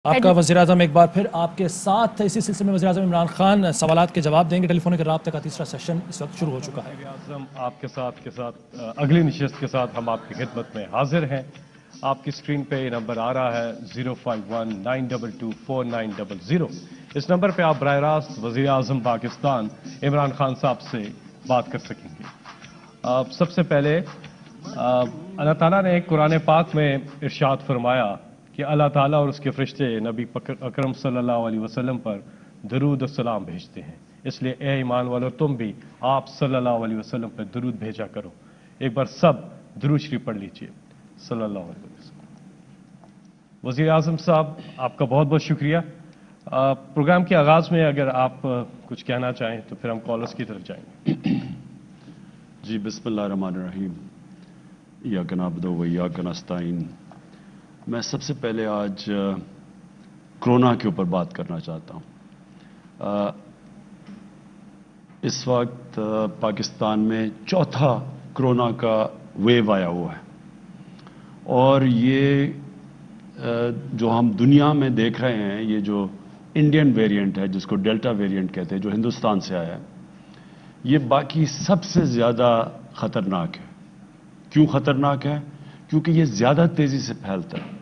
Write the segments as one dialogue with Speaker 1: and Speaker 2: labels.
Speaker 1: आपका वज़ीर-ए-आज़म एक बार फिर आपके साथ इसी सिलसिले में वज़ीर-ए-आज़म इमरान खान सवालात के जवाब देंगे। टेलीफोनिक राब्ते का तीसरा सेशन इस वक्त शुरू हो चुका है।
Speaker 2: वज़ीर-ए-आज़म आपके साथ अगली नशिस्त के साथ हम आपकी खिदमत में हाजिर हैं। आपकी स्क्रीन पे ये नंबर आ रहा है 051-922-4900। इस नंबर पे आप बराह रास्त वज़ीर-ए-आज़म पाकिस्तान इमरान खान साहब से बात कर सकेंगे। सबसे पहले अल्लाह ताला ने कुरान पाक में इरशाद फरमाया कि अल्लाह ताला और उसके फरिश्ते नबी अकरम सल्लल्लाहु अलैहि वसल्लम पर दरूद और सलाम भेजते हैं। इसलिए ए ईमान वालों, तुम भी आप सल्लल्लाहु अलैहि वसल्लम पर दरूद भेजा करो। एक बार सब दरूद शरीफ पढ़ लीजिए सल्लल्लाहु अलैहि वसल्लम। वज़ीर आज़म साहब, आपका बहुत बहुत शुक्रिया। प्रोग्राम के आगाज़ में अगर आप कुछ कहना चाहें तो फिर हम कॉलर्स की तरफ जाएंगे।
Speaker 3: जी, बिस्मिल्लाहिर्रहमानिर्रहीम। इय्याका नअबुदु व इय्याका नस्तईन। मैं सबसे पहले आज कोरोना के ऊपर बात करना चाहता हूँ। इस वक्त पाकिस्तान में चौथा कोरोना का वेव आया हुआ है और ये जो हम दुनिया में देख रहे हैं, ये जो इंडियन वेरिएंट है जिसको डेल्टा वेरिएंट कहते हैं, जो हिंदुस्तान से आया है, ये बाकी सबसे ज़्यादा ख़तरनाक है। क्यों ख़तरनाक है? क्योंकि ये ज़्यादा तेज़ी से फैलता है।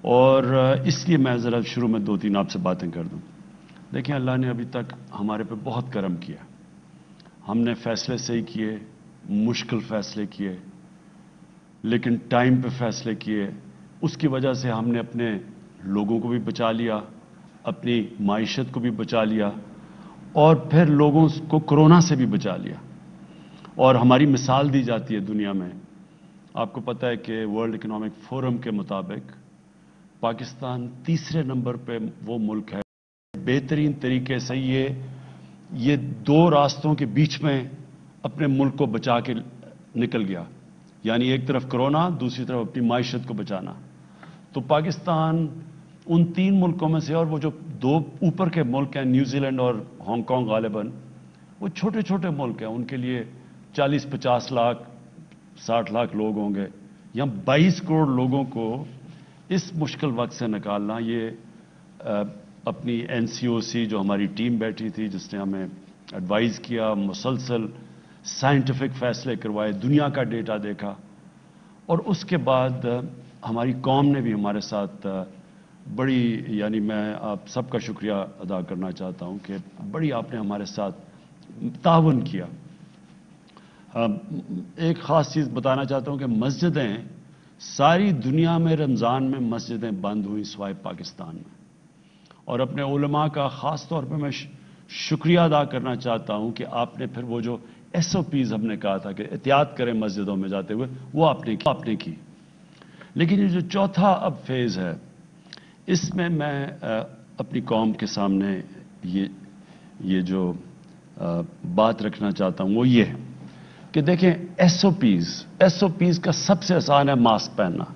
Speaker 3: और इसलिए मैं ज़रा शुरू में 2-3 आपसे बातें कर दूं। देखिए, अल्लाह ने अभी तक हमारे पे बहुत करम किया। हमने फ़ैसले सही किए, मुश्किल फ़ैसले किए, लेकिन टाइम पे फ़ैसले किए। उसकी वजह से हमने अपने लोगों को भी बचा लिया, अपनी माइशत को भी बचा लिया और फिर लोगों को कोरोना से भी बचा लिया। और हमारी मिसाल दी जाती है दुनिया में। आपको पता है कि वर्ल्ड इकोनॉमिक फोरम के मुताबिक पाकिस्तान तीसरे नंबर पे वो मुल्क है बेहतरीन तरीके से ये 2 रास्तों के बीच में अपने मुल्क को बचा के निकल गया। यानी एक तरफ कोरोना, दूसरी तरफ अपनी माइशत को बचाना। तो पाकिस्तान उन 3 मुल्कों में से, और वो जो 2 ऊपर के मुल्क हैं, न्यूजीलैंड और हांगकांग, गालिबन वो छोटे छोटे मुल्क हैं। उनके लिए 40-50 लाख 60 लाख लोग होंगे। यहाँ 22 करोड़ लोगों को इस मुश्किल वक्त से निकालना, ये अपनी एनसीओसी जो हमारी टीम बैठी थी, जिसने हमें एडवाइस किया, मुसलसल साइंटिफिक फैसले करवाए, दुनिया का डेटा देखा, और उसके बाद हमारी कौम ने भी हमारे साथ बड़ी, यानी मैं आप सबका शुक्रिया अदा करना चाहता हूँ कि बड़ी आपने हमारे साथ ताउन किया। एक ख़ास चीज़ बताना चाहता हूँ कि मस्जिदें, सारी दुनिया में रमज़ान में मस्जिदें बंद हुई सिवाय पाकिस्तान में। और अपने उलमा का ख़ास तौर पे मैं शुक्रिया अदा करना चाहता हूँ कि आपने फिर वो जो SOPs हमने कहा था कि एहतियात करें मस्जिदों में जाते हुए, वो आपने की। लेकिन ये जो चौथा अब फेज़ है, इसमें मैं अपनी कौम के सामने ये जो बात रखना चाहता हूँ वो ये है कि देखें, SOPs का सबसे आसान है मास्क पहनना।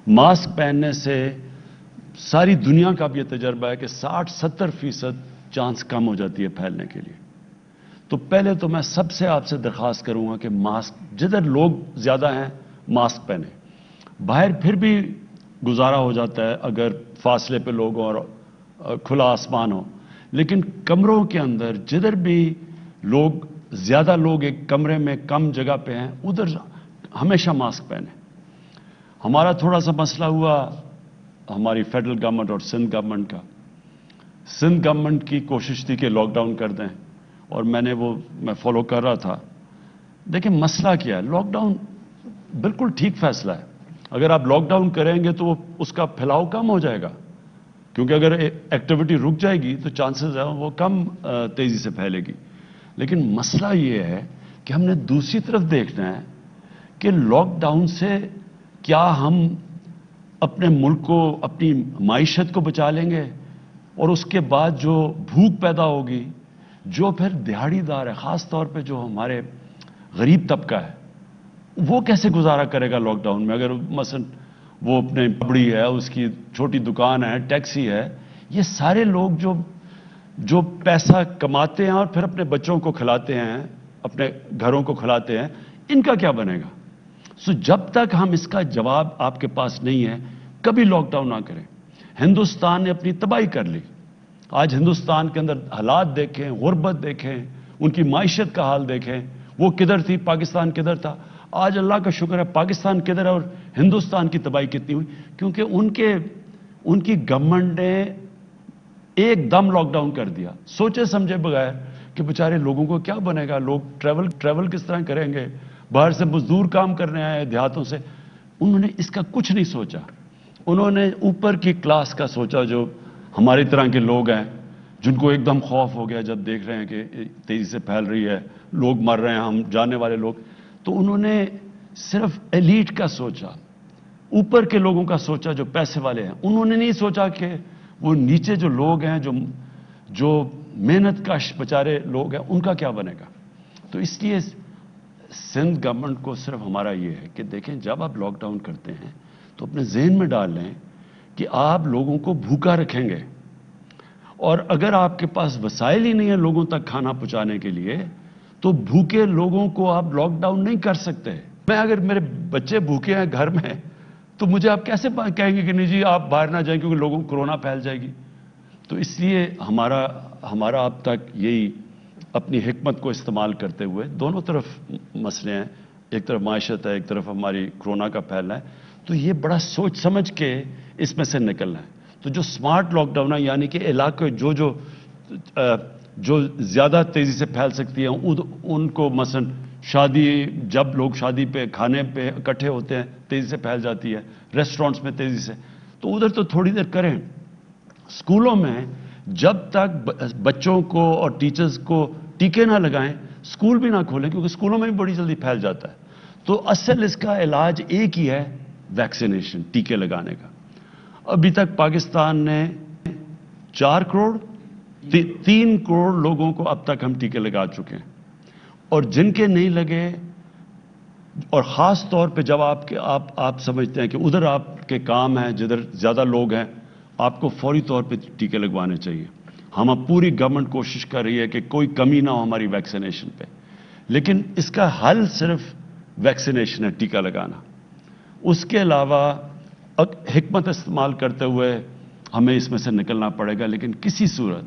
Speaker 3: मास्क पहनने से सारी दुनिया का भी ये तजर्बा है कि 60-70% चांस कम हो जाती है फैलने के लिए। तो पहले तो मैं सबसे आपसे दरख्वास्त करूंगा कि मास्क, जिधर लोग ज़्यादा हैं मास्क पहने। बाहर फिर भी गुजारा हो जाता है अगर फासले पे लोग और खुला आसमान हो, लेकिन कमरों के अंदर जिधर भी ज़्यादा लोग एक कमरे में कम जगह पे हैं, उधर हमेशा मास्क पहने। हमारा थोड़ा सा मसला हुआ हमारी फेडरल गवर्नमेंट और सिंध गवर्नमेंट का। सिंध गवर्नमेंट की कोशिश थी कि लॉकडाउन कर दें, और मैं फॉलो कर रहा था। देखिए, मसला क्या है, लॉकडाउन बिल्कुल ठीक फैसला है। अगर आप लॉकडाउन करेंगे तो उसका फैलाव कम हो जाएगा, क्योंकि अगर एक्टिविटी रुक जाएगी तो चांसेस है वो कम तेजी से फैलेगी। लेकिन मसला ये है कि हमने दूसरी तरफ देखना है कि लॉकडाउन से क्या हम अपने मुल्क को, अपनी माइशत को बचा लेंगे, और उसके बाद जो भूख पैदा होगी, जो फिर दिहाड़ीदार है, ख़ास तौर पे जो हमारे गरीब तबका है, वो कैसे गुजारा करेगा लॉकडाउन में? अगर मसलन वो अपने बड़ी है, उसकी छोटी दुकान है, टैक्सी है, ये सारे लोग जो पैसा कमाते हैं और फिर अपने बच्चों को खिलाते हैं, अपने घरों को खिलाते हैं, इनका क्या बनेगा? सो जब तक हम इसका जवाब आपके पास नहीं है, कभी लॉकडाउन ना करें। ہندوستان نے اپنی تباہی کر لی. آج ہندوستان کے اندر حالات دیکھیں, غربت دیکھیں, ان کی معیشت کا حال دیکھیں. وہ کدھر تھی, پاکستان کدھر تھا. آج اللہ کا شکر ہے پاکستان کدھر ہے اور ہندوستان کی تباہی کتنی ہوئی, کیونکہ ان کی گورنمنٹ نے ایک دم لاک ڈاؤن کر دیا, سوچے سمجھے بغیر کہ بیچارے لوگوں کو کیا بنے گا, لوگ ٹریول کس طرح کریں گے, باہر سے مزدور کام کرنے آئے دیہاتوں سے. انہوں نے اس کا کچھ نہیں سوچا. انہوں نے اوپر کی کلاس کا سوچا, جو ہماری طرح کے لوگ ہیں جن کو ایک دم خوف ہو گیا جب دیکھ رہے ہیں کہ تیزی سے پھیل رہی ہے, لوگ مر رہے ہیں, ہم جانے والے لوگ. تو انہوں نے صرف ایلیٹ کا سوچا, اوپر کے لوگوں کا سوچا جو پیسے والے ہیں. انہوں نے نہیں سوچا کہ وہ نیچے جو لوگ ہیں, جو محنت کش بیچارے لوگ ہیں, ان کا کیا بنے گا. تو اس لیے سندھ گورنمنٹ کو صرف ہمارا یہ ہے کہ دیکھیں, جب آپ لاک ڈاؤن کرتے ہیں تو اپنے ذہن میں ڈال لیں کہ آپ لوگوں کو بھوکا رکھیں گے, اور اگر آپ کے پاس وسائل ہی نہیں ہے لوگوں تک کھانا پہنچانے کے لیے, تو بھوکے لوگوں کو آپ لاک ڈاؤن نہیں کر سکتے. میں اگر میرے بچے بھوکے ہیں گھر میں, تو مجھے آپ کیسے کہیں گے کہ نہیں جی آپ باہر نہ جائیں کیونکہ لوگوں کو کورونا پھیل جائے گی. تو اس لیے ہمارا اب تک یہی اپنی حکمت کو استعمال کرتے ہوئے, دونوں طرف مسئلے ہیں, ایک طرف معیشت ہے, ایک طرف ہماری کورونا کا پھیلنا ہے, تو یہ بڑا سوچ سمجھ کے اس میں سے نکلنا ہے. تو جو سمارٹ لاک ڈاؤن ہے, یعنی کہ علاقے جو زیادہ تیزی سے پھیل سکتی ہیں ان کو, مثلا شادی, جب لوگ شادی پہ کھانے پہ اکٹھے ہوتے ہیں تیزی سے پھیل جاتی ہے, ریسٹورنٹس میں تیزی سے, تو ادھر تو تھوڑی دیر کریں. اسکولوں میں جب تک بچوں کو اور ٹیچرز کو ٹیکے نہ لگائیں, اسکول بھی نہ کھولیں, کیونکہ اسکولوں میں بھی بڑی جلدی پھیل جاتا ہے. تو اصل اس کا علاج ایک ہی ہے, ویکسینیشن, ٹیکے لگانے کا. ابھی تک پاکستان نے 4 کروڑ 3 کروڑ لوگوں کو اب تک ہم ٹیکے لگا چکے ہیں, اور جن کے نہیں لگے, اور خاص طور پہ جب آپ سمجھتے ہیں کہ ادھر آپ کے کام ہیں جدھر زیادہ لوگ ہیں, آپ کو فوری طور پہ ٹیکے لگوانے چاہیے. ہم اب پوری گورنمنٹ کوشش کر رہی ہے کہ کوئی کمی نہ ہو ہماری ویکسینیشن پہ, لیکن اس کا حل صرف ویکسینیشن ہے, ٹیکہ لگانا. اس کے علاوہ حکمت استعمال کرتے ہوئے ہمیں اس میں سے نکلنا پڑے گا. لیکن کسی صورت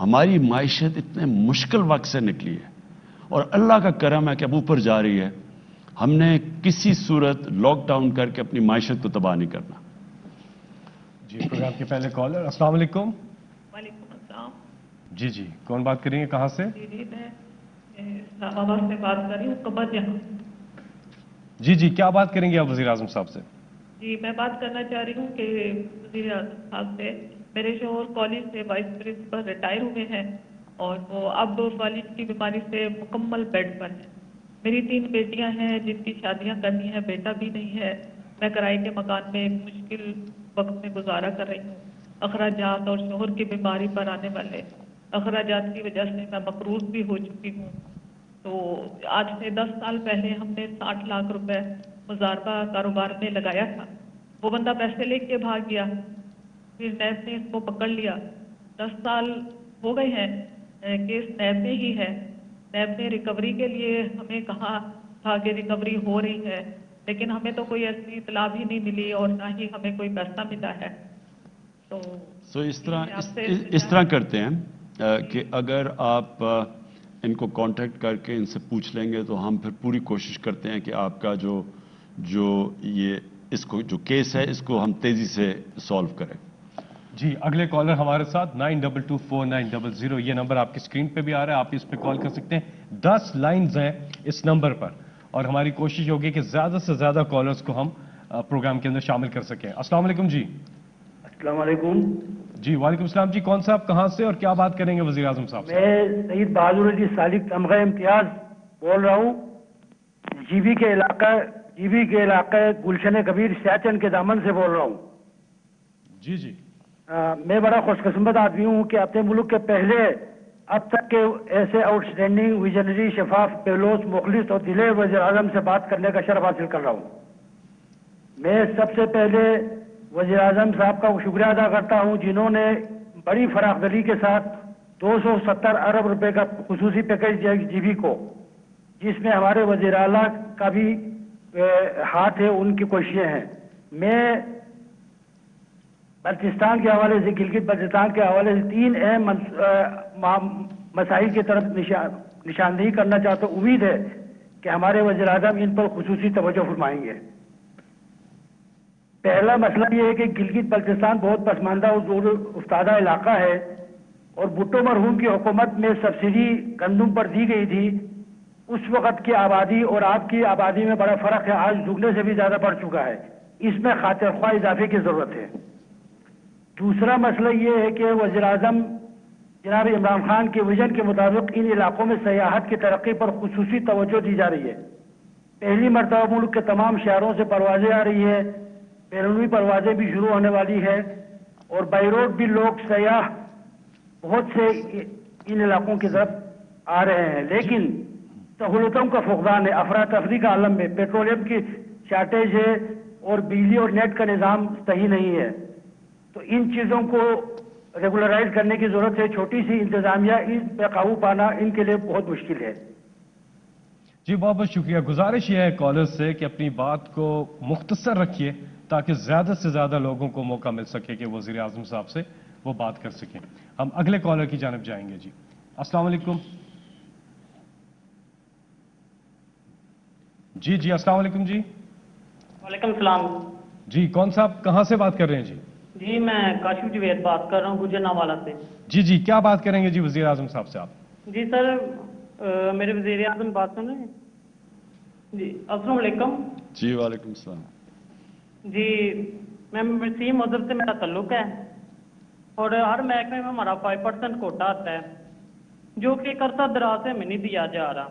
Speaker 3: ہماری معیشت اتنے مشکل وقت سے نکلی ہے, اور اللہ کا کرم ہے کہ اب اوپر جا رہی ہے. ہم نے کسی صورت لاک ڈاؤن کر کے اپنی معیشت کو تباہ نہیں کرنا.
Speaker 2: جی, پروگرام کے پہلے کالر. السلام علیکم.
Speaker 4: وعلیکم السلام.
Speaker 2: جی, کون بات کریں گے, کہاں سے؟
Speaker 4: جی, میں اسلام آباد سے بات کر رہی ہوں, قبر جہاں.
Speaker 2: جی, کیا بات کریں گے آپ وزیر اعظم صاحب سے؟
Speaker 4: جی, میں بات کرنا چاہ رہی ہوں کہ وزیر اعظم صاحب سے, میرے شوہر کالج سے وائس پرنسپل ریٹائر ہوئے ہیں, اور وہ اب والد کی بیماری سے مکمل بیڈ پر ہیں. میری 3 بیٹیاں ہیں جن کی شادیاں کرنی ہیں, بیٹا بھی نہیں ہے. میں کرائے کے مکان میں ایک مشکل وقت میں گزارا کر رہی ہوں. اخراجات اور شوہر کی بیماری پر آنے والے اخراجات کی وجہ سے میں مقروض بھی ہو چکی ہوں. تو آج سے 10 سال پہلے ہم نے 60 لاکھ روپے مضاربہ کاروبار میں لگایا تھا. وہ بندہ پیسے لے کے بھاگ گیا, پھر نیب نے اس کو پکڑ لیا. 10 سال ہو گئے ہیں, کیس نیب میں ہی ہے. نیب نے ریکوری کے لیے ہمیں کہا تھا کہ ریکوری ہو رہی ہے, لیکن ہمیں تو کوئی ایسی اطلاع بھی نہیں ملی اور نہ ہی ہمیں کوئی پیسہ ملا ہے. تو
Speaker 3: اس طرح کرتے ہیں کہ اگر آپ ان کو کانٹیکٹ کر کے ان سے پوچھ لیں گے تو ہم پھر پوری کوشش کرتے ہیں کہ آپ کا جو کیس ہے اس کو ہم تیزی سے سالو کریں.
Speaker 2: جی, اگلے کالر ہمارے ساتھ 92249000. یہ نمبر آپ کی اسکرین پہ بھی آ رہا ہے, آپ اس پہ کال کر سکتے ہیں. 10 لائنز ہیں اس نمبر پر, اور ہماری کوشش ہوگی کہ زیادہ سے زیادہ کالرز کو ہم پروگرام کے اندر شامل کر سکیں. السلام علیکم. جی,
Speaker 5: السلام علیکم.
Speaker 2: جی, وعلیکم السلام. جی, کون صاحب کہاں سے اور کیا بات کریں گے وزیر اعظم صاحب سے؟
Speaker 5: میں سعید بہادر علی سالک تمغہ امتیاز بول رہا ہوں. جی بی کے علاقہ گلشن کبیر سیاچن کے دامن سے بول رہا ہوں.
Speaker 2: جی,
Speaker 5: میں بڑا خوش قسمت آدمی ہوں کہ اپنے ملک کے پہلے اب تک کے ایسے آؤٹ اسٹینڈنگ ویژنری شفاف بہلوچ مخلص اور دلیر وزیر اعظم سے بات کرنے کا شرف حاصل کر رہا ہوں. میں سب سے پہلے وزیر اعظم صاحب کا شکریہ ادا کرتا ہوں جنہوں نے بڑی فراخ دلی کے ساتھ 270 ارب روپے کا خصوصی پیکیج دیا جی بی کو, جس میں ہمارے وزیر اعلیٰ کا بھی ہاتھ ہے, ان کی کوششیں ہیں. میں بلتستان کے حوالے سے، گلگت بلتستان کے حوالے سے 3 اہم مسائل کی طرف نشاندہی کرنا چاہتا ہوں. امید ہے کہ ہمارے وزیر اعظم ان پر خصوصی توجہ فرمائیں گے. پہلا مسئلہ یہ ہے کہ گلگت بلتستان بہت پسماندہ اور زور افتادہ علاقہ ہے، اور بھٹو مرحوم کی حکومت میں سبسڈی گندم پر دی گئی تھی. اس وقت کی آبادی اور آپ کی آبادی میں بڑا فرق ہے، آج دگنے سے بھی زیادہ بڑھ چکا ہے. اس میں خاطر خواہ اضافے کی ضرورت ہے. دوسرا مسئلہ یہ ہے کہ وزیر اعظم جناب عمران خان کے ویژن کے مطابق ان علاقوں میں سیاحت کی ترقی پر خصوصی توجہ دی جا رہی ہے. پہلی مرتبہ ملک کے تمام شہروں سے پروازیں آ رہی ہے، بیرونی پروازیں بھی شروع ہونے والی ہے، اور بائی روڈ بھی لوگ سیاح بہت سے ان علاقوں کی طرف آ رہے ہیں. لیکن سہولتوں کا فقدان ہے، افراتفری کا عالم میں پیٹرولیم کی شارٹیج ہے، اور بجلی اور نیٹ کا نظام صحیح نہیں ہے. تو ان چیزوں کو ریگولرائز کرنے کی ضرورت ہے. چھوٹی سی انتظامیہ ان پہ قابو پانا ان کے لیے بہت مشکل ہے.
Speaker 2: جی بہت بہت شکریہ. گزارش یہ ہے کالر سے کہ اپنی بات کو مختصر رکھیے تاکہ زیادہ سے زیادہ لوگوں کو موقع مل سکے کہ وزیر اعظم صاحب سے وہ بات کر سکیں. ہم اگلے کالر کی جانب جائیں گے. جی السلام علیکم. جی السلام علیکم. جی
Speaker 6: وعلیکم السلام.
Speaker 2: جی کون صاحب کہاں سے بات کر رہے ہیں؟
Speaker 6: جی میں کاشف جوید بات کر رہا ہوں گجرانوالہ سے.
Speaker 2: جی کیا بات کریں گے جی وزیر اعظم صاحب سے آپ؟
Speaker 6: جی سر میرے وزیر اعظم بات سن رہے ہیں؟ جی السلام علیکم.
Speaker 3: جی وعلیکم السلام.
Speaker 6: جی میں مسیح مذہب سے میرا تعلق ہے، اور ہر محکمے میں ہمارا 5% کوٹا آتا ہے، جو کہ ایک عرصہ دراز سے ہمیں نہیں دیا جا رہا.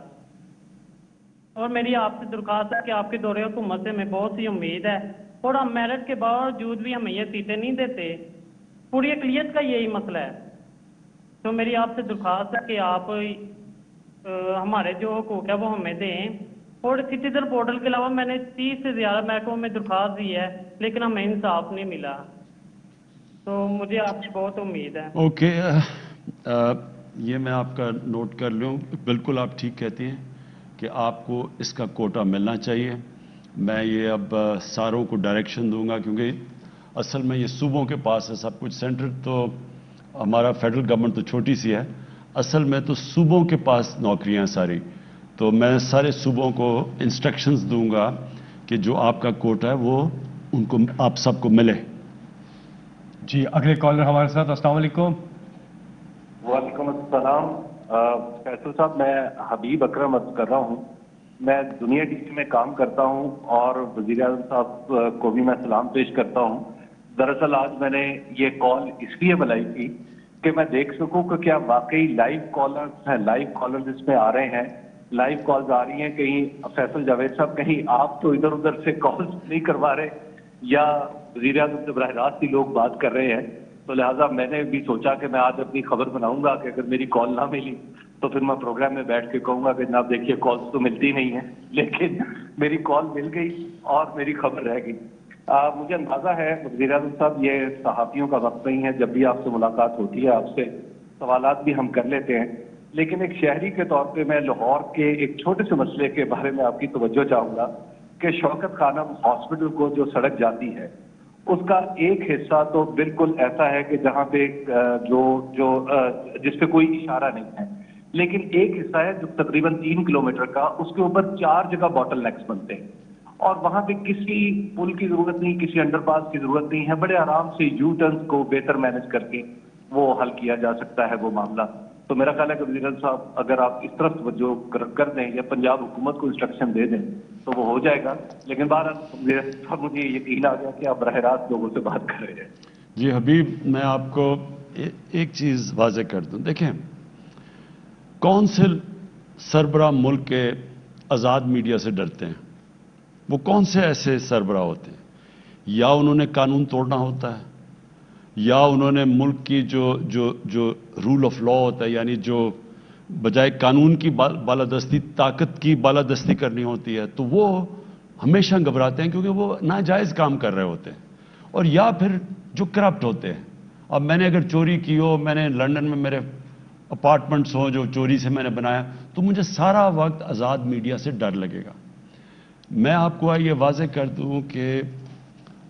Speaker 6: اور میری آپ سے درخواست ہے کہ آپ کے دورے حکومت سے ہمیں بہت سی امید ہے، اور ہم میرٹ کے باوجود بھی ہمیں یہ سیٹیں نہیں دیتے. پوری اقلیت کا یہی مسئلہ ہے. تو میری آپ سے درخواست ہے کہ آپ ہمارے جو حقوق ہے وہ ہمیں دیں. اور سٹیزن پورٹل کے علاوہ میں نے 30 سے زیادہ محکموں میں درخواست دی ہے، لیکن ہمیں انصاف نہیں ملا. تو مجھے آپ سے بہت امید ہے.
Speaker 3: اوکے یہ میں آپ کا نوٹ کر لوں. بالکل آپ ٹھیک کہتے ہیں کہ آپ کو اس کا کوٹا ملنا چاہیے. میں یہ اب ساروں کو ڈائریکشن دوں گا، کیونکہ اصل میں یہ صوبوں کے پاس ہے سب کچھ. سینٹر تو ہمارا فیڈرل گورنمنٹ تو چھوٹی سی ہے، اصل میں تو صوبوں کے پاس نوکریاں ہیں ساری. تو میں سارے صوبوں کو انسٹرکشنز دوں گا کہ جو آپ کا کوٹا ہے وہ ان کو آپ سب کو ملے.
Speaker 2: جی اگلے کالر ہمارے ساتھ. السلام علیکم.
Speaker 7: وعلیکم السلام. فیصل صاحب میں حبیب اکرم عرض کر رہا ہوں. میں دنیا ٹی وی میں کام کرتا ہوں اور وزیر اعظم صاحب کو بھی میں سلام پیش کرتا ہوں. دراصل آج میں نے یہ کال اس لیے بلائی تھی کہ میں دیکھ سکوں کہ کیا واقعی لائیو کالرز ہیں، لائیو کالرز اس میں آ رہے ہیں، لائیو کالز آ رہی ہیں. کہیں فیصل جاوید صاحب کہیں آپ تو ادھر ادھر سے کالز نہیں کروا رہے، یا وزیر اعظم سے براہ راست ہی لوگ بات کر رہے ہیں. تو لہٰذا میں نے بھی سوچا کہ میں آج اپنی خبر بناؤں گا کہ اگر میری کال نہ ملی تو پھر میں پروگرام میں بیٹھ کے کہوں گا کہ جناب دیکھیے کالز تو ملتی نہیں ہیں، لیکن میری کال مل گئی اور میری خبر رہ گئی. مجھے اندازہ ہے وزیر اعظم صاحب یہ صحافیوں کا وقت نہیں ہے، جب بھی آپ سے ملاقات ہوتی ہے آپ سے سوالات بھی ہم کر لیتے ہیں، لیکن ایک شہری کے طور پہ میں لاہور کے ایک چھوٹے سے مسئلے کے بارے میں آپ کی توجہ چاہوں گا کہ شوکت خانم ہاسپٹل کو جو سڑک جاتی ہے اس کا ایک حصہ تو بالکل ایسا ہے کہ جہاں پہ جس پہ کوئی اشارہ نہیں ہے، لیکن ایک حصہ ہے جو تقریباً 3 کلومیٹر کا، اس کے اوپر 4 جگہ باٹل نیکس بنتے ہیں، اور وہاں پہ کسی پل کی ضرورت نہیں، کسی انڈر پاس کی ضرورت نہیں ہے. بڑے آرام سے یو ٹرنس کو بہتر مینج کر کے وہ حل کیا جا سکتا ہے وہ معاملہ. تو میرا خیال ہے کہ وزیر اعظم صاحب اگر آپ اس طرف توجہ کر دیں یا پنجاب حکومت کو انسٹرکشن دے دیں تو وہ ہو جائے گا. لیکن بہرحال وزیر اعظم صاحب مجھے یقین آ گیا کہ آپ براہ راست لوگوں سے بات کر رہے ہیں.
Speaker 3: جی حبیب میں آپ کو ایک چیز واضح کر دوں. دیکھیں کون سے سربراہ ملک کے آزاد میڈیا سے ڈرتے ہیں؟ وہ کون سے ایسے سربراہ ہوتے ہیں؟ یا انہوں نے قانون توڑنا ہوتا ہے، یا انہوں نے ملک کی جو رول آف لا ہوتا ہے، یعنی جو بجائے قانون کی بالادستی طاقت کی بالادستی کرنی ہوتی ہے، تو وہ ہمیشہ گھبراتے ہیں کیونکہ وہ ناجائز کام کر رہے ہوتے ہیں. اور یا پھر جو کرپٹ ہوتے ہیں. اب میں نے اگر چوری کی ہو، میں نے لندن میں میرے اپارٹمنٹس ہوں جو چوری سے میں نے بنایا، تو مجھے سارا وقت آزاد میڈیا سے ڈر لگے گا. میں آپ کو یہ واضح کر دوں کہ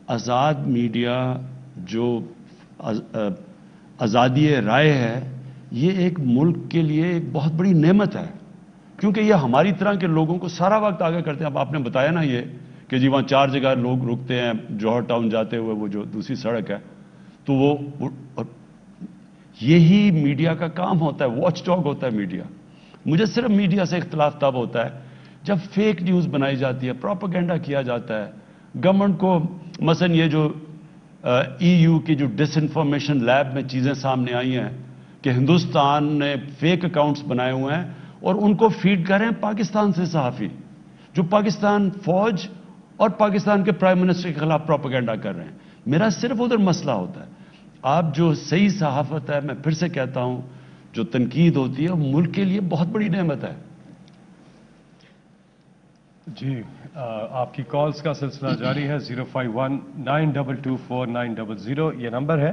Speaker 3: آزاد میڈیا جو آزادی رائے ہے، یہ ایک ملک کے لیے ایک بہت بڑی نعمت ہے، کیونکہ یہ ہماری طرح کے لوگوں کو سارا وقت آگے کرتے ہیں۔ اب آپ نے بتایا نا یہ کہ جی وہاں 4 جگہ لوگ رکتے ہیں جوہر ٹاؤن جاتے ہوئے، وہ جو دوسری سڑک ہے، تو وہ یہی میڈیا کا کام ہوتا ہے، واچ ڈاگ ہوتا ہے میڈیا۔ مجھے صرف میڈیا سے اختلاف تب ہوتا ہے جب فیک نیوز بنائی جاتی ہے، پروپیگنڈا کیا جاتا ہے گورنمنٹ کو۔ مثلا یہ جو EU کی جو ڈس انفارمیشن لیب میں چیزیں سامنے آئی ہیں کہ ہندوستان نے فیک اکاؤنٹس بنائے ہوئے ہیں اور ان کو فیڈ کر رہے ہیں پاکستان سے صحافی، جو پاکستان فوج اور پاکستان کے پرائم منسٹر کے خلاف پروپیگنڈا کر رہے ہیں۔ میرا صرف ادھر مسئلہ ہوتا ہے۔ آپ جو صحیح صحافت ہے، میں پھر سے کہتا ہوں، جو تنقید ہوتی ہے وہ ملک کے لیے بہت بڑی نعمت ہے۔
Speaker 2: جی آپ کی کالز کا سلسلہ جاری ہے۔ 05192249000 یہ نمبر ہے۔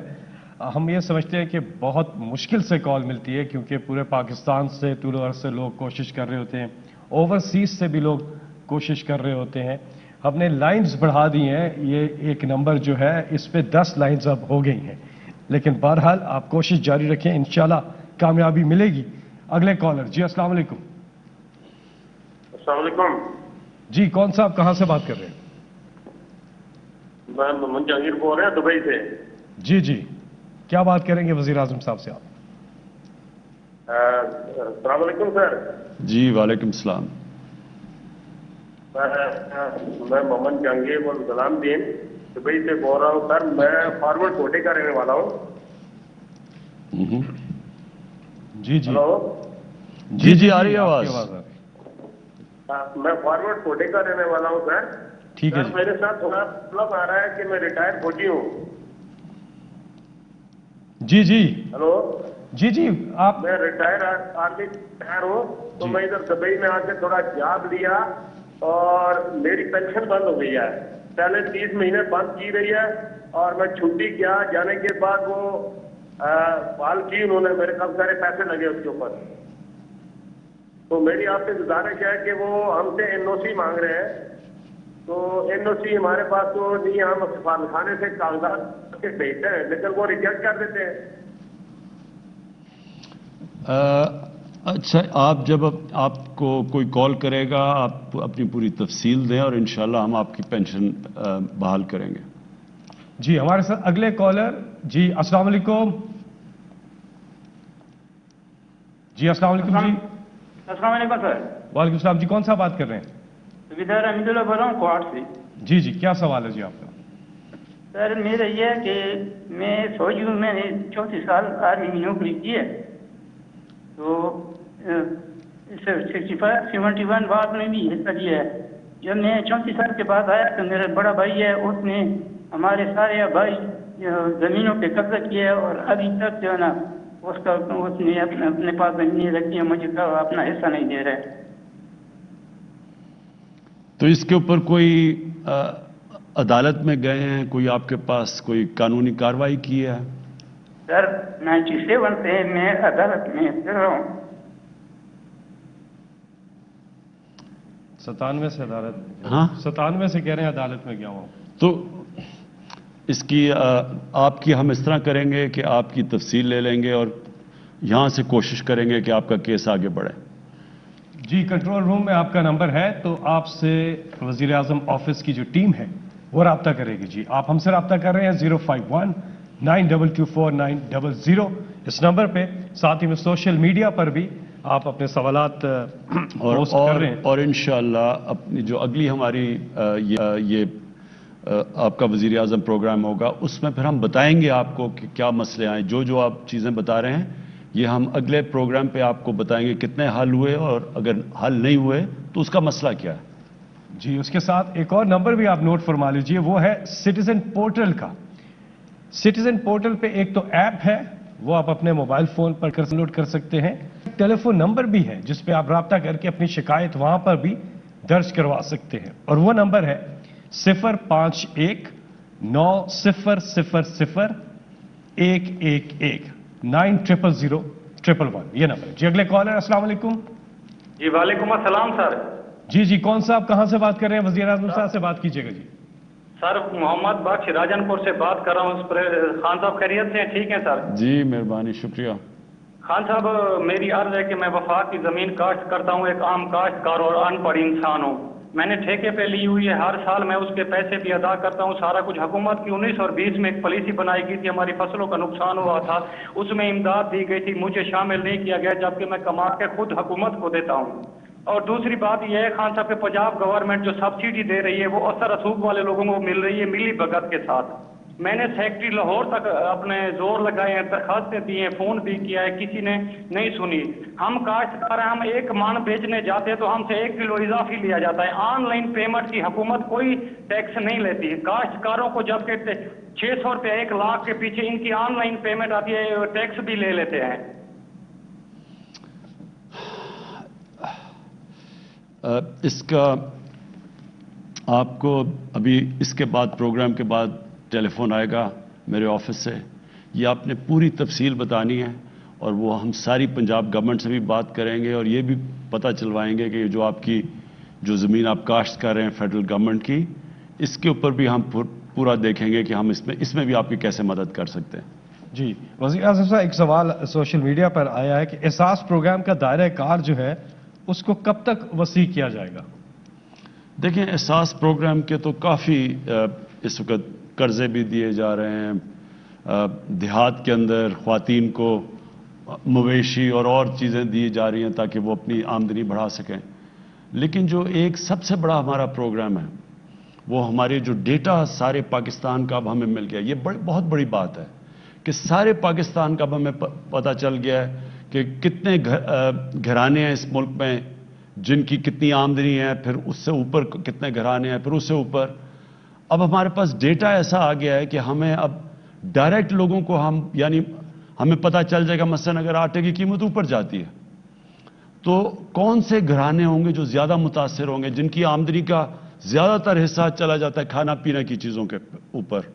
Speaker 2: ہم یہ سمجھتے ہیں کہ بہت مشکل سے کال ملتی ہے، کیونکہ پورے پاکستان سے طول و عرض سے لوگ کوشش کر رہے ہوتے ہیں، اوورسیز سے بھی لوگ کوشش کر رہے ہوتے ہیں۔ ہم نے لائنز بڑھا دی ہیں، یہ ایک نمبر جو ہے اس پہ 10 لائنز اب ہو گئی ہیں، لیکن بہرحال آپ کوشش جاری رکھیں، انشاءاللہ کامیابی ملے گی۔ اگلے کالر جی السلام علیکم۔
Speaker 8: السلام علیکم
Speaker 2: جی کون صاحب کہاں سے بات کر رہے ہیں؟
Speaker 8: میں محمد جہانگیر بول رہا ہوں دبئی سے۔
Speaker 2: جی جی کیا بات کریں گے وزیر اعظم صاحب سے آپ؟
Speaker 8: السلام علیکم سر۔
Speaker 3: جی وعلیکم السلام۔
Speaker 8: میں محمد جہانگیر غلام دین دبئی سے بول رہا ہوں سر۔ میں فارورڈ کوٹے کا رہنے والا ہوں۔
Speaker 2: جی جی
Speaker 8: ہلو
Speaker 3: جی جی آ رہی ہے آواز۔
Speaker 8: میں فارورڈ کوٹے کا رہنے والا ہوں سر۔
Speaker 2: ٹھیک ہے
Speaker 8: سر میرے ساتھ تھوڑا پرابلم آ رہا ہے کہ میں ریٹائر فوجی ہوں۔
Speaker 2: جی جی
Speaker 8: ہلو
Speaker 2: جی جی آپ
Speaker 8: میں ریٹائر آرمی ریٹائر ہوں، تو میں ادھر دبئی میں آ کے تھوڑا جاب لیا اور میری پینشن بند ہو گئی ہے۔ پہلے 30 مہینے بند کی رہی ہے اور میں چھٹی کیا، جانے کے بعد وہ بحال کی انہوں نے، میرے کافی سارے پیسے لگے اس کے اوپر۔ تو میری آپ سے گزارش ہے کہ وہ ہم سے NOC مانگ رہے ہیں، تو NOC ہمارے پاس تو نہیں، ہم سفارتخانے سے کاغذات کے بھیجتے ہیں لیکن وہ ریجیکٹ کر دیتے ہیں۔
Speaker 3: اچھا آپ جب آپ کو کوئی کال کرے گا آپ اپنی پوری تفصیل دیں اور انشاءاللہ ہم آپ کی پینشن بحال کریں گے۔
Speaker 2: جی ہمارے ساتھ اگلے کالر جی السلام علیکم۔ جی السلام علیکم جی۔
Speaker 9: السلام علیکم سر۔
Speaker 2: وعلیکم السلام جی کون سا بات کر رہے ہیں؟
Speaker 9: سبیدار حمید اللہ بول رہا ہوں کوارٹ سے۔
Speaker 2: جی جی کیا سوال ہے جی آپ کا؟
Speaker 9: سر میرا یہ ہے کہ میں فوجی ہوں، میں نے 34 سال آرمی میں نوکری کی ہے، تو 71 بعد میں بھی حصہ لیا ہے۔ جب میں 34 سال کے بعد آیا تو میرا بڑا بھائی ہے، اس نے ہمارے سارے بھائی زمینوں پہ قبضہ کیا ہے اور ابھی تک جو ہے نا اس نے اپنے پاس زمینیں رکھی ہیں، مجھے اپنا حصہ نہیں دے رہا ہے۔
Speaker 3: تو اس کے اوپر کوئی عدالت میں گئے ہیں، کوئی آپ کے پاس کوئی قانونی کارروائی کی ہے؟
Speaker 9: سر 97 سے میں عدالت میں پھر رہا ہوں۔
Speaker 2: 97 سے عدالت؟
Speaker 3: ہاں
Speaker 2: 97 سے کہہ رہے ہیں عدالت میں گیا ہوں۔
Speaker 3: تو اس کی آپ کی ہم اس طرح کریں گے کہ آپ کی تفصیل لے لیں گے اور یہاں سے کوشش کریں گے کہ آپ کا کیس آگے بڑھے۔
Speaker 2: جی کنٹرول روم میں آپ کا نمبر ہے، تو آپ سے وزیر اعظم آفس کی جو ٹیم ہے وہ رابطہ کرے گی۔ جی آپ ہم سے رابطہ کر رہے ہیں 05192249000 اس نمبر پہ، ساتھ ہی میں سوشل میڈیا پر بھی آپ اپنے سوالات پوسٹ کر رہے ہیں،
Speaker 3: اور انشاءاللہ اپنی جو اگلی ہماری یہ آپ کا وزیر اعظم پروگرام ہوگا اس میں پھر ہم بتائیں گے آپ کو کہ کیا مسئلے آئیں، جو آپ چیزیں بتا رہے ہیں یہ ہم اگلے پروگرام پہ آپ کو بتائیں گے کتنے حل ہوئے اور اگر حل نہیں ہوئے تو اس کا مسئلہ کیا ہے۔
Speaker 2: جی اس کے ساتھ ایک اور نمبر بھی آپ نوٹ فرما لیجئے، وہ ہے سٹیزن پورٹل کا۔ سٹیزن پورٹل پہ ایک تو ایپ ہے، وہ آپ اپنے موبائل فون پر ڈاؤن لوڈ کر سکتے ہیں، ٹیلی فون نمبر بھی ہے جس پہ آپ رابطہ کر کے اپنی شکایت وہاں پر بھی درج کروا سکتے ہیں، اور وہ نمبر ہے 05190000111 90000111 یہ نمبر ہے۔ جی اگلے کالر السلام علیکم۔
Speaker 8: جی وعلیکم السلام سر۔
Speaker 2: جی جی کون صاحب کہاں سے بات کر رہے ہیں؟ وزیر اعظم صاحب سے بات کیجیے گا۔ جی
Speaker 10: सर मोहम्मद बख्श राजनपुर से बात कर रहा हूँ। खान साहब खैरियत से हैं? ठीक हैं सर?
Speaker 3: जी मेहरबानी, शुक्रिया।
Speaker 10: खान साहब, मेरी अर्ज है कि मैं वफाक की ज़मीन काश्त करता हूँ, एक आम काश्तकार और अनपढ़ इंसान हूँ। मैंने ठेके पे ली हुई है, हर साल मैं उसके पैसे भी अदा करता हूँ, सारा कुछ। हुकूमत की 19 और 20 में एक पॉलिसी बनाई गई थी, हमारी फसलों का नुकसान हुआ था, उसमें इमदाद दी गई थी, मुझे शामिल नहीं किया गया, जबकि मैं कमा के खुद हुकूमत को देता हूँ। और दूसरी बात यह है खान साहब के पंजाब गवर्नमेंट जो सब्सिडी दे रही है वो असर रसूख वाले लोगों को मिल रही है मिली भगत के साथ। मैंने सेक्रेटरी लाहौर तक अपने जोर लगाए हैं, दरखास्तें दी हैं, फोन भी किया है, किसी ने नहीं सुनी। हम काश्तकार हैं, हम एक मान बेचने जाते हैं तो हमसे 1 किलो इजाफी लिया जाता है। ऑनलाइन पेमेंट की हुकूमत कोई टैक्स नहीं लेती है काश्तकारों को, जबकि 600 रुपया 1 लाख के पीछे इनकी ऑनलाइन पेमेंट आती है, टैक्स भी ले लेते हैं।
Speaker 3: इसका आपको अभी इसके बाद प्रोग्राम के बाद टेलीफोन आएगा मेरे ऑफिस से, ये आपने पूरी तफसील बतानी है और वो हम सारी पंजाब गवर्नमेंट से भी बात करेंगे और ये भी पता चलवाएंगे कि जो आपकी जो ज़मीन आप काश्त कर रहे हैं फेडरल गवर्नमेंट की, इसके ऊपर भी हम पूरा देखेंगे कि हम इसमें भी आपकी कैसे मदद कर सकते हैं।
Speaker 2: जी वज़ीर आज़म साहब, एक सवाल सोशल मीडिया पर आया है कि एहसास प्रोग्राम का दायरा कार जो है उसको कब तक वसी किया जाएगा?
Speaker 3: देखिए, एहसास प्रोग्राम के तो काफ़ी इस वक्त कर्जे भी दिए जा रहे हैं, देहात के अंदर ख्वातीन को मवेशी और चीज़ें दी जा रही हैं ताकि वो अपनी आमदनी बढ़ा सकें। लेकिन जो एक सबसे बड़ा हमारा प्रोग्राम है वो हमारे जो डेटा सारे पाकिस्तान का अब हमें मिल गया, ये बहुत बड़ी बात है कि सारे पाकिस्तान का अब हमें पता चल गया है कि कितने घराने हैं इस मुल्क में जिनकी कितनी आमदनी है, फिर उससे ऊपर कितने घराने हैं, फिर उससे ऊपर। अब हमारे पास डेटा ऐसा आ गया है कि हमें अब डायरेक्ट लोगों को यानी हमें पता चल जाएगा, मसलन अगर आटे की कीमत ऊपर जाती है तो कौन से घराने होंगे जो ज्यादा मुतासिर होंगे, जिनकी आमदनी का ज्यादातर हिस्सा चला जाता है खाना पीने की चीजों के ऊपर,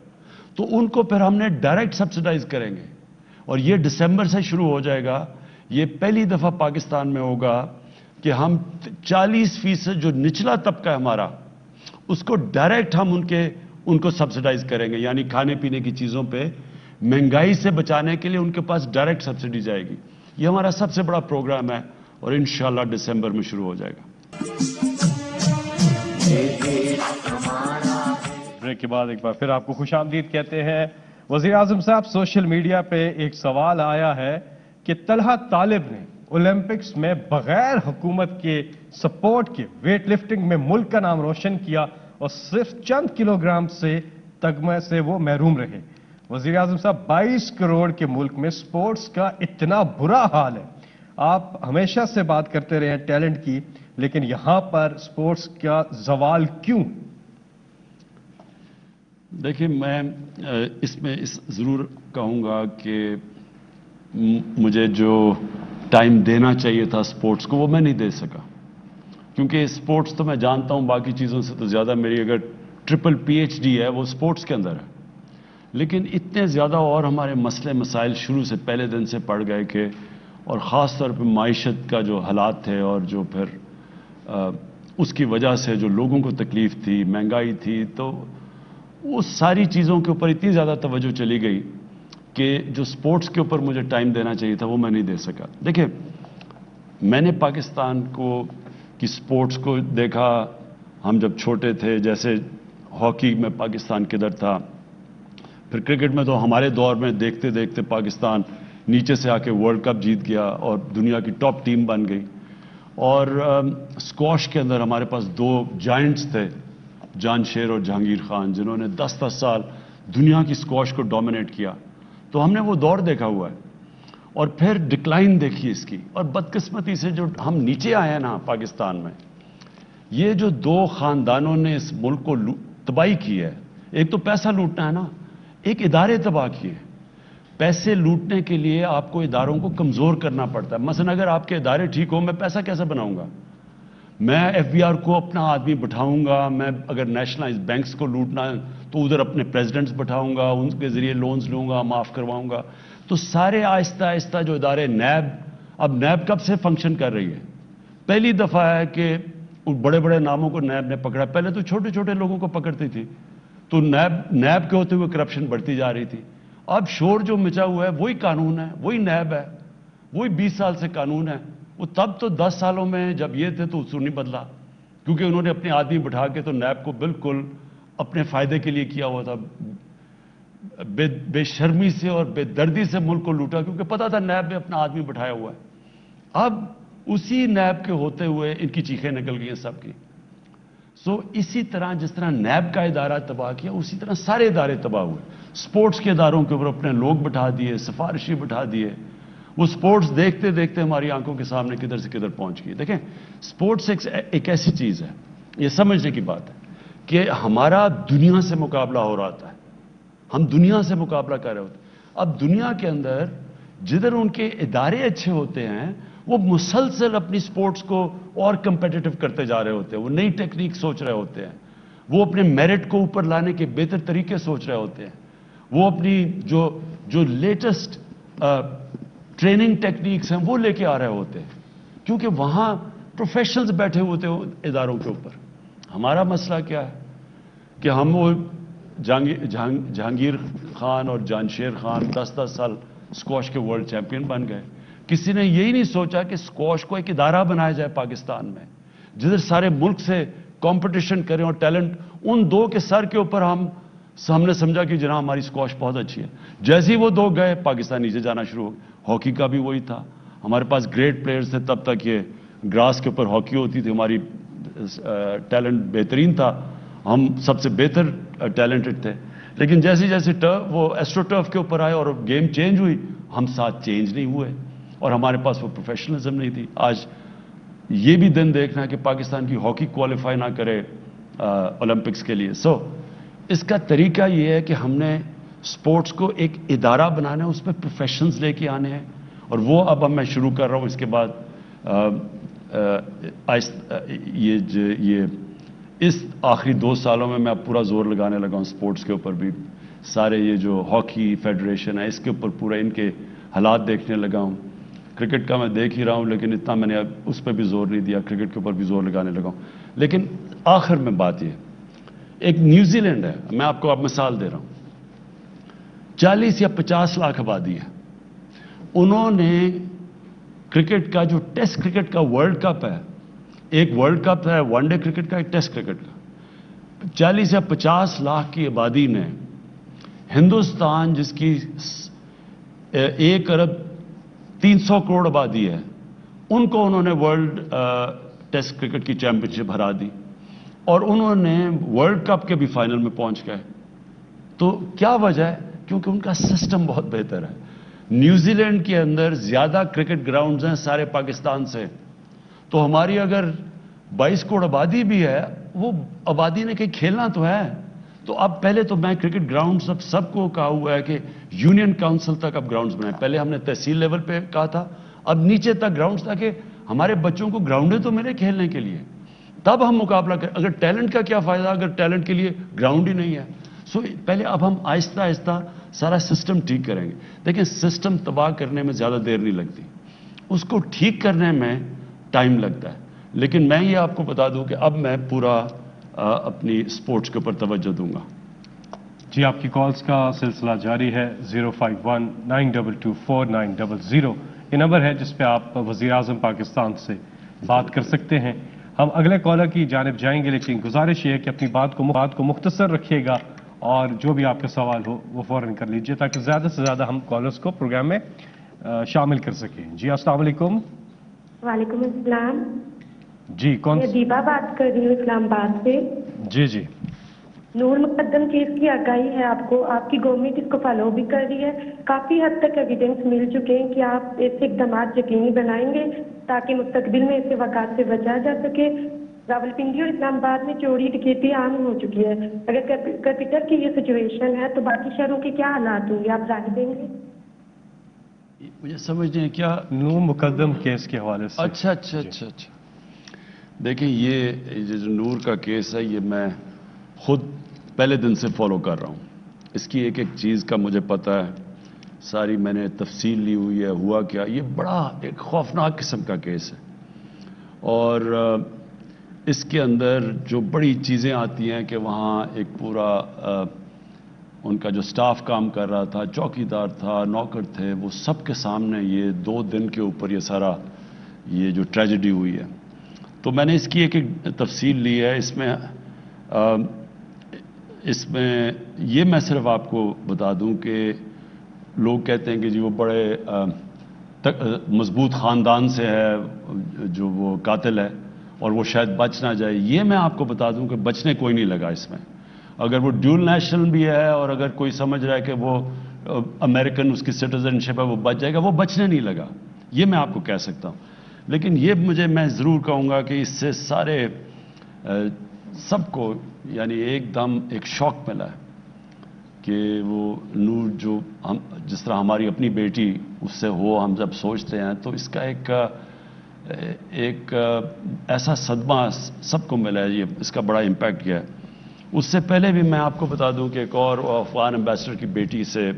Speaker 3: तो उनको फिर हमने डायरेक्ट सब्सिडाइज करेंगे। और ये दिसंबर से शुरू हो जाएगा। ये पहली दफा पाकिस्तान में होगा कि हम 40% जो निचला तबका है हमारा, उसको डायरेक्ट हम उनको सब्सिडाइज करेंगे, यानी खाने पीने की चीजों पे महंगाई से बचाने के लिए उनके पास डायरेक्ट सब्सिडी जाएगी। ये हमारा सबसे बड़ा प्रोग्राम है और इंशाल्लाह दिसंबर में शुरू हो जाएगा।
Speaker 2: ब्रेक के बाद एक बार फिर आपको खुशामदीद कहते हैं। वज़ीर आज़म साहब, सोशल मीडिया पे एक सवाल आया है कि तलहा तालिब ने ओलंपिक्स में बगैर हुकूमत के सपोर्ट के वेट लिफ्टिंग में मुल्क का नाम रोशन किया और सिर्फ चंद किलोग्राम से तगमे से वो महरूम रहे। वज़ीर आज़म साहब, 22 करोड़ के मुल्क में स्पोर्ट्स का इतना बुरा हाल है। आप हमेशा से बात करते रहे हैं टैलेंट की, लेकिन यहां पर स्पोर्ट्स का जवाल क्यों?
Speaker 3: देखिए, मैं इसमें जरूर कहूंगा कि मुझे जो टाइम देना चाहिए था स्पोर्ट्स को वो मैं नहीं दे सका, क्योंकि स्पोर्ट्स तो मैं जानता हूं बाकी चीज़ों से तो ज़्यादा। मेरी अगर ट्रिपल PhD है वो स्पोर्ट्स के अंदर है, लेकिन इतने ज़्यादा और हमारे मसले मसाइल शुरू से पहले दिन से पड़ गए कि, और ख़ास तौर पर माइशत का जो हालात थे और जो फिर उसकी वजह से जो लोगों को तकलीफ़ थी, महंगाई थी, तो वो सारी चीज़ों के ऊपर इतनी ज़्यादा तवज्जो चली गई कि जो स्पोर्ट्स के ऊपर मुझे टाइम देना चाहिए था वो मैं नहीं दे सका। देखिए, मैंने पाकिस्तान की स्पोर्ट्स को देखा, हम जब छोटे थे, जैसे हॉकी में पाकिस्तान किधर था, फिर क्रिकेट में तो हमारे दौर में देखते देखते पाकिस्तान नीचे से आके वर्ल्ड कप जीत गया और दुनिया की टॉप टीम बन गई। और स्क्वॉश के अंदर हमारे पास 2 जायंट्स थे, जानशेर और जहांगीर खान, जिन्होंने 10-10 साल दुनिया की स्क्वॉश को डोमिनेट किया। तो हमने वो दौर देखा हुआ है और फिर डिक्लाइन देखी इसकी। और बदकिस्मती से जो हम नीचे आए हैं ना पाकिस्तान में, ये जो 2 खानदानों ने इस मुल्क को तबाही की है। एक तो पैसा लूटना है ना, एक इदारे तबाह किए। पैसे लूटने के लिए आपको इदारों को कमजोर करना पड़ता है। मसलन अगर आपके इदारे ठीक हो, मैं पैसा कैसे बनाऊंगा? मैं FBR को अपना आदमी बिठाऊंगा, मैं अगर नेशनलाइज बैंक्स को लूटना है तो उधर अपने प्रेसिडेंट्स बिठाऊंगा, उनके जरिए लोन्स लूंगा, माफ करवाऊंगा। तो सारे आहिस्ता आहिस्ता जो इदारे, नैब, अब नैब कब से फंक्शन कर रही है? पहली दफा है कि बड़े बड़े नामों को नैब ने पकड़ा। पहले तो छोटे छोटे लोगों को पकड़ती थी। تو نیب کے ہوتے ہوئے کرپشن بڑھتی جا رہی تھی. اب شور جو مچا ہوا ہے وہی قانون ہے, وہی نیب ہے, وہی 20 سال سے قانون ہے. وہ تب تو 10 سالوں میں جب یہ تھے تو اصول نہیں بدلا, کیونکہ انہوں نے اپنے آدمی بٹھا کے تو نیب کو بالکل اپنے فائدے کے لیے کیا ہوا تھا. بے شرمی سے اور بے دردی سے ملک کو لوٹا, کیونکہ پتا تھا نیب نے اپنا آدمی بٹھایا ہوا ہے. اب اسی نیب کے ہوتے ہوئے ان کی چیخیں نکل گئی ہیں سب کی. اسی طرح جس طرح نیب کا ادارہ تباہ کیا, اسی طرح سارے ادارے تباہ ہوئے. سپورٹس کے اداروں کے اوپر اپنے لوگ بٹھا دیے, سفارشی بٹھا دیے. وہ سپورٹس دیکھتے دیکھتے ہماری آنکھوں کے سامنے کدھر سے کدھر پہنچ گئی. دیکھیں, سپورٹس ایک ایسی چیز ہے, یہ سمجھنے کی بات ہے کہ ہمارا دنیا سے مقابلہ ہو رہا تھا, ہم دنیا سے مقابلہ کر رہے ہوتے. اب دنیا کے اندر جدھر ان کے ادارے اچھے ہوتے ہیں وہ مسلسل اپنی سپورٹس کو اور کمپیٹیٹو کرتے جا رہے ہوتے ہیں. وہ نئی ٹیکنیک سوچ رہے ہوتے ہیں, وہ اپنے میرٹ کو اوپر لانے کے بہتر طریقے سوچ رہے ہوتے ہیں, وہ اپنی جو لیٹسٹ ٹریننگ ٹیکنیکس ہیں وہ لے کے آ رہے ہوتے ہیں, کیونکہ وہاں پروفیشنلز بیٹھے ہوتے ہیں اداروں کے اوپر. ہمارا مسئلہ کیا ہے کہ ہم وہ جہانگیر خان اور جانشیر خان 10-10 سال اسکواش کے ورلڈ چیمپئن بن گئے. کسی نے یہی نہیں سوچا کہ اسکواش کو ایک ادارہ بنایا جائے پاکستان میں, جدھر سارے ملک سے کمپٹیشن کریں اور ٹیلنٹ ان دو کے سر کے اوپر ہم نے سمجھا کہ جناب ہماری اسکواش بہت اچھی ہے. جیسے ہی وہ دو گئے پاکستان نیچے جانا شروع ہو گیا. ہاکی کا بھی وہی تھا, ہمارے پاس گریٹ پلیئرز تھے تب تک یہ گراس کے اوپر ہاکی ہوتی تھی, ہماری ٹیلنٹ بہترین تھا, ہم سب سے بہتر ٹیلنٹڈ تھے. لیکن جیسے جیسے وہ ایسٹرو ٹرف کے اوپر آئے اور گیم چینج ہوئی, ہم ساتھ چینج نہیں ہوئے اور ہمارے پاس وہ پروفیشنلزم نہیں تھی. آج یہ بھی دن دیکھنا ہے کہ پاکستان کی ہاکی کوالیفائی نہ کرے اولمپکس کے لیے. اس کا طریقہ یہ ہے کہ ہم نے سپورٹس کو ایک ادارہ بنانا ہے, اس پہ پروفیشنز لے کے آنے ہیں, اور وہ اب میں شروع کر رہا ہوں. اس کے بعد یہ اس آخری 2 سالوں میں اب پورا زور لگانے لگا ہوں سپورٹس کے اوپر بھی. سارے یہ جو ہاکی فیڈریشن ہے اس کے اوپر پورا ان کے حالات دیکھنے لگا ہوں. کرکٹ کا میں دیکھ ہی رہا ہوں لیکن اتنا میں نے اب اس پہ بھی زور نہیں دیا, کرکٹ کے اوپر بھی زور لگانے لگا ہوں. لیکن آخر میں بات یہ, ایک نیوزی لینڈ ہے, میں آپ کو اب مثال دے رہا ہوں, 40 یا 50 لاکھ آبادی ہے. انہوں نے کرکٹ کا جو ٹیسٹ کرکٹ کا ورلڈ کپ ہے, ایک ورلڈ کپ ہے ون ڈے کرکٹ کا, ایک ٹیسٹ کرکٹ کا, 40 یا 50 لاکھ کی آبادی نے ہندوستان جس کی 1 ارب 300 کروڑ آبادی ہے, ان کو انہوں نے ورلڈ ٹیسٹ کرکٹ کی چیمپئن شپ ہرا دی اور انہوں نے ورلڈ کپ کے بھی فائنل میں پہنچ گئے. تو کیا وجہ ہے؟ کیونکہ ان کا سسٹم بہت بہتر ہے. نیوزی لینڈ کے اندر زیادہ کرکٹ گراؤنڈز ہیں سارے پاکستان سے, تو ہماری اگر 22 کروڑ آبادی بھی ہے, وہ آبادی نے کہیں کھیلنا تو ہے. تو اب پہلے تو میں کرکٹ گراؤنڈ سب کو کہا ہوا ہے کہ یونین کاؤنسل تک اب گراؤنڈز بنائیں. پہلے ہم نے تحصیل لیول پہ کہا تھا, اب نیچے تک گراؤنڈز, تاکہ ہمارے بچوں کو گراؤنڈیں تو ملے کھیلنے کے لیے, تب ہم مقابلہ کریں. اگر ٹیلنٹ کا کیا فائدہ اگر ٹیلنٹ کے لیے گراؤنڈ ہی نہیں ہے. پہلے اب ہم آہستہ آہستہ سارا سسٹم ٹھیک کریں گے. دیکھیں, سسٹم تباہ کرنے میں زیادہ دیر نہیں لگتی, اس کو ٹھیک کرنے میں ٹائم لگتا ہے. لیکن میں یہ آپ کو بتا دوں کہ اب میں پورا اپنی سپورٹس کے اوپر توجہ دوں گا.
Speaker 2: جی, آپ کی کالز کا سلسلہ جاری ہے. 051-922-4900 یہ نمبر ہے جس پہ آپ وزیر اعظم پاکستان سے بات کر سکتے ہیں. ہم اگلے کالر کی جانب جائیں گے, لیکن گزارش یہ ہے کہ اپنی بات کو مختصر رکھیے گا اور جو بھی آپ کا سوال ہو وہ فوراً کر لیجئے تاکہ زیادہ سے زیادہ ہم کالرز کو پروگرام میں شامل کر سکیں. جی, السلام علیکم.
Speaker 11: وعلیکم السلام.
Speaker 2: جی, کون؟
Speaker 11: میں دیبا بات کر رہی ہوں اسلام آباد سے.
Speaker 2: جی.
Speaker 11: نور مقدم کیس کی آگاہی ہے آپ کو, آپ کی گورنمنٹ اس کو فالو بھی کر رہی ہے. کافی حد تک ایویڈنس مل چکے ہیں کہ آپ ایسے اقدامات یقینی بنائیں گے تاکہ مستقبل میں ایسے واقعات سے بچا جا سکے. راولپنڈی اور اسلام آباد میں چوری ڈکیتی عام ہو چکی ہے. اگر کیپٹل کی یہ سچویشن ہے تو باقی شہروں کے کیا حالات ہوں گے, آپ رائے دیں گے؟
Speaker 3: مجھے سمجھنے ہیں کیا
Speaker 2: نور مقدم کیس کے حوالے سے.
Speaker 3: اچھا. دیکھیں, یہ جو نور کا کیس ہے یہ میں خود پہلے دن سے فالو کر رہا ہوں. اس کی ایک ایک چیز کا مجھے پتہ ہے, ساری میں نے تفصیل لی ہوئی ہے. ہوا کیا, یہ بڑا ایک خوفناک قسم کا کیس ہے اور اس کے اندر جو بڑی چیزیں آتی ہیں کہ وہاں ایک پورا ان کا جو سٹاف کام کر رہا تھا، چوکیدار تھا، نوکر تھے، وہ سب کے سامنے یہ 2 دن کے اوپر یہ سارا یہ جو ٹریجڈی ہوئی ہے. تو میں نے اس کی ایک تفصیل لی ہے. اس میں یہ میں صرف آپ کو بتا دوں کہ لوگ کہتے ہیں کہ جی وہ بڑے مضبوط خاندان سے ہے جو وہ قاتل ہے اور وہ شاید بچ نہ جائے. یہ میں آپ کو بتا دوں کہ بچنے کوئی نہیں لگا اس میں. اگر وہ ڈیول نیشنل بھی ہے اور اگر کوئی سمجھ رہا ہے کہ وہ امریکن اس کی سٹیزن شپ ہے وہ بچ جائے گا، وہ بچنے نہیں لگا. یہ میں آپ کو کہہ سکتا ہوں. لیکن یہ میں ضرور کہوں گا کہ اس سے سارے سب کو یعنی ایک دم ایک شوق ملا ہے کہ وہ نور جو جس طرح ہماری اپنی بیٹی اس سے ہو، ہم جب سوچتے ہیں تو اس کا ایک ایسا صدمہ سب کو ملا ہے. یہ اس کا بڑا امپیکٹ کیا ہے. اس سے پہلے بھی میں آپ کو بتا دوں کہ ایک اور افغان ایمبیسڈر کی بیٹی سے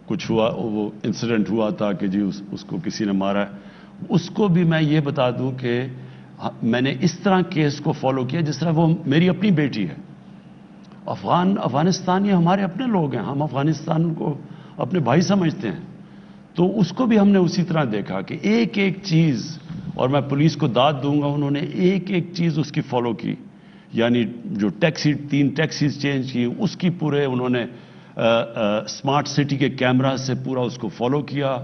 Speaker 3: کچھ ہوا، وہ انسیڈنٹ ہوا تھا کہ جی اس کو کسی نے مارا ہے. اس کو بھی میں یہ بتا دوں کہ میں نے اس طرح کیس کو فالو کیا جس طرح وہ میری اپنی بیٹی ہے. افغانستان یہ ہمارے اپنے لوگ ہیں، ہم افغانستان کو اپنے بھائی سمجھتے ہیں. تو اس کو بھی ہم نے اسی طرح دیکھا کہ ایک ایک چیز، اور میں پولیس کو داد دوں گا، انہوں نے ایک ایک چیز اس کی فالو کی. یعنی جو 3 ٹیکسیز چینج کی، اس کی پورے انہوں نے اسمارٹ سٹی کے کیمرہ سے پورا اس کو فالو کیا.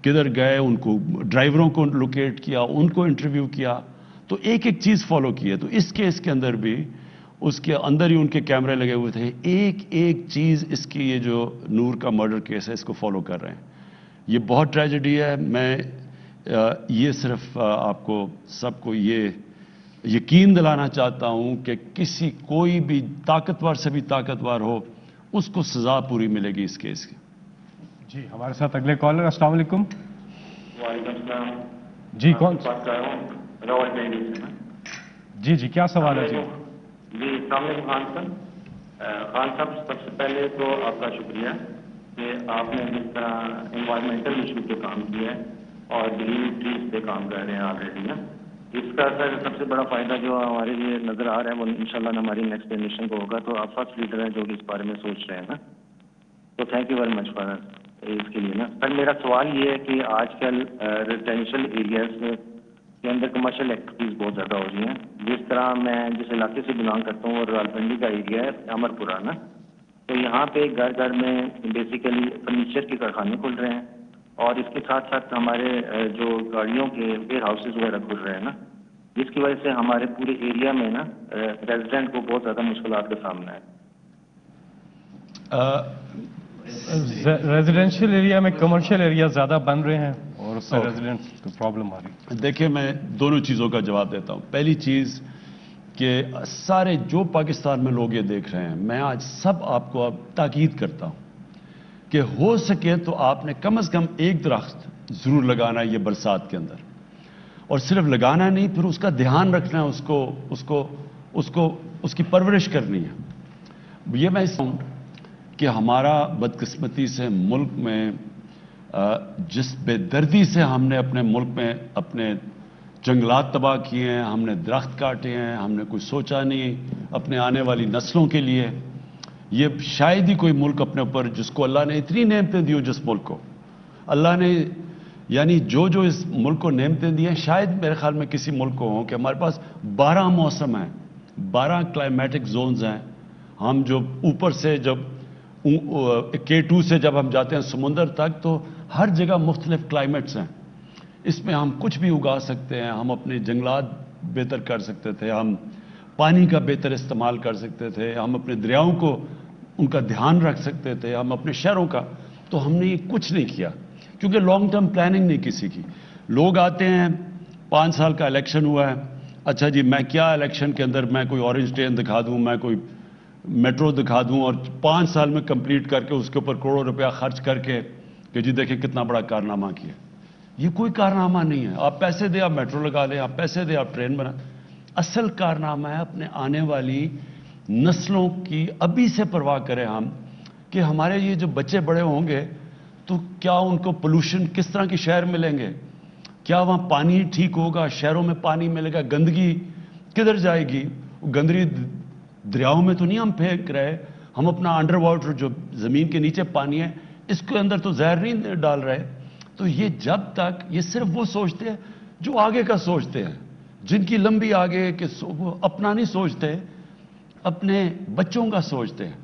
Speaker 3: کدھر گئے ان کو ڈرائیوروں کو لوکیٹ کیا، ان کو انٹرویو کیا. تو ایک ایک چیز فالو کی ہے. تو اس کیس کے اندر بھی اس کے اندر ہی ان کے کیمرے لگے ہوئے تھے. ایک ایک چیز اس کی یہ جو نور کا مرڈر کیس ہے اس کو فالو کر رہے ہیں. یہ بہت ٹریجڈی ہے. میں یہ صرف آپ کو سب کو یہ یقین دلانا چاہتا ہوں کہ کوئی بھی طاقتور سے بھی طاقتور ہو، اس کو سزا پوری ملے گی اس کیس کی.
Speaker 2: جی ہمارے ساتھ اگلے کالر. السلام علیکم.
Speaker 12: وعلیکم السلام.
Speaker 2: جی کون؟
Speaker 12: بات کر رہا ہوں راول ڈیری سے.
Speaker 2: جی کیا سوال ہے؟ جی
Speaker 12: السلام علیکم خان صاحب. خان صاحب سب سے پہلے تو آپ کا شکریہ کہ آپ نے جس طرح انوائرمنٹل ایشو پہ کام کیا ہے اور گرین ٹریز پہ کام کر رہے ہیں آلریڈی نا. اس کا سب سے بڑا فائدہ جو ہمارے لیے نظر آ رہا ہے وہ انشاءاللہ ہماری نیکسٹ جنریشن کو ہوگا. تو آپ فرسٹ لیڈر ہیں جو کہ اس بارے میں سوچ رہے ہیں نا. تو thank you very much for اس کے لیے نا. سر میرا سوال یہ ہے کہ آج کل ریزیڈینشیل ایریاز کے اندر کمرشل ایکٹیویٹیز بہت زیادہ ہو رہی ہیں. جس طرح میں جس علاقے سے بلانگ کرتا ہوں اور رالپنڈی کا ایریا ہے امرپورہ نا، تو یہاں پہ گھر گھر میں بیسیکلی فرنیچر کے کارخانے کھل رہے ہیں اور اس کے ساتھ ساتھ ہمارے جو گاڑیوں کے ویئر ہاؤسز وغیرہ کھل رہے ہیں نا، جس کی وجہ سے ہمارے پورے ایریا میں نا ریزیڈنٹ کو بہت زیادہ مشکلات کا سامنا ہے.
Speaker 2: ریزیڈینشیل ایریا میں کمرشل ایریا زیادہ بن رہے ہیں اور اس سے ریزیڈنٹ کو پرابلم آ رہی ہے.
Speaker 3: دیکھیں میں دونوں چیزوں کا جواب دیتا ہوں. پہلی چیز کہ سارے جو پاکستان میں لوگ یہ دیکھ رہے ہیں، میں آج سب آپ کو اب تاکید کرتا ہوں کہ ہو سکے تو آپ نے کم از کم ایک درخت ضرور لگانا ہے یہ برسات کے اندر. اور صرف لگانا نہیں، پھر اس کا دھیان رکھنا ہے، اس کی پرورش کرنی ہے. یہ میں اس کہ ہمارا بدقسمتی سے ملک میں جس بے دردی سے ہم نے اپنے ملک میں اپنے جنگلات تباہ کیے ہیں، ہم نے درخت کاٹے ہیں، ہم نے کچھ سوچا نہیں اپنے آنے والی نسلوں کے لیے. یہ شاید ہی کوئی ملک اپنے اوپر جس کو اللہ نے اتنی نعمتیں دی ہو، جس ملک کو اللہ نے یعنی جو اس ملک کو نعمتیں دی ہیں، شاید میرے خیال میں کسی ملک کو ہوں کہ ہمارے پاس 12 موسم ہیں، 12 کلائمیٹک زونز ہیں. ہم جو اوپر سے جب K2 سے جب ہم جاتے ہیں سمندر تک تو ہر جگہ مختلف کلائمیٹس ہیں. اس میں ہم کچھ بھی اگا سکتے ہیں. ہم اپنے جنگلات بہتر کر سکتے تھے، ہم پانی کا بہتر استعمال کر سکتے تھے، ہم اپنے دریاؤں کو ان کا دھیان رکھ سکتے تھے، ہم اپنے شہروں کا. تو ہم نے یہ کچھ نہیں کیا کیونکہ لانگ ٹرم پلاننگ نہیں کسی کی. لوگ آتے ہیں 5 سال کا الیکشن ہوا ہے، اچھا جی میں کیا الیکشن کے اندر میں کوئی اورنج ٹرین دکھا دوں، میں کوئی میٹرو دکھا دوں اور 5 سال میں کمپلیٹ کر کے اس کے اوپر کروڑوں روپیہ خرچ کر کے کہ جی دیکھیں کتنا بڑا کارنامہ کیا. یہ کوئی کارنامہ نہیں ہے. آپ پیسے دیں آپ میٹرو لگا لیں، آپ پیسے دیں آپ ٹرین بنا. اصل کارنامہ ہے اپنے آنے والی نسلوں کی ابھی سے پرواہ کریں ہم کہ ہمارے یہ جو بچے بڑے ہوں گے تو کیا ان کو پولوشن کس طرح کی شہر ملیں گے، کیا وہاں پانی ٹھیک ہوگا، شہروں میں پانی ملے گا، گندگی किधर जाएगी? गंदगी दरियाओं में तो नहीं हम फेंक रहे, हम अपना अंडर वाटर जो जमीन के नीचे पानी है इसके अंदर तो जहर नहीं डाल रहे। तो ये जब तक, ये सिर्फ वो सोचते हैं जो आगे का सोचते हैं, जिनकी लंबी आगे के वो अपना नहीं सोचते, अपने बच्चों का सोचते हैं।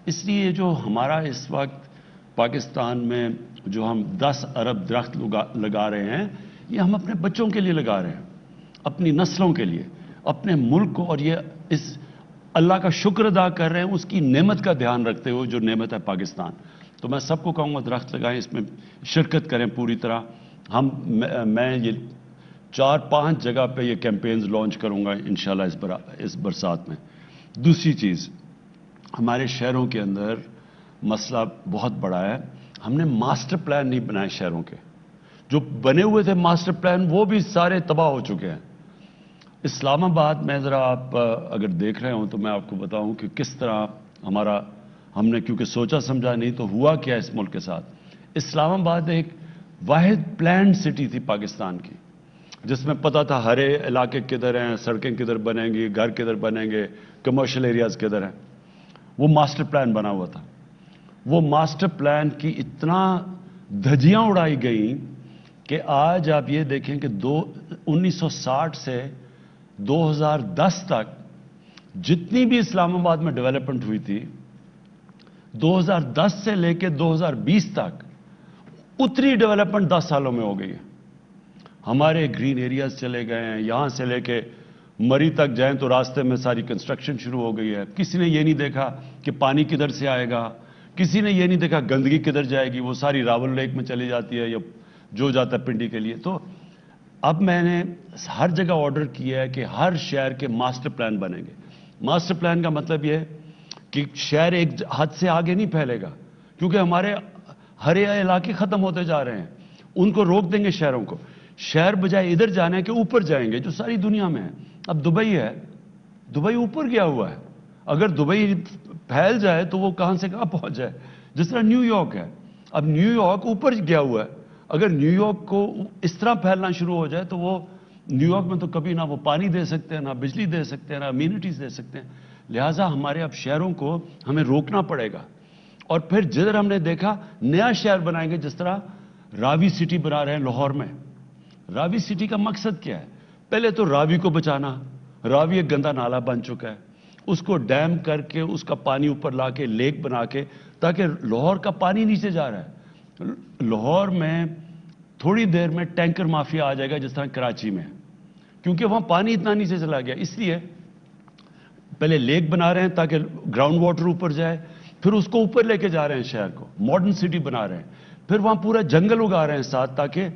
Speaker 3: इसलिए जो हमारा इस वक्त पाकिस्तान में जो हम 10 अरब दरख्त लगा रहे हैं, ये हम अपने बच्चों के लिए लगा रहे हैं, अपनी नस्लों के लिए, अपने मुल्क को, और ये इस अल्लाह का शुक्र अदा कर रहे हैं उसकी नेमत का ध्यान रखते हुए, जो नेमत है पाकिस्तान। तो मैं सबको कहूँगा दरख्त लगाएं, इसमें शिरकत करें पूरी तरह। मैं ये 4-5 जगह पे ये कैंपेन्स लॉन्च करूँगा इंशाल्लाह इस बरसात में। दूसरी चीज़, हमारे शहरों के अंदर मसला बहुत बड़ा है, हमने मास्टर प्लान नहीं बनाए शहरों के। जो बने हुए थे मास्टर प्लान वो भी सारे तबाह हो चुके हैं। इस्लामाबाद में ज़रा आप अगर देख रहे हो तो मैं आपको बताऊं कि किस तरह हमने क्योंकि सोचा समझा नहीं तो हुआ क्या इस मुल्क के साथ। इस्लामाबाद एक वाहिद प्लान सिटी थी पाकिस्तान की, जिसमें पता था हरे इलाके किधर हैं, सड़कें किधर बनेंगी, घर किधर बनेंगे, कमर्शियल एरियाज किधर हैं। वो मास्टर प्लान बना हुआ था। वो मास्टर प्लान की इतना धज्जियां उड़ाई गई कि आज आप ये देखें कि 1960 से 2010 तक जितनी भी इस्लामाबाद में डेवलपमेंट हुई थी, 2010 से लेकर 2020 तक उतनी डेवलपमेंट 10 सालों में हो गई है। हमारे ग्रीन एरियाज चले गए हैं, यहां से लेके मरी तक जाएं तो रास्ते में सारी कंस्ट्रक्शन शुरू हो गई है। किसी ने ये नहीं देखा कि पानी किधर से आएगा, किसी ने ये नहीं देखा गंदगी किधर जाएगी, वो सारी रावल लेक में चली जाती है या जो जाता है पिंडी के लिए। तो अब मैंने हर जगह ऑर्डर किया है कि हर शहर के मास्टर प्लान बनेंगे। मास्टर प्लान का मतलब यह है कि शहर एक हद से आगे नहीं फैलेगा, क्योंकि हमारे हरे इलाके खत्म होते जा रहे हैं, उनको रोक देंगे शहरों को। शहर बजाय इधर जाने के ऊपर जाएंगे, जो सारी दुनिया में है। अब दुबई है, दुबई ऊपर गया हुआ है, अगर दुबई फैल जाए तो वो कहां से कहां पहुंच जाए। जिस तरह न्यूयॉर्क है, अब न्यूयॉर्क ऊपर गया हुआ है, अगर न्यूयॉर्क को इस तरह फैलना शुरू हो जाए तो वो न्यूयॉर्क में तो कभी ना वो पानी दे सकते हैं, ना बिजली दे सकते हैं, ना अम्यूनिटीज दे सकते हैं। लिहाजा हमारे अब शहरों को हमें रोकना पड़ेगा। और फिर जिधर हमने देखा नया शहर बनाएंगे, जिस तरह रावी सिटी बना रहे हैं लाहौर में। रावी सिटी का मकसद क्या है? पहले तो रावी को बचाना। रावी एक गंदा नाला बन चुका है, उसको डैम करके उसका पानी ऊपर ला के लेक बना के, ताकि लाहौर का पानी नीचे जा रहा है। लाहौर में थोड़ी देर में टैंकर माफिया आ जाएगा, जिस तरह कराची में, क्योंकि वहां पानी इतना नीचे चला गया। इसलिए पहले लेक बना रहे हैं ताकि ग्राउंड वाटर ऊपर जाए, फिर उसको ऊपर लेके जा रहे हैं, शहर को मॉडर्न सिटी बना रहे हैं, फिर वहां पूरा जंगल उगा रहे हैं साथ, ताकि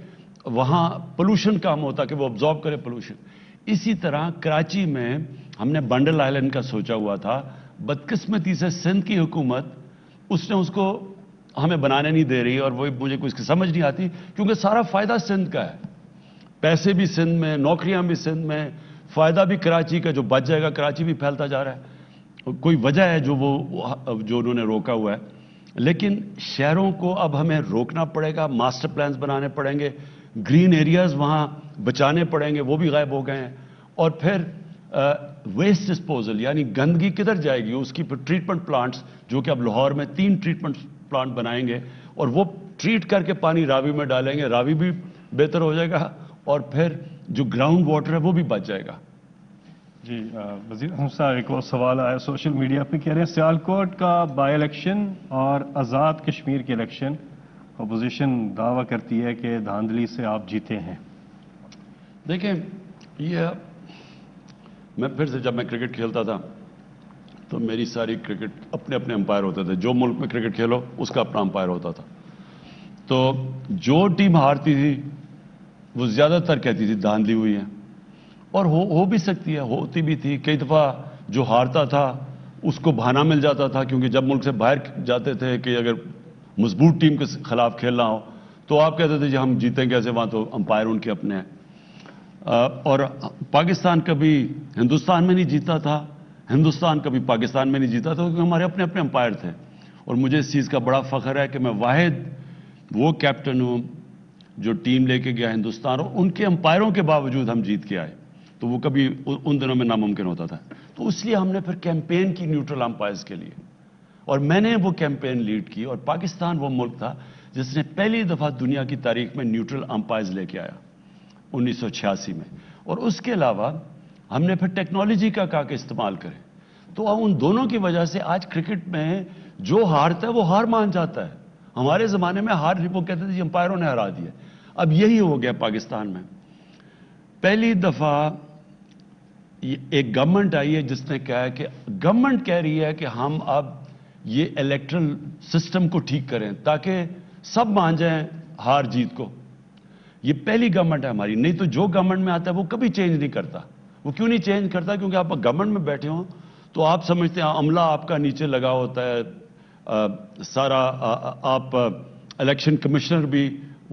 Speaker 3: वहां पोल्यूशन कम हो, ताकि वो ऑब्जॉर्व करे पोल्यूशन। इसी तरह कराची में हमने बंडल आइलैंड का सोचा हुआ था, बदकिस्मती से सिंध की हुकूमत उसने उसको हमें बनाने नहीं दे रही, और वो मुझे कुछ समझ नहीं आती, क्योंकि सारा फायदा सिंध का है, पैसे भी सिंध में, नौकरियां भी सिंध में, फायदा भी कराची का, जो बच जाएगा कराची भी फैलता जा रहा है। कोई वजह है जो उन्होंने रोका हुआ है। लेकिन शहरों को अब हमें रोकना पड़ेगा, मास्टर प्लान्स बनाने पड़ेंगे, ग्रीन एरियाज वहां बचाने पड़ेंगे, वो भी गायब हो गए हैं। और फिर वेस्ट डिस्पोजल, यानी गंदगी किधर जाएगी, उसकी फिर ट्रीटमेंट प्लांट्स, जो कि अब लाहौर में 3 ट्रीटमेंट प्लांट बनाएंगे, और वो ट्रीट करके पानी रावी में डालेंगे, रावी भी बेहतर हो जाएगा, और फिर जो ग्राउंड वाटर है वो भी बच जाएगा।
Speaker 2: जी वजीर अहमद साहब, एक और सवाल आया सोशल मीडिया पे, कह रहे हैं सियालकोट का बाई इलेक्शन और आज़ाद कश्मीर के इलेक्शन, अपोजिशन दावा करती है कि धांधली से आप जीते हैं।
Speaker 3: देखें, ये मैं फिर से, जब मैं क्रिकेट खेलता था तो मेरी सारी क्रिकेट अपने अपने अंपायर होते थे, जो मुल्क में क्रिकेट खेलो उसका अपना अंपायर होता था। तो जो टीम हारती थी वो ज्यादातर कहती थी धांधली हुई है, और हो भी सकती है, होती भी थी। कई दफा जो हारता था उसको बहाना मिल जाता था, क्योंकि जब मुल्क से बाहर जाते थे कि अगर मजबूत टीम के खिलाफ खेलना हो तो आप कहते थे जी हम जीतें कैसे, वहां तो अंपायर उनके अपने हैं। और पाकिस्तान कभी हिंदुस्तान में नहीं जीता था, हिंदुस्तान कभी पाकिस्तान में नहीं जीता था, क्योंकि हमारे अपने अपने अंपायर थे। और मुझे इस चीज़ का बड़ा फख्र है कि मैं वाहिद वो कैप्टन हूं जो टीम लेके गया हिंदुस्तान, और उनके अंपायरों के बावजूद हम जीत के आए। तो वो कभी उन दिनों में नामुमकिन होता था। तो इसलिए हमने फिर कैंपेन की न्यूट्रल अंपायर्स के लिए, और मैंने वो कैंपेन लीड की, और पाकिस्तान वो मुल्क था जिसने पहली दफ़ा दुनिया की तारीख में न्यूट्रल अंपायर्स लेके आया 1986 में। और उसके अलावा हमने फिर टेक्नोलॉजी का कहा कि इस्तेमाल करें। तो अब उन दोनों की वजह से आज क्रिकेट में जो हारता है वो हार मान जाता है। हमारे ज़माने में हार वो कहते थे अंपायरों ने हरा दिया, अब यही हो गया पाकिस्तान में। पहली दफ़ा एक गवर्नमेंट आई है जिसने कहा है कि गवर्नमेंट कह रही है कि हम अब ये इलेक्ट्रल सिस्टम को ठीक करें ताकि सब मान जाएं हार जीत को। ये पहली गवर्नमेंट है हमारी, नहीं तो जो गवर्नमेंट में आता है वो कभी चेंज नहीं करता। वो क्यों नहीं चेंज करता? क्योंकि आप गवर्नमेंट में बैठे हो तो आप समझते हैं अमला आपका नीचे लगा होता है, सारा आप इलेक्शन कमिश्नर भी,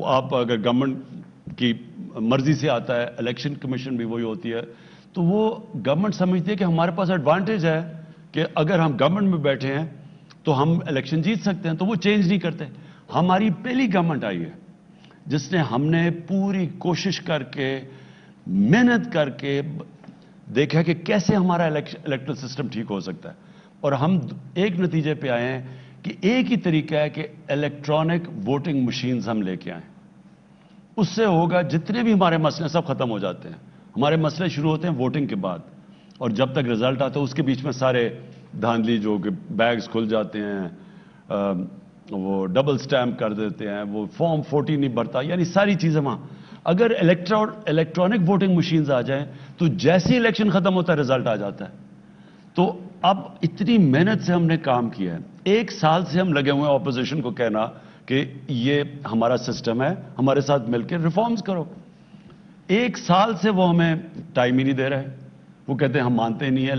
Speaker 3: आप अगर गवर्नमेंट की मर्जी से आता है इलेक्शन कमीशन भी वही होती है, तो वो गवर्नमेंट समझती है कि हमारे पास एडवांटेज है कि अगर हम गवर्नमेंट में बैठे हैं तो हम इलेक्शन जीत सकते हैं, तो वो चेंज नहीं करते। हमारी पहली गवर्नमेंट आई है जिसने हमने पूरी कोशिश करके मेहनत करके देखा कि कैसे हमारा इलेक्ट्रल सिस्टम ठीक हो सकता है, और हम एक नतीजे पे आए हैं कि एक ही तरीका है कि इलेक्ट्रॉनिक वोटिंग मशीन्स हम लेके आए। उससे होगा जितने भी हमारे मसले सब खत्म हो जाते हैं। हमारे मसले शुरू होते हैं वोटिंग के बाद, और जब तक रिजल्ट आता है उसके बीच में सारे धांधली जो कि बैग्स खुल जाते हैं, वो डबल स्टैम्प कर देते हैं, वो फॉर्म 40 नहीं भरता, यानी सारी चीजें वहां। अगर इलेक्ट्रॉनिक वोटिंग मशीन्स आ जाएं तो जैसे इलेक्शन खत्म होता है रिजल्ट आ जाता है। तो अब इतनी मेहनत से हमने काम किया है, 1 साल से हम लगे हुए हैं ऑपोजिशन को कहना कि ये हमारा सिस्टम है, हमारे साथ मिलकर रिफॉर्म्स करो। 1 साल से वो हमें टाइम ही नहीं दे रहे। वो कहते हैं हम मानते ही नहीं है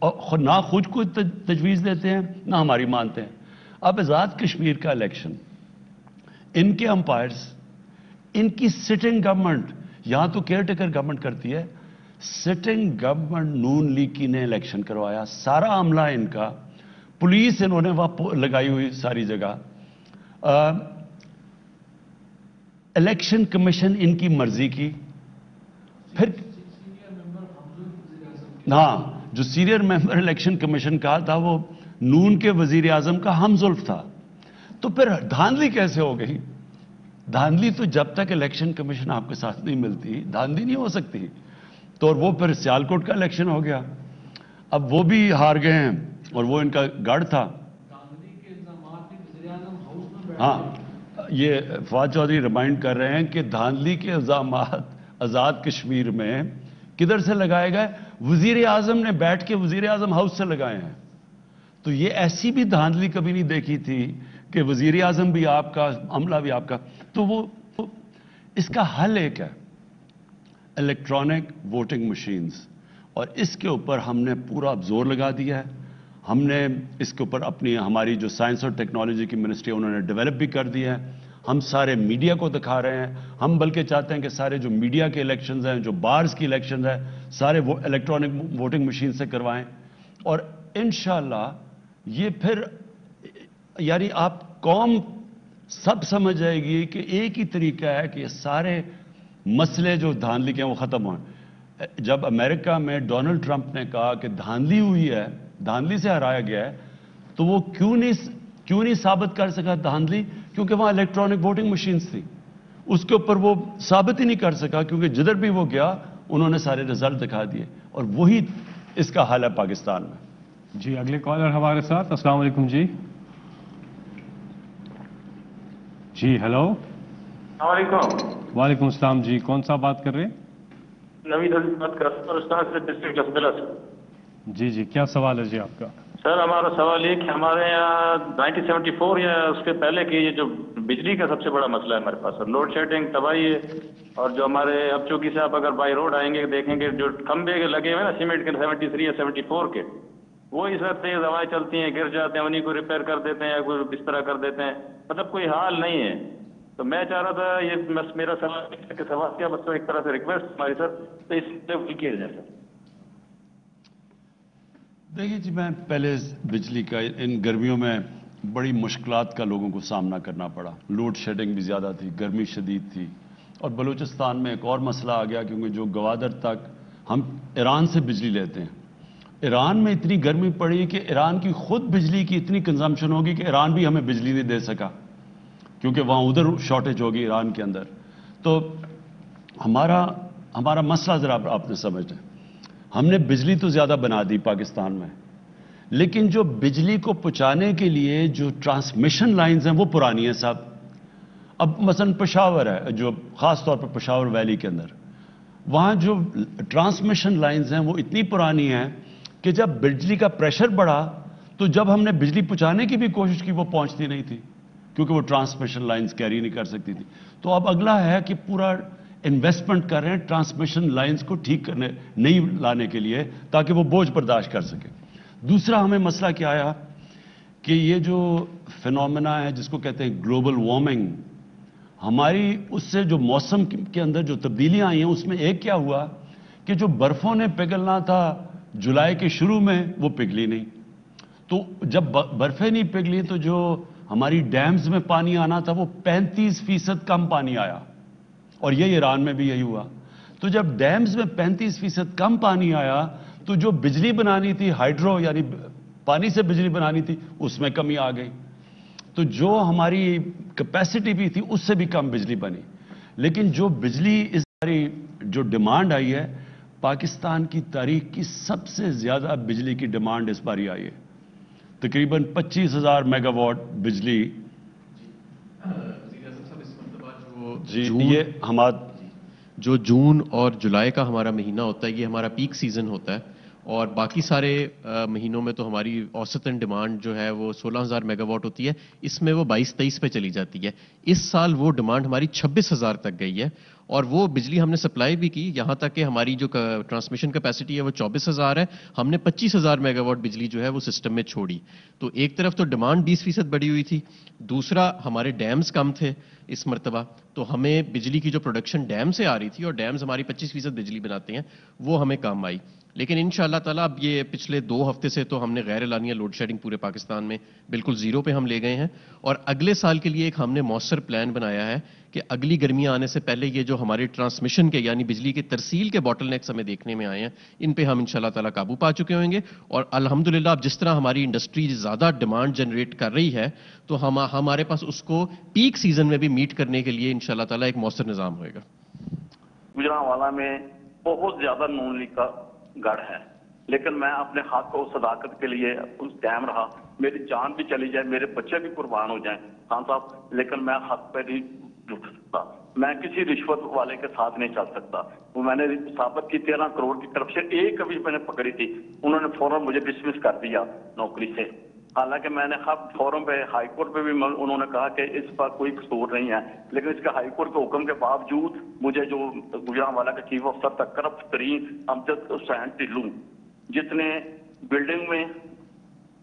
Speaker 3: और ना खुद को तजवीज़ देते हैं ना हमारी मानते हैं। अब आज़ाद कश्मीर का इलेक्शन, इनके अंपायर्स, इनकी सिटिंग गवर्नमेंट, यहां तो केयर टेकर गवर्नमेंट करती है, सिटिंग गवर्नमेंट नून लीग की ने इलेक्शन करवाया, सारा अमला इनका, पुलिस इन्होंने वहां लगाई हुई सारी जगह, इलेक्शन कमीशन इनकी मर्जी की। फिर हाँ, जो सीनियर मेंबर इलेक्शन कमीशन का था वो नून के वजीर आजम का हमजुल्फ था। तो फिर धांधली कैसे हो गई? धांधली तो जब तक इलेक्शन कमीशन आपके साथ नहीं मिलती धांधली नहीं हो सकती। तो और वो फिर सियालकोट का इलेक्शन हो गया, अब वो भी हार गए हैं और वो इनका गढ़ था। हाँ, ये फवाद चौधरी रिमाइंड कर रहे हैं कि धांधली के इल्जामात आजाद कश्मीर में किधर से लगाए गए? वजीर आजम ने बैठ के वजीर आजम हाउस से लगाए हैं। तो ये ऐसी भी धांधली कभी नहीं देखी थी कि वजीर आजम भी आपका, अमला भी आपका। तो वो इसका हल एक है, इलेक्ट्रॉनिक वोटिंग मशीन्स, और इसके ऊपर हमने पूरा जोर लगा दिया है। हमने इसके ऊपर अपनी, हमारी जो साइंस और टेक्नोलॉजी की मिनिस्ट्री है उन्होंने डेवलप भी कर दिया है। हम सारे मीडिया को दिखा रहे हैं, हम बल्कि चाहते हैं कि सारे जो मीडिया के इलेक्शंस हैं, जो बार्स की इलेक्शंस हैं, सारे वो इलेक्ट्रॉनिक वोटिंग मशीन से करवाएं। और इंशाअल्लाह ये फिर यानी आप कौम सब समझ जाएगी कि एक ही तरीका है कि ये सारे मसले जो धांधली के हैं वो खत्म हों। जब अमेरिका में डोनाल्ड ट्रंप ने कहा कि धांधली हुई है, धांधली से हराया गया है, तो वो क्यों नहीं साबित कर सका धांधली? क्योंकि वहां इलेक्ट्रॉनिक वोटिंग मशीन्स थी। उसके ऊपर वो साबित ही नहीं कर सका, क्योंकि जिधर भी वो गया उन्होंने सारे रिजल्ट दिखा दिए, और वही इसका हाल है पाकिस्तान में।
Speaker 2: जी, अगले कॉलर हमारे साथ। अस्सलाम वालेकुम जी। जी हेलो। वालेकुम अस्सलाम जी, कौन सा बात कर रहे हैं?
Speaker 10: नवीद अली बात कर रहा हूँ से, डिस्ट्रिक्ट लखनऊ से।
Speaker 2: जी, क्या सवाल है जी आपका?
Speaker 10: सर, हमारा सवाल ये कि हमारे यहाँ 1974 या उसके पहले की ये जो बिजली का सबसे बड़ा मसला है हमारे पास, सर, लोड शेडिंग तबाही है। और जो हमारे, अब चूंकि से आप अगर बाई रोड आएंगे देखेंगे जो खंबे के लगे हुए ना सीमेंट के 73 या 74 के, वो इस तरह तेज हवाएं चलती हैं, गिर जाते हैं, उन्हीं को रिपेयर कर देते हैं या कोई इस तरह कर देते हैं, मतलब कोई हाल नहीं है। तो मैं चाह रहा था, ये मेरा सवाल क्या, बस एक तरह से रिक्वेस्ट हमारी सर, तो इस किया जाए सर।
Speaker 3: देखिए जी, मैं पहले बिजली का, इन गर्मियों में बड़ी मुश्किलात का लोगों को सामना करना पड़ा। लोड शेडिंग भी ज़्यादा थी, गर्मी शदीद थी, और बलूचिस्तान में एक और मसला आ गया, क्योंकि जो गवादर तक ہم ایران سے بجلی لیتے ہیں. ایران میں اتنی گرمی پڑی کہ ایران کی خود بجلی کی اتنی کنزمپشن ہوگی کہ ایران بھی ہمیں بجلی نہیں دے سکا, کیونکہ وہاں ادھر شارٹیج ہوگی ایران کے اندر. تو ہمارا مسئلہ ذرا آپ نے سمجھنا ہے. ہم نے بجلی تو زیادہ بنا دی پاکستان میں, لیکن جو بجلی کو پہنچانے کے لیے جو ٹرانسمیشن لائنز ہیں وہ پرانی ہیں صاحب. اب مثلا پشاور ہے, جو خاص طور پر پشاور ویلی کے اندر, وہاں جو ٹرانسمیشن لائنز ہیں وہ اتنی پرانی ہیں کہ جب بجلی کا پریشر بڑھا تو جب ہم نے بجلی پہنچانے کی بھی کوشش کی وہ پہنچتی نہیں تھی, کیونکہ وہ ٹرانسمیشن لائنز کیری نہیں کر سکتی تھی. تو اب اگلا ہے کہ پورا انویسٹمنٹ کر رہے ہیں ٹرانسمیشن لائنز کو ٹھیک کرنے, نہیں لانے کے لیے, تاکہ وہ بوجھ برداشت کر سکے. دوسرا ہمیں مسئلہ کیا آیا کہ یہ جو فینومینا ہے جس کو کہتے ہیں گلوبل وارمنگ, ہماری اس سے جو موسم کے اندر جو تبدیلیاں آئی ہیں اس میں ایک کیا ہوا کہ جو برفوں نے پگھلنا تھا جولائی کے شروع میں وہ پگھلی نہیں. تو جب برفیں نہیں پگھلی تو جو ہماری ڈیمز میں پانی آنا تھا وہ 35% کم پانی آیا, اور یہ ایران میں بھی یہی ہوا. تو جب ڈیمز میں 35% کم پانی آیا تو جو بجلی بنانی تھی ہائیڈرو یعنی پانی سے بجلی بنانی تھی اس میں کمی آ گئی. تو جو ہماری کیپیسٹی بھی تھی اس سے بھی کم بجلی بنی. لیکن جو بجلی اس باری جو ڈیمانڈ آئی ہے, پاکستان کی تاریخ کی سب سے زیادہ بجلی کی ڈیمانڈ اس باری آئی ہے, تقریباً 25,000 میگا واٹ بجلی. جی یہ ہمارا
Speaker 13: جو جون اور جولائی کا ہمارا مہینہ ہوتا ہے یہ ہمارا پیک سیزن ہوتا ہے, اور باقی سارے مہینوں میں تو ہماری اوسطاً ڈیمانڈ جو ہے وہ 16,000 میگا واٹ ہوتی ہے, اس میں وہ 22-23 پہ چلی جاتی ہے. اس سال وہ ڈیمانڈ ہماری 26,000 تک گئی ہے, اور وہ بجلی ہم نے سپلائی بھی کی, یہاں تک کہ ہماری جو ٹرانسمیشن کیپیسٹی ہے وہ 24,000 ہے, ہم نے 25,000 میگا واٹ بجلی جو ہے وہ سسٹم میں چھوڑی. تو ایک طرف تو ڈیمانڈ 20% بڑھی ہوئی تھی, دوسرا ہمارے ڈیمز کم تھے اس مرتبہ, تو ہمیں بجلی کی جو پروڈکشن ڈیم سے آ رہی تھی, اور ڈیمز ہماری 25% بجلی بناتے ہیں, وہ ہمیں کام آئی. لیکن انشاءاللہ تعالیٰ اب یہ پچھلے 2 ہفتے سے تو ہم نے غیر اعلانیہ لوڈ شیڈنگ پورے پاکستان میں بالکل زیرو پہ ہم لے گئے ہیں, اور اگلے سال کے لیے ایک ہم نے مؤثر پلان بنایا ہے کہ اگلی گرمیاں آنے سے پہلے یہ جو ہمارے ٹرانسمیشن کے یعنی بجلی کے ترسیل کے باٹل نیکس ہمیں دیکھنے میں آئے ہیں, ان پہ ہم انشاءاللہ تعالیٰ قابو پا چکے ہوئیں گے. اور الحمدللہ اب جس طرح ہماری انڈسٹری زیادہ ڈیمانڈ جنریٹ کر رہی ہے تو ہمارے پاس اس کو پیک سیزن میں بھی میٹ کرنے کے لیے انشاءاللہ تعالیٰ ایک مؤثر نظام ہوئے گا.
Speaker 14: گجرانوالہ میں بہت زیادہ نون لیگ کا گڑھ ہے, لیکن میں اپنے حق کو صداقت کے لیے اس قائم رہا. میری جان بھی چلی جائے, میرے بچے بھی قربان ہو جائیں خان صاحب, لیکن میں حق پہ نہیں رک سکتا. میں کسی رشوت والے کے ساتھ نہیں چل سکتا. وہ میں نے ثابت کی 13 کروڑ کی طرف سے ایک کبھی میں نے پکڑی تھی, انہوں نے فوراً مجھے ڈسمس کر دیا نوکری سے. حالانکہ میں نے فوراً پہ ہائی کورٹ پہ بھی انہوں نے کہا کہ اس پر کوئی قصور نہیں ہے, لیکن اس کے ہائی کورٹ کے حکم کے باوجود مجھے جو گجرانوالہ کا چیف افسر تھا کرپٹ ترین امجد حسین ٹلو, جس نے بلڈنگ میں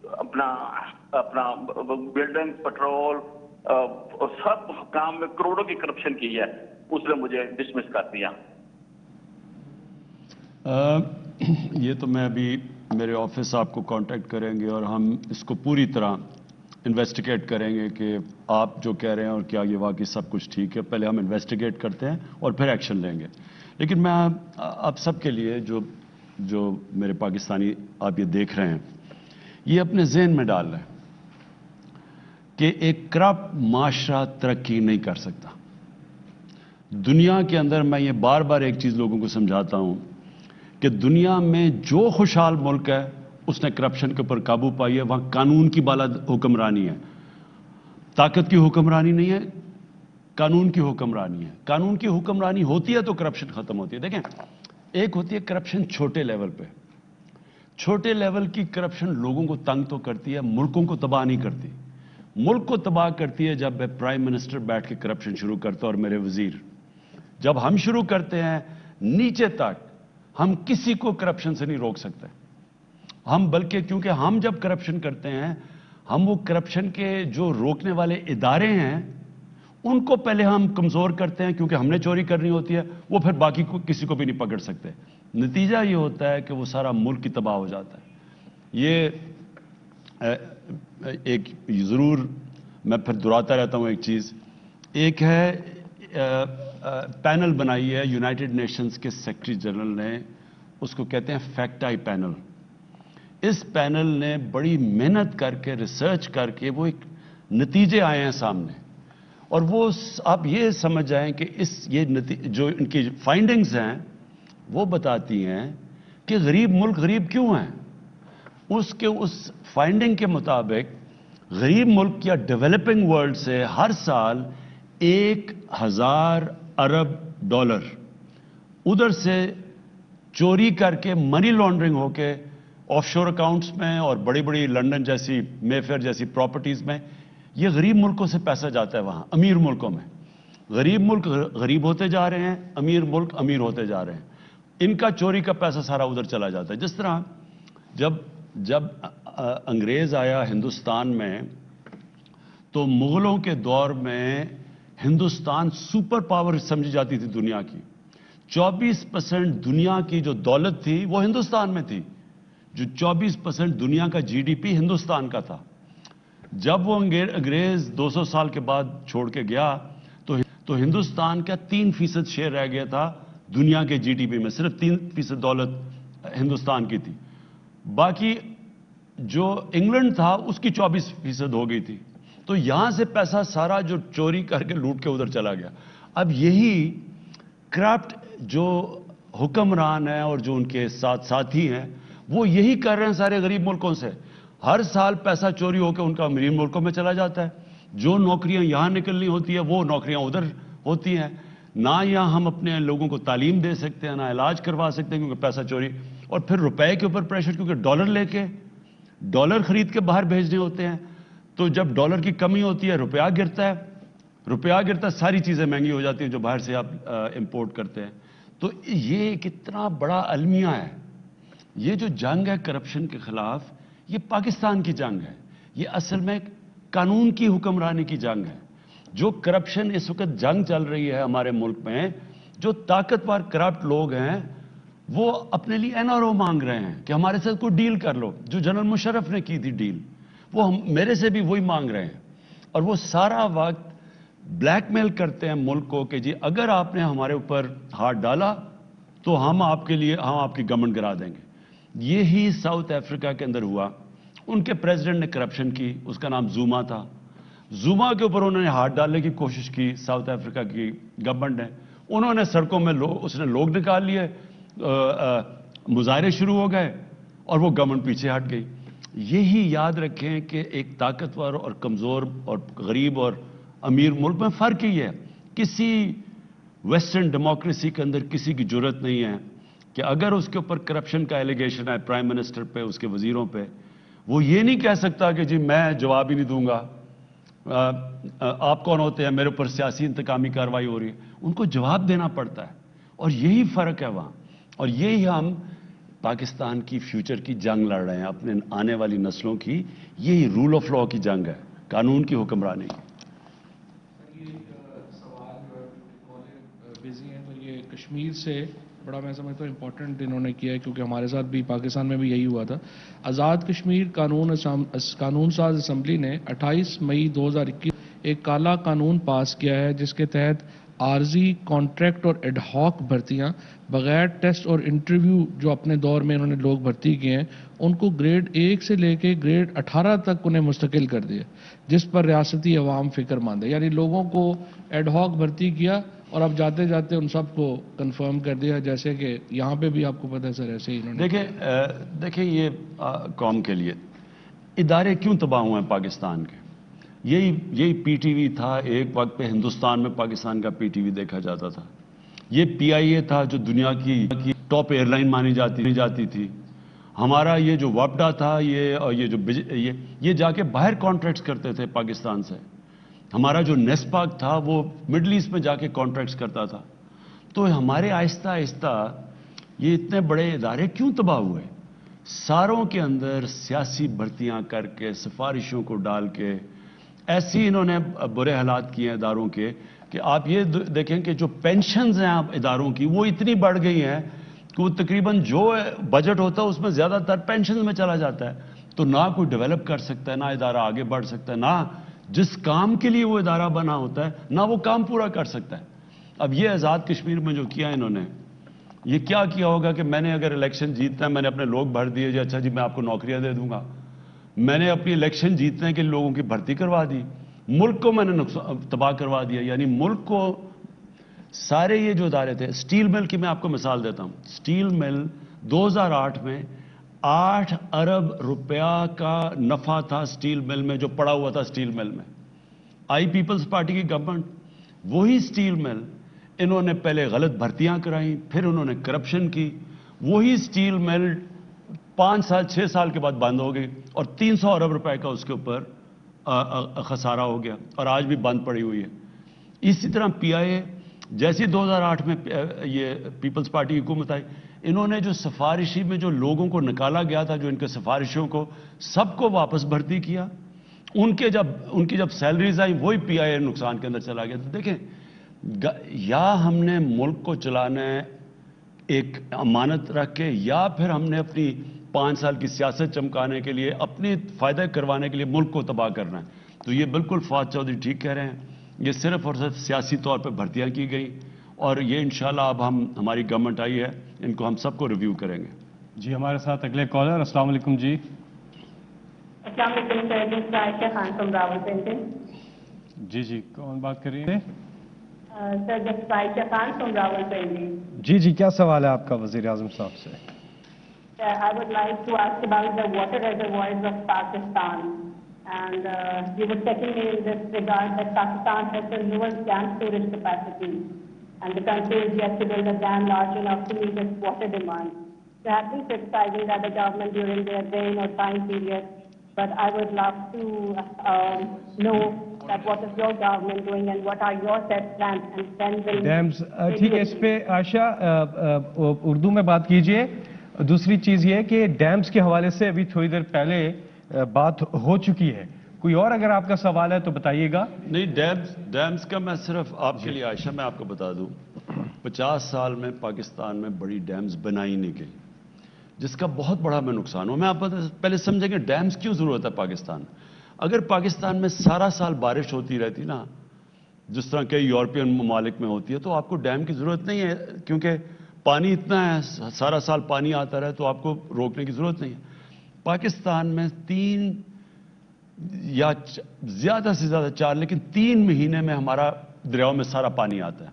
Speaker 14: اپنا بلڈنگ پٹرول سب کام میں کروڑوں کی کرپشن کی ہے, اس نے مجھے ڈسمس کر دیا.
Speaker 3: یہ تو میں ابھی میرے آفس آپ کو کانٹیکٹ کریں گے اور ہم اس کو پوری طرح انویسٹیگیٹ کریں گے کہ آپ جو کہہ رہے ہیں اور کیا یہ واقعی سب کچھ ٹھیک ہے. پہلے ہم انویسٹیگیٹ کرتے ہیں اور پھر ایکشن لیں گے. لیکن میں آپ سب کے لیے جو میرے پاکستانی آپ یہ دیکھ رہے ہیں, یہ اپنے ذہن میں ڈال رہے ہیں کہ ایک کرپٹ معاشرہ ترقی نہیں کر سکتا. دنیا کے اندر میں یہ بار بار ایک چیز لوگوں کو سمجھاتا ہوں کہ دنیا میں جو خوشحال ملک ہے اس نے کرپشن کے اوپر قابو پائی ہے, وہاں قانون کی بالا حکمرانی ہے, طاقت کی حکمرانی نہیں ہے, قانون کی حکمرانی ہے. قانون کی حکمرانی ہوتی ہے تو کرپشن ختم ہوتی ہے. دیکھیں, ایک ہوتی ہے کرپشن چھوٹے لیول پہ. چھوٹے لیول کی کرپشن لوگوں کو تنگ تو کرتی ہے, ملکوں کو تباہ نہیں کرتی. ملک کو تباہ کرتی ہے جب پرائم منسٹر بیٹھ کے کرپشن شروع کرتا اور میرے وزیر, جب ہم شروع کرتے ہیں نیچے تک, ہم کسی کو کرپشن سے نہیں روک سکتے. ہم بلکہ کیونکہ ہم جب کرپشن کرتے ہیں, ہم وہ کرپشن کے جو روکنے والے ادارے ہیں ان کو پہلے ہم کمزور کرتے ہیں, کیونکہ ہم نے چوری کرنی ہوتی ہے, وہ پھر باقی کو کسی کو بھی نہیں پکڑ سکتے. نتیجہ یہ ہوتا ہے کہ وہ سارا ملک کی تباہ ہو جاتا ہے. یہ ایک ضرور میں پھر دہراتا رہتا ہوں ایک چیز, ایک ہے پینل بنائی ہے یونائٹڈ نیشنز کے سیکرٹری جنرل نے, उसको कहते हैं फैक्ट आई पैनल। इस पैनल ने बड़ी मेहनत करके, रिसर्च करके वो एक नतीजे आए हैं सामने, और वो आप ये समझ जाएं कि जो इनकी फाइंडिंग्स हैं वो बताती हैं कि गरीब मुल्क गरीब क्यों हैं। उस फाइंडिंग के मुताबिक गरीब मुल्क या डेवलपिंग वर्ल्ड से हर साल 1000 अरब डॉलर उधर से चोरी करके, मनी लॉन्ड्रिंग होके ऑफशोर अकाउंट्स में और बड़ी बड़ी लंदन जैसी, मेफेयर जैसी प्रॉपर्टीज में, ये गरीब मुल्कों से पैसा जाता है वहां, अमीर मुल्कों में। गरीब मुल्क गरीब होते जा रहे हैं, अमीर मुल्क अमीर होते जा रहे हैं। इनका चोरी का पैसा सारा उधर चला जाता है। जिस तरह जब अंग्रेज आया हिंदुस्तान में, तो मुगलों के दौर में हिंदुस्तान सुपर पावर समझी जाती थी दुनिया की। 24% दुनिया की जो दौलत थी वो हिंदुस्तान में थी। जो 24% दुनिया का जीडीपी हिंदुस्तान का था। जब वो अंग्रेज 200 साल के बाद छोड़ के गया तो हिंदुस्तान का 3% शेयर रह गया था दुनिया के जीडीपी में। सिर्फ 3% दौलत हिंदुस्तान की थी। बाकी जो इंग्लैंड था उसकी 24% हो गई थी। तो यहां से पैसा सारा जो चोरी करके लूट के उधर चला गया। अब यही करप्ट जो हुक्मरान है और जो उनके साथ साथी हैं वो यही कर रहे हैं सारे गरीब मुल्कों से। हर साल पैसा चोरी होकर उनका अमीर मुल्कों में चला जाता है। जो नौकरियां यहां निकलनी होती है वो नौकरियां उधर होती हैं। ना यहां हम अपने लोगों को तालीम दे सकते हैं, ना इलाज करवा सकते हैं, क्योंकि पैसा चोरी। और फिर रुपए के ऊपर प्रेशर, क्योंकि डॉलर खरीद के बाहर भेजने होते हैं। तो जब डॉलर की कमी होती है रुपया गिरता है, सारी चीजें महंगी हो जाती हैं जो बाहर से आप इंपोर्ट करते हैं। तो ये कितना बड़ा अलमिया है। ये जो जंग है करप्शन के खिलाफ, ये पाकिस्तान की जंग है। ये असल में कानून की हुक्मरानी की जंग है। जो करप्शन इस वक्त जंग चल रही है हमारे मुल्क में, जो ताकतवर करप्ट लोग हैं वो अपने लिए एनआरओ मांग रहे हैं कि हमारे साथ कोई डील कर लो। जो जनरल मुशर्रफ ने की थी डील, वो मेरे से भी वही मांग रहे हैं। और वो सारा वक्त ब्लैकमेल करते हैं मुल्क को कि जी अगर आपने हमारे ऊपर हाथ डाला तो हम आपकी गवर्नमेंट गिरा देंगे। यही साउथ अफ्रीका के अंदर हुआ। उनके प्रेसिडेंट ने करप्शन की, उसका नाम जुमा था। जुमा के ऊपर उन्होंने हाथ डालने की कोशिश की साउथ अफ्रीका की गवर्नमेंट ने। उन्होंने सड़कों में उसने लोग निकाल लिए, मुजाहरे शुरू हो गए और वो गवर्नमेंट पीछे हट गई। यही याद रखें कि एक ताकतवर और कमजोर और गरीब और अमीर मुल्क में फर्क ही है। किसी वेस्टर्न डेमोक्रेसी के अंदर किसी की जरूरत नहीं है कि अगर उसके ऊपर करप्शन का एलिगेशन है प्राइम मिनिस्टर पे, उसके वजीरों पे, वो ये नहीं कह सकता कि जी मैं जवाब ही नहीं दूंगा, आप कौन होते हैं, मेरे ऊपर सियासी इंतकामी कार्रवाई हो रही है। उनको जवाब देना पड़ता है। और यही फर्क है वहां। और यही हम पाकिस्तान की फ्यूचर की जंग लड़ रहे हैं, अपने आने वाली नस्लों की। यही रूल ऑफ लॉ की जंग है, कानून की हुक्मरानी की।
Speaker 15: बिजी हैं तो ये कश्मीर से बड़ा मैं समझता हूँ इम्पोर्टेंट इन्होंने किया है, क्योंकि हमारे साथ भी पाकिस्तान में भी यही हुआ था। आज़ाद कश्मीर कानून साज असम्बली ने 28 मई 2021 एक काला कानून पास किया है जिसके तहत आर्जी, कॉन्ट्रैक्ट और एडहॉक भर्तियां बगैर टेस्ट और इंटरव्यू जो अपने दौर में इन्होंने लोग भर्ती किए हैं उनको ग्रेड 1 से लेके ग्रेड 18 तक उन्हें मुस्तकिल कर दिया, जिस पर रियासती अवाम फिक्रमंद है। यानी लोगों को एडहॉक भर्ती किया और अब जाते जाते उन सबको कंफर्म कर दिया, जैसे कि यहाँ पे भी आपको पता है सर ऐसे ही इन्होंने।
Speaker 3: देखिए ये कौम के लिए इदारे क्यों तबाह हुए हैं पाकिस्तान के। यही पीटीवी था, एक वक्त पे हिंदुस्तान में पाकिस्तान का पीटीवी देखा जाता था। ये पीआईए था जो दुनिया की टॉप एयरलाइन मानी जाती थी। हमारा ये जो वापडा था, ये जाके बाहर कॉन्ट्रैक्ट्स करते थे पाकिस्तान से। हमारा जो नेस्पाक था वो मिडल ईस्ट में जाके कॉन्ट्रैक्ट्स करता था। तो हमारे आहिस्ता आहिस्ता ये इतने बड़े इदारे क्यों तबाह हुए। सारों के अंदर सियासी भर्तियां करके, सिफारिशों को डाल के, ऐसी इन्होंने बुरे हालात किए हैं इदारों के कि आप ये देखें कि जो पेंशन्स हैं आप इदारों की वो इतनी बढ़ गई हैं कि वो तकरीबन जो बजट होता है उसमें ज्यादातर पेंशन में चला जाता है। तो ना कोई डेवलप कर सकता है, ना इदारा आगे बढ़ सकता है, ना जिस काम के लिए वो इदारा बना होता है ना वो काम पूरा कर सकता है। अब ये आज़ाद कश्मीर में जो किया इन्होंने, ये क्या किया होगा कि मैंने अगर इलेक्शन जीतना है, मैंने अपने लोग भर दिए जी, अच्छा जी मैं आपको नौकरियां दे दूंगा। मैंने अपनी इलेक्शन जीतने के लोगों की भर्ती करवा दी, मुल्क को मैंने नुकसान तबाह करवा दिया। यानी मुल्क को सारे ये जो इदारे थे, स्टील मिल की मैं आपको मिसाल देता हूं। स्टील मिल 2008 में 8 अरब रुपया का नफा था स्टील मिल में, जो पड़ा हुआ था स्टील मिल में। आई पीपल्स पार्टी की गवर्नमेंट, वही स्टील मिल इन्होंने पहले गलत भर्तियां कराई, फिर उन्होंने करप्शन की, वही स्टील मिल 5 साल 6 साल के बाद बंद हो गई और 300 अरब रुपए का उसके ऊपर खसारा हो गया और आज भी बंद पड़ी हुई है। इसी तरह पीआईए जैसे 2008 में ये पीपल्स पार्टी की हुकूमत आई, इन्होंने जो सिफारिशी में जो लोगों को निकाला गया था, जो इनके सिफारिशों को सबको वापस भर्ती किया। उनकी जब सैलरीज आई वही पीआईए नुकसान के अंदर चला गया। तो देखें, या हमने मुल्क को चलाना है एक अमानत रख के, या फिर हमने अपनी 5 साल की सियासत चमकाने के लिए, अपने फायदा करवाने के लिए मुल्क को तबाह करना है। तो ये बिल्कुल फवाद चौधरी ठीक कह रहे हैं, ये सिर्फ और सिर्फ सियासी तौर पर भर्तियां की गई और ये इंशाल्लाह अब हमारी गवर्नमेंट आई है, इनको हम सबको रिव्यू करेंगे।
Speaker 2: जी हमारे साथ अगले कॉलर। अस्सलाम वालेकुम जी।
Speaker 16: अस्सलाम वालेकुम sir, this is Ayesha Khan from Rawalpindi.
Speaker 2: जी कौन बात कर रही है?
Speaker 16: Sir, this is Ayesha Khan from Rawalpindi.
Speaker 2: जी क्या सवाल है आपका वजीर आजम साहब से?
Speaker 16: I would like to ask about the water reservoirs of Pakistan. And you were checking me in this regard that Pakistan has the lowest dam storage capacity. And the country is yet to build a dam large enough to meet its water demand. You have been criticizing that the government during their reign or time period. But I would love to know that what is your government doing and what are your set plans and when will...
Speaker 2: dams, ठीक है, इस पे आशा उर्दू में बात कीजिए। दूसरी चीज ये कि डैम्स के हवाले से अभी थोड़ी देर पहले बात हो चुकी है, कोई और अगर आपका सवाल है तो बताइएगा।
Speaker 3: नहीं, डैम्स का मैं सिर्फ आपके लिए आयशा मैं आपको बता दूं, 50 साल में पाकिस्तान में बड़ी डैम्स बनाई नहीं गई, जिसका बहुत बड़ा हमें नुकसान हो। मैं आप पहले समझेंगे डैम्स क्यों जरूरत है पाकिस्तान में। अगर पाकिस्तान में सारा साल बारिश होती रहती ना, जिस तरह के यूरोपियन ममालिक में होती है, तो आपको डैम की जरूरत नहीं है, क्योंकि पानी इतना है, सारा साल पानी आता रहे तो आपको रोकने की जरूरत नहीं है। पाकिस्तान में 3 या ज्यादा से ज्यादा 4, लेकिन 3 महीने में हमारा दरियाओं में सारा पानी आता है।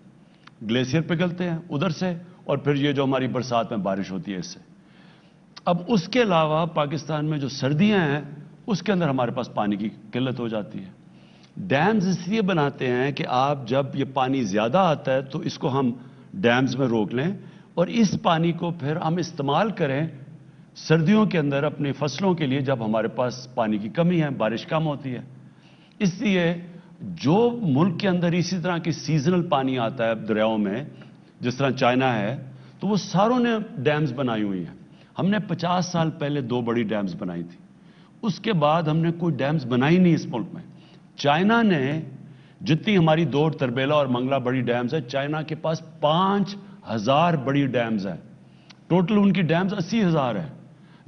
Speaker 3: ग्लेशियर पिघलते हैं उधर से और फिर ये जो हमारी बरसात में बारिश होती है इससे। अब उसके अलावा पाकिस्तान में जो सर्दियां हैं उसके अंदर हमारे पास पानी की किल्लत हो जाती है। डैम्स इसलिए बनाते हैं कि आप जब ये पानी ज्यादा आता है तो इसको हम डैम्स में रोक लें और इस पानी को फिर हम इस्तेमाल करें सर्दियों के अंदर अपनी फसलों के लिए, जब हमारे पास पानी की कमी है, बारिश कम होती है। इसलिए जो मुल्क के अंदर इसी तरह की सीजनल पानी आता है दरियाओं में, जिस तरह चाइना है, तो वो सारों ने डैम्स बनाई हुई हैं। हमने 50 साल पहले 2 बड़ी डैम्स बनाई थी, उसके बाद हमने कोई डैम्स बनाई नहीं इस मुल्क में। चाइना ने जितनी हमारी 2 तरबेला और मंगला बड़ी डैम्स है, चाइना के पास 5000 बड़ी डैम्स है। टोटल उनकी डैम्स 80,000 है,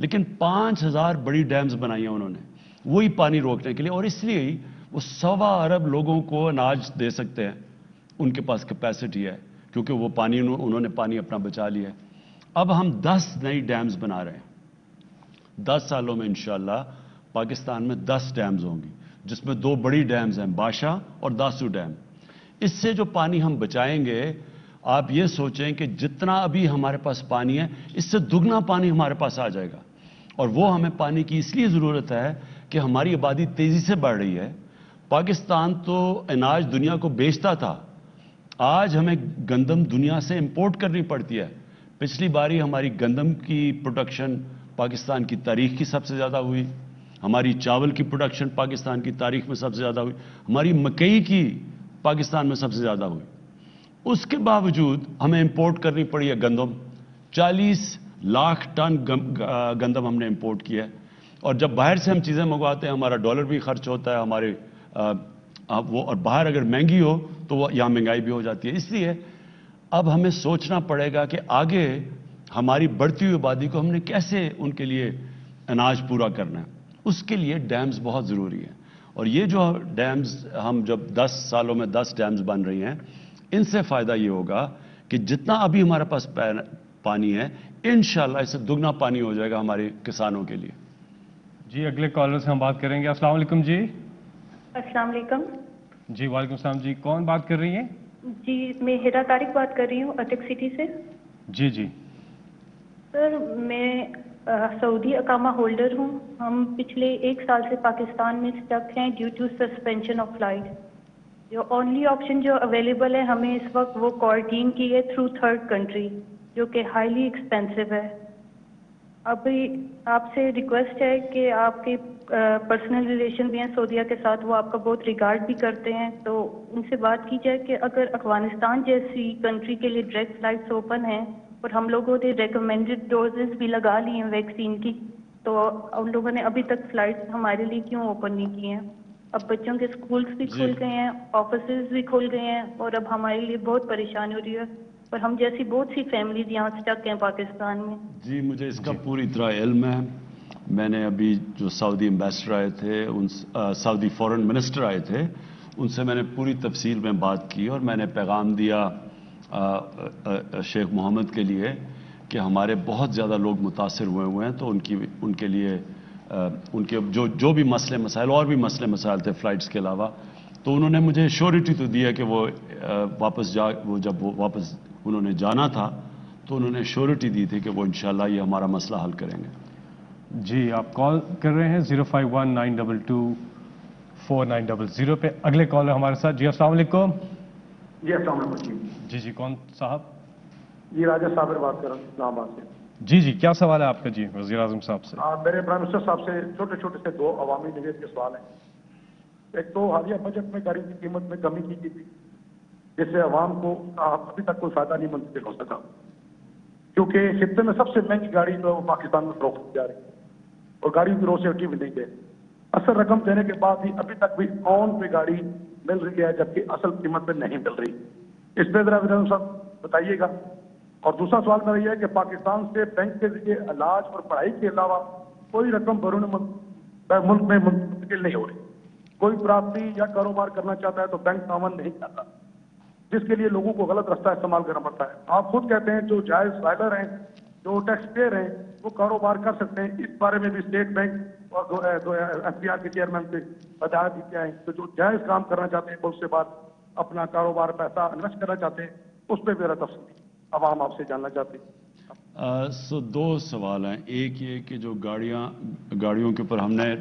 Speaker 3: लेकिन 5000 बड़ी डैम्स बनाई हैं उन्होंने, वही पानी रोकने के लिए। और इसलिए ही वो 1.25 अरब लोगों को अनाज दे सकते हैं, उनके पास कैपेसिटी है, क्योंकि वो पानी उन्होंने पानी अपना बचा लिया है। अब हम 10 नई डैम्स बना रहे हैं। 10 सालों में इंशाल्लाह पाकिस्तान में 10 डैम्स होंगी, जिसमें 2 बड़ी डैम्स हैं, बाशा और दासू डैम। इससे जो पानी हम बचाएंगे, आप ये सोचें कि जितना अभी हमारे पास पानी है, इससे दुगना पानी हमारे पास आ जाएगा। और वो हमें पानी की इसलिए ज़रूरत है कि हमारी आबादी तेज़ी से बढ़ रही है। पाकिस्तान तो अनाज दुनिया को बेचता था, आज हमें गंदम दुनिया से इंपोर्ट करनी पड़ती है। पिछली बारी हमारी गंदम की प्रोडक्शन पाकिस्तान की तारीख की सबसे ज़्यादा हुई, हमारी चावल की प्रोडक्शन पाकिस्तान की तारीख में सबसे ज़्यादा हुई, हमारी मकई की पाकिस्तान में सबसे ज़्यादा हुई। उसके बावजूद हमें इंपोर्ट करनी पड़ी है गंदम। 40 लाख टन गंदम हमने इंपोर्ट किया है। और जब बाहर से हम चीज़ें मंगवाते हैं, हमारा डॉलर भी खर्च होता है, हमारे वो, और बाहर अगर महंगी हो तो वो यहाँ महंगाई भी हो जाती है। इसलिए अब हमें सोचना पड़ेगा कि आगे हमारी बढ़ती हुई आबादी को हमने कैसे उनके लिए अनाज पूरा करना है। उसके लिए डैम्स बहुत ज़रूरी है। और ये जो डैम्स हम जब 10 सालों में 10 डैम्स बन रही हैं, इनसे फ़ायदा ये होगा कि जितना अभी हमारे पास पानी है, इंशाल्लाह इससे दुगना पानी हो जाएगा हमारे किसानों के लिए।
Speaker 2: जी अगले कॉलर से हम बात करेंगे। अस्सलाम वालेकुम जी।
Speaker 17: अस्सलाम वालेकुम।
Speaker 2: जी वालेकुम सलाम जी, कौन बात कर रही हैं?
Speaker 17: जी मैं हिरा तारिक बात कर रही हूँ अटक सिटी से।
Speaker 2: जी जी
Speaker 17: सर मैं सऊदी अकामा होल्डर हूँ। हम पिछले 1 साल से पाकिस्तान में स्टक हैं due to suspension of flight. जो ओनली ऑप्शन जो अवेलेबल है हमें इस वक्त वो क्वारंटीन की है थ्रू थर्ड कंट्री, जो कि हाईली एक्सपेंसिव है। अभी आपसे रिक्वेस्ट है कि आपके पर्सनल रिलेशन भी हैं सऊदीया के साथ, वो आपका बहुत रिगार्ड भी करते हैं, तो उनसे बात की जाए कि अगर अफगानिस्तान जैसी कंट्री के लिए डायरेक्ट फ्लाइट्स ओपन हैं और हम लोगों ने रिकमेंडेड डोजेस भी लगा ली हैं वैक्सीन की, तो उन लोगों ने अभी तक फ्लाइट्स हमारे लिए क्यों ओपन नहीं की हैं? अब बच्चों के स्कूल्स भी खुल गए हैं, ऑफिसेज भी खुल गए हैं और अब हमारे लिए बहुत परेशानी हो रही है और हम जैसी बहुत सी फैमिलीज यहाँ स्टक हैं पाकिस्तान में।
Speaker 3: जी मुझे इसका पूरी तरह इल्म है। मैंने अभी जो सऊदी एम्बेसडर आए थे, उन सऊदी फॉरेन मिनिस्टर आए थे, उनसे मैंने पूरी तफसील में बात की और मैंने पैगाम दिया शेख मोहम्मद के लिए कि हमारे बहुत ज़्यादा लोग मुतासर हुए हैं, तो उनके लिए उनके जो भी मसले मसाइल और भी मसले मसाइल थे फ़्लाइट्स के अलावा, तो उन्होंने मुझे श्योरिटी तो दी है कि वो जब वो वापस उन्होंने जाना था तो उन्होंने श्योरिटी दी थी कि वो इंशाल्लाह ये हमारा मसला हल करेंगे।
Speaker 2: जी आप कॉल कर रहे हैं 051-922-4900 पे। अगले कॉल है हमारे साथ। जी अस्सलाम वालेकुम।
Speaker 18: जी अस्सलाम वालेकुम।
Speaker 2: जी कौन साहब?
Speaker 18: जी राजा साबिर बात कर रहा हूँ इस्लामाबाद से।
Speaker 2: जी क्या सवाल है आपका जी वज़ीर आज़म साहब से?
Speaker 18: मेरे प्राइम मिनिस्टर साहब से छोटे छोटे से 2 अवामी निवेद के सवाल हैं। एक तो हालिया बजट में गाड़ी की कीमत में कमी की गई थी, जिससे अवाम को अभी तक कोई फायदा नहीं मुंतकिल हो सका, क्योंकि खित्ते में सबसे महंगी गाड़ी जो पाकिस्तान में फरोख्त की जा रही है और गाड़ी की रोसेटी भी नहीं है। असल रकम देने के बाद भी अभी तक भी ऑन पे गाड़ी मिल रही है, जबकि असल कीमत पे नहीं मिल रही। इस पर जरा विधान साहब बताइएगा। और दूसरा सवाल मेरा यह है कि पाकिस्तान से बैंक के जरिए इलाज और पढ़ाई के अलावा कोई रकम बैरून मुल्क में मुंतकिल नहीं हो रही। कोई प्रॉपर्टी या कारोबार करना चाहता है तो बैंक तावन नहीं करता, जिसके लिए लोगों को गलत रास्ता इस्तेमाल करना पड़ता है। आप खुद कहते हैं जो जायज फाइलर हैं, जो टैक्स पेयर हैं, वो कारोबार कर सकते हैं। इस बारे में भी स्टेट बैंक और FBR के चेयरमैन से हदायत दी है। तो जो जायज काम करना चाहते हैं, मुल्क से बाहर अपना कारोबार पैसा इन्वेस्ट करना चाहते हैं, उस पर मेरा तफसील आवाम आपसे जानना चाहते हैं।
Speaker 3: 2 सवाल हैं। एक ये कि जो गाड़ियों के ऊपर हमने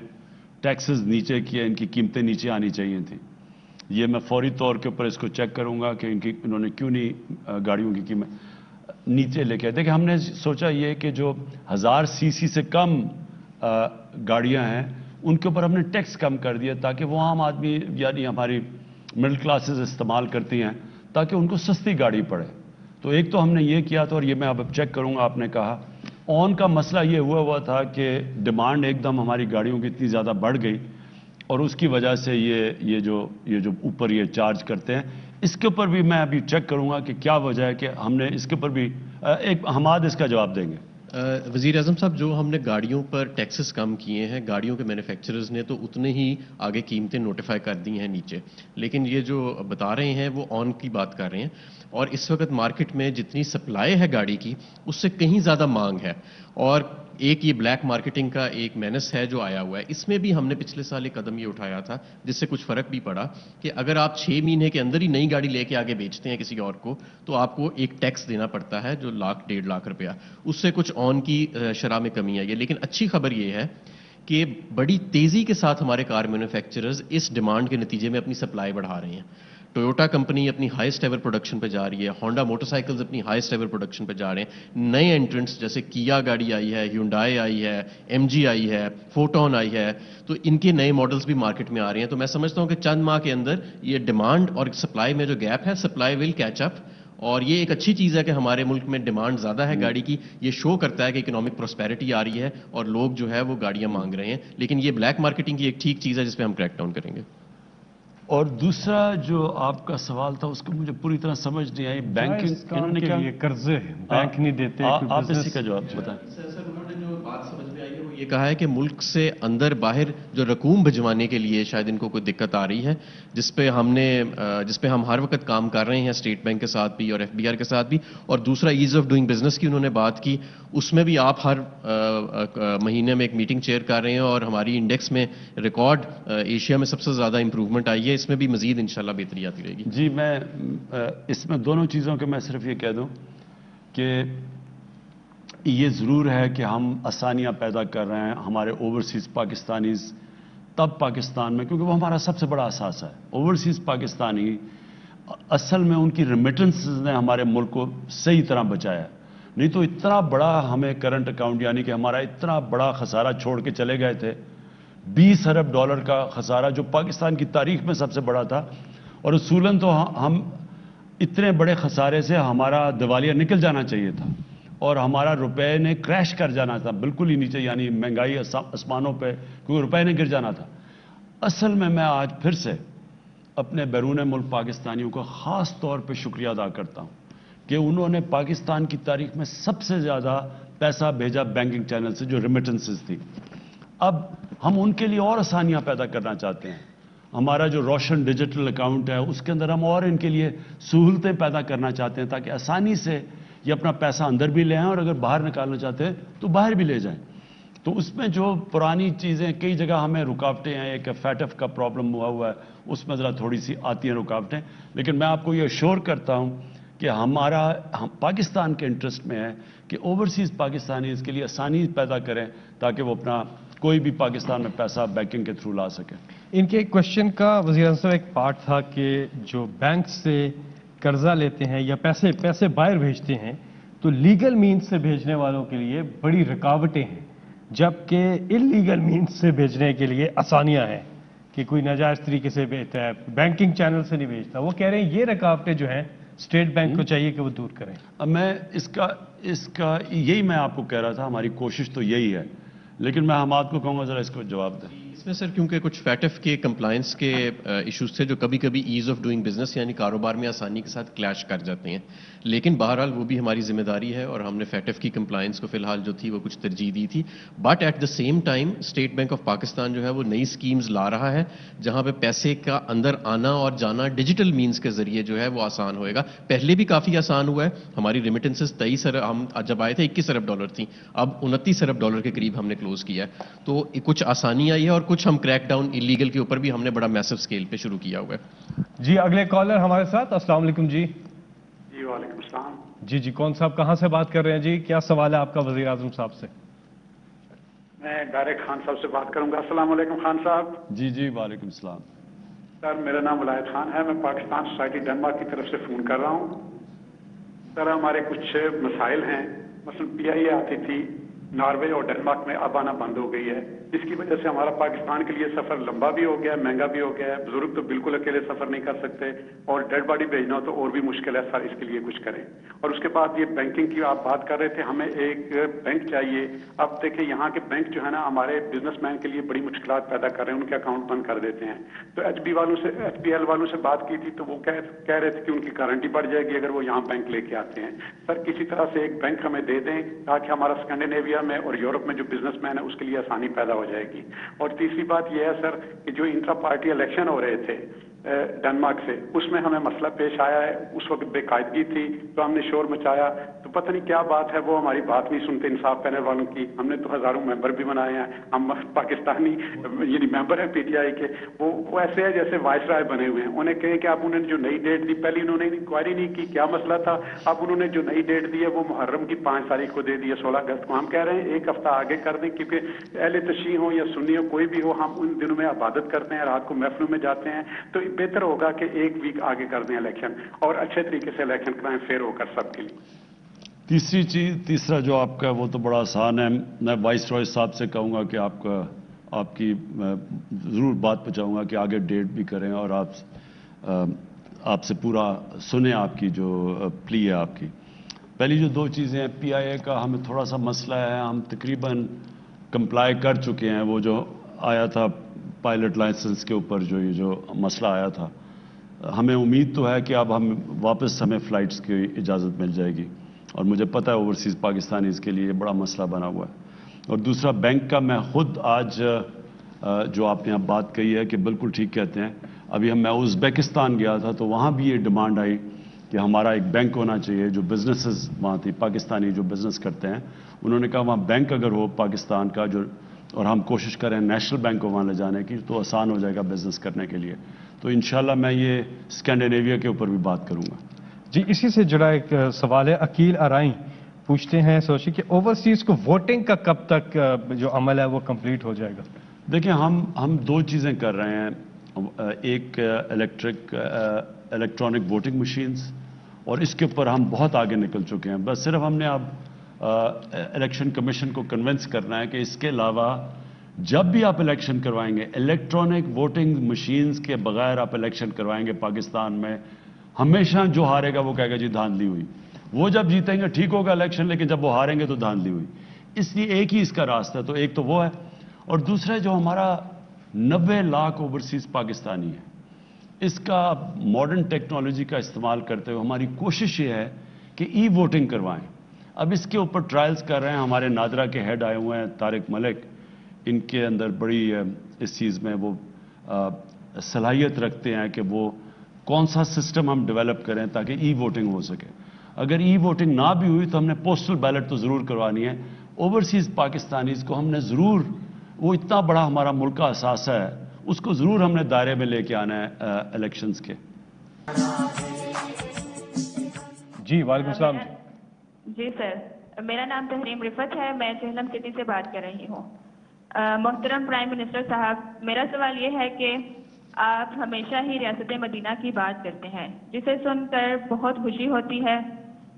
Speaker 3: टैक्सेस नीचे किए, इनकी कीमतें नीचे आनी चाहिए थी। ये मैं फौरी तौर के ऊपर इसको चेक करूंगा कि इन्होंने क्यों नहीं गाड़ियों की कीमत नीचे लेके आए। देखिए हमने सोचा ये कि जो 1000 सीसी से कम गाड़ियां हैं उनके ऊपर हमने टैक्स कम कर दिया, ताकि वो आम आदमी यानी हमारी मिडिल क्लासेस इस्तेमाल करती हैं, ताकि उनको सस्ती गाड़ी पड़े। तो एक तो हमने ये किया था और ये मैं अब चेक करूंगा। आपने कहा ऑन का मसला ये हुआ था कि डिमांड एकदम हमारी गाड़ियों की इतनी ज़्यादा बढ़ गई और उसकी वजह से ये जो ऊपर ये चार्ज करते हैं, इसके ऊपर भी मैं अभी चेक करूंगा कि क्या वजह है कि हमने इसके ऊपर भी एक हमाद इसका जवाब देंगे।
Speaker 13: वज़ीर आज़म साहब, जो हमने गाड़ियों पर टैक्सेस कम किए हैं, गाड़ियों के मैन्युफैक्चरर्स ने तो उतने ही आगे कीमतें नोटिफाई कर दी हैं नीचे, लेकिन ये जो बता रहे हैं वो ऑन की बात कर रहे हैं और इस वक्त मार्केट में जितनी सप्लाई है गाड़ी की उससे कहीं ज़्यादा मांग है। और एक ये ब्लैक मार्केटिंग का एक मेनस है जो आया हुआ है, इसमें भी हमने पिछले साल एक कदम ये उठाया था जिससे कुछ फर्क भी पड़ा कि अगर आप 6 महीने के अंदर ही नई गाड़ी लेके आगे बेचते हैं किसी और को, तो आपको एक टैक्स देना पड़ता है जो 1.5 लाख रुपया, उससे कुछ ऑन की शरह में कमी आई है। लेकिन अच्छी खबर ये है कि बड़ी तेजी के साथ हमारे कार मैन्युफैक्चरर्स इस डिमांड के नतीजे में अपनी सप्लाई बढ़ा रहे हैं। टोयोटा कंपनी अपनी हाईएस्ट एवर प्रोडक्शन पे जा रही है, होंडा मोटरसाइकिल्स अपनी हाईएस्ट एवर प्रोडक्शन पे जा रहे हैं। नए एंट्रेंट्स जैसे किया गाड़ी आई है, ह्यूंडई आई है, MG आई है, फोटोन आई है, तो इनके नए मॉडल्स भी मार्केट में आ रहे हैं। तो मैं समझता हूं कि चंद माह के अंदर ये डिमांड और सप्लाई में जो गैप है, सप्लाई विल कैच अप। और ये एक अच्छी चीज़ है कि हमारे मुल्क में डिमांड ज़्यादा है गाड़ी की। ये शो करता है कि इकोनॉमिक प्रॉस्पेरिटी आ रही है और लोग जो है वो गाड़ियां मांग रहे हैं। लेकिन ये ब्लैक मार्केटिंग की एक ठीक चीज़ है जिस पे हम क्रैक डाउन करेंगे।
Speaker 3: और दूसरा जो आपका सवाल था उसको मुझे पूरी तरह समझ नहीं आई। बैंकिंग इन्होंने क्या
Speaker 2: कर्जे बैंक नहीं देते,
Speaker 3: आप इसी का जवाब बताएं।
Speaker 13: सर उन्होंने जो बात समझ में आई है वो یہ کہا ہے کہ ملک سے اندر باہر جو رقوم بھجوانے کے لیے شاید ان کو کوئی دقت آ رہی ہے، جس پہ ہم ہر وقت کام کر رہے ہیں اسٹیٹ بینک کے ساتھ بھی اور ایف بی آر کے ساتھ بھی. اور دوسرا ایز آف ڈوئنگ بزنس کی انہوں نے بات کی، اس میں بھی آپ ہر مہینے میں ایک میٹنگ چیئر کر رہے ہیں اور ہماری انڈیکس میں ریکارڈ ایشیا میں سب سے زیادہ امپروومنٹ آئی ہے. اس میں بھی مزید انشاءاللہ بہتری آتی رہے گی.
Speaker 3: جی، میں اس میں دونوں چیزوں کے میں صرف یہ کہہ دوں کہ یہ ضرور ہے کہ ہم آسانیاں پیدا کر رہے ہیں ہمارے اوورسیز پاکستانیز تب پاکستان میں، کیونکہ وہ ہمارا سب سے بڑا اثاثہ ہے. اوورسیز پاکستانی اصل میں ان کی ریمیٹنسز نے ہمارے ملک کو صحیح طرح بچایا، نہیں تو اتنا بڑا ہمیں کرنٹ اکاؤنٹ یعنی کہ ہمارا اتنا بڑا خسارہ چھوڑ کے چلے گئے تھے، $20 ارب کا خسارہ جو پاکستان کی تاریخ میں سب سے بڑا تھا. اور اصولاً تو ہم اتنے بڑے خسارے سے ہمارا دیوالیہ نکل جانا چاہیے تھا اور ہمارا روپے نے کریش کر جانا تھا بالکل ہی نیچے، یعنی مہنگائی آسمانوں پہ، کیونکہ روپے نے گر جانا تھا. اصل میں آج پھر سے اپنے بیرون ملک پاکستانیوں کا خاص طور پہ شکریہ ادا کرتا ہوں کہ انہوں نے پاکستان کی تاریخ میں سب سے زیادہ پیسہ بھیجا بینکنگ چینل سے، جو ریمیٹنسز تھی. اب ہم ان کے لیے اور آسانیاں پیدا کرنا چاہتے ہیں. ہمارا جو روشن ڈیجیٹل اکاؤنٹ ہے اس کے اندر ہم اور ان کے لیے سہولتیں پیدا کرنا چاہتے ہیں تاکہ آسانی سے یہ اپنا پیسہ اندر بھی لے آئیں اور اگر باہر نکالنا چاہتے ہیں تو باہر بھی لے جائیں. تو اس میں جو پرانی چیزیں کئی جگہ ہمیں رکاوٹیں ہیں، ایک فیٹف کا پرابلم ہوا ہے، اس میں ذرا تھوڑی سی آتی ہیں رکاوٹیں، لیکن میں آپ کو یہ اشور کرتا ہوں کہ ہم پاکستان کے انٹرسٹ میں ہے کہ اوورسیز پاکستانی اس کے لیے آسانی پیدا کریں تاکہ وہ اپنا کوئی بھی پاکستان میں پیسہ بینکنگ کے تھرو لا سکے.
Speaker 19: ان کے ایک کوشچن کا وزیر اعظم صاحب ایک پارٹ تھا کہ جو بینک سے قرضہ لیتے ہیں یا پیسے باہر بھیجتے ہیں تو لیگل مینز سے بھیجنے والوں کے لیے بڑی رکاوٹیں ہیں، جبکہ انلیگل مینز سے بھیجنے کے لیے آسانیاں ہیں کہ کوئی ناجائز طریقے سے بھیجتا ہے، بینکنگ چینل سے نہیں بھیجتا. وہ کہہ رہے ہیں یہ رکاوٹیں جو ہیں اسٹیٹ بینک کو چاہیے کہ وہ دور کریں.
Speaker 3: اب میں اس کا یہی میں آپ کو کہہ رہا تھا، ہماری کوشش تو یہی ہے، لیکن میں حماد کو کہوں گا ذرا اس کو جواب دیں.
Speaker 13: اس میں سر کیونکہ کچھ فیٹف کے کمپلائنس کے ایشوز تھے جو کبھی کبھی ایز آف ڈوئنگ بزنس یعنی کاروبار میں آسانی کے ساتھ کلیش کر جاتے ہیں، لیکن بہرحال وہ بھی ہماری ذمہ داری ہے اور ہم نے فیٹف کی کمپلائنس کو فی الحال جو تھی وہ کچھ ترجیح دی تھی. But at the same time State Bank of Pakistan جو ہے وہ نئی اسکیمز لا رہا ہے جہاں پہ پیسے کا اندر آنا اور جانا ڈیجیٹل مینز کے ذریعے جو ہے وہ آسان ہوئے گا. پہلے بھی کافی آسان ہوا ہے، ہماری ریمیٹنسز 23 ارب، ہم جب آئے تھے 21 ارب ڈالر تھیں، اب 29 ارب ڈالر کے قریب ہم نے کلوز کیا ہے. تو کچھ آسانی آئی ہے اور کچھ ہم کریک ڈاؤن انلیگل کے اوپر بھی ہم نے بڑا میسو اسکیل پہ شروع کیا ہوا ہے.
Speaker 19: جی اگلے کالر ہمارے ساتھ. السلام علیکم. جی
Speaker 20: وعلیکم السلام.
Speaker 19: جی کون صاحب کہاں سے بات کر رہے ہیں؟ جی کیا سوال ہے آپ کا وزیر اعظم صاحب سے؟
Speaker 20: میں ڈائریکٹ خان صاحب سے بات کروں گا. السلام علیکم خان صاحب.
Speaker 3: جی وعلیکم السلام.
Speaker 20: سر میرا نام ولایت خان ہے، میں پاکستان سوسائٹی ڈنمارک کی طرف سے فون کر رہا ہوں. سر ہمارے کچھ مسائل ہیں، مثلا پی آئی اے آتی تھی ناروے اور ڈنمارک میں، اب آنا بند ہو گئی ہے، جس کی وجہ سے ہمارا پاکستان کے لیے سفر لمبا بھی ہو گیا ہے، مہنگا بھی ہو گیا ہے. بزرگ تو بالکل اکیلے سفر نہیں کر سکتے اور ڈیڈ باڈی بھیجنا تو اور بھی مشکل ہے. سر اس کے لیے کچھ کریں. اور اس کے بعد یہ بینکنگ کی آپ بات کر رہے تھے، ہمیں ایک بینک چاہیے. اب دیکھیں یہاں کے بینک جو ہے نا ہمارے بزنس مین کے لیے بڑی مشکلات پیدا کر رہے ہیں، ان کے اکاؤنٹ بند کر دیتے ہیں. تو ایچ پی ایل والوں سے بات کی تھی تو وہ کہہ رہے تھے کہ ان کی گارنٹی بڑھ جائے گی اگر وہ یہاں بینک لے کے آتے ہیں. سر کسی طرح سے ایک بینک ہمیں دے دیں تاکہ ہمارا اسکینڈینیویا میں اور یورپ میں جو بزنس مین ہے اس کے لیے آسانی پیدا ہو جائے گی. اور تیسری بات یہ ہے سر کہ جو انٹرا پارٹی الیکشن ہو رہے تھے ڈنمارک سے، اس میں ہمیں مسئلہ پیش آیا ہے. اس وقت بے قاعدگی تھی تو ہم نے شور مچایا، تو پتہ نہیں کیا بات ہے، وہ ہماری بات نہیں سنتے انصاف پینل والوں کی. ہم نے تو ہزاروں ممبر بھی بنائے ہیں، ہم پاکستانی یعنی ممبر ہیں پی ٹی آئی کے، وہ ایسے ہے جیسے وائس رائے بنے ہوئے ہیں. انہیں کہیں کہ آپ انہوں نے جو نئی ڈیٹ دی، پہلے انہوں نے انکوائری نہیں کی کیا مسئلہ تھا، اب انہوں نے جو نئی ڈیٹ دی ہے وہ محرم کی 5 تاریخ کو دے دی ہے، 16 اگست کو. ہم کہہ رہے ہیں 1 ہفتہ آگے کر دیں کیونکہ اہل تشیع ہو یا سنی ہو کوئی بھی ہو، ہم ان دنوں میں عبادت کرتے ہیں، رات کو محفلوں میں جاتے ہیں، تو بہتر ہوگا کہ 1 ویک آگے کر دیں الیکشن اور اچھے طریقے سے الیکشن کرائیں، فیئر ہو کر سب کے لیے.
Speaker 3: تیسرا جو آپ کا وہ تو بڑا آسان ہے. میں وائس رائے صاحب سے کہوں گا کہ آپ کی ضرور بات پہنچاؤں گا کہ آگے ڈیٹ بھی کریں اور آپ سے پورا سنیں آپ کی جو پلی ہے آپ کی. پہلی جو 2 چیزیں ہیں، پی آئی اے کا ہمیں تھوڑا سا مسئلہ ہے، ہم تقریباً کمپلائی کر چکے ہیں. وہ جو آیا تھا پائلٹ لائسنس کے اوپر جو مسئلہ آیا تھا، ہمیں امید تو ہے کہ اب واپس ہمیں فلائٹس کی اجازت مل جائے گی اور مجھے پتہ ہے اوورسیز پاکستانی اس کے لیے بڑا مسئلہ بنا ہوا ہے. और दूसरा बैंक का मैं खुद आज जो आपने यहाँ बात कही है कि बिल्कुल ठीक कहते हैं। अभी मैं उज़्बेकिस्तान गया था तो वहाँ भी ये डिमांड आई कि हमारा एक बैंक होना चाहिए। जो बिजनेसेस वहाँ थी, पाकिस्तानी जो बिजनेस करते हैं, उन्होंने कहा वहाँ बैंक अगर हो पाकिस्तान का जो, और हम कोशिश करें नेशनल बैंक को वहाँ ले जाने की, तो आसान हो जाएगा बिजनेस करने के लिए। तो इंशाल्लाह मैं ये स्कैंडिनेविया के ऊपर भी बात करूँगा।
Speaker 19: जी, इसी से जुड़ा एक सवाल है, अकील आराई पूछते हैं सोची कि ओवरसीज को वोटिंग का कब तक जो अमल है वो कंप्लीट हो जाएगा?
Speaker 3: देखिए, हम दो चीज़ें कर रहे हैं। एक इलेक्ट्रॉनिक वोटिंग मशीन्स, और इसके ऊपर हम बहुत आगे निकल चुके हैं। बस सिर्फ हमने अब इलेक्शन कमीशन को कन्विंस करना है कि इसके अलावा जब भी आप इलेक्शन करवाएंगे, इलेक्ट्रॉनिक वोटिंग मशीन्स के बगैर आप इलेक्शन करवाएंगे पाकिस्तान में, हमेशा जो हारेगा वो कहेगा जी धांधली हुई। वो जब जीतेंगे ठीक होगा इलेक्शन, लेकिन जब वो हारेंगे तो धांधली हुई। इसलिए एक ही इसका रास्ता है, तो एक तो वो है, और दूसरा जो हमारा 90 लाख ओवरसीज पाकिस्तानी है, इसका मॉडर्न टेक्नोलॉजी का इस्तेमाल करते हुए हमारी कोशिश ये है कि ई वोटिंग करवाएं। अब इसके ऊपर ट्रायल्स कर रहे हैं। हमारे नादरा के हेड आए हुए हैं, तारिक मलिक, इनके अंदर बड़ी इस चीज़ में वो सलाहियत रखते हैं कि वो कौन सा सिस्टम हम डेवलप करें ताकि ई वोटिंग हो सके। अगर ई वोटिंग ना भी हुई तो हमने पोस्टल बैलेट तो ज़रूर करवानी है। ओवरसीज़ पाकिस्तानीज़ को हमने ज़रूर, वो इतना बड़ा हमारा मुल्क का असासा है, उसको ज़रूर हमने दायरे में लेके आना है इलेक्शंस के।
Speaker 19: जी, वालेकुम सलाम।
Speaker 21: जी सर, मेरा नाम तहरीम रिफत है, मैं झेलम सिटी से बात कर रही हूँ। मोहतरम प्राइम मिनिस्टर साहब, मेरा सवाल ये है कि आप हमेशा ही रियासत मदीना की बात करते हैं, जिसे सुनकर बहुत खुशी होती है,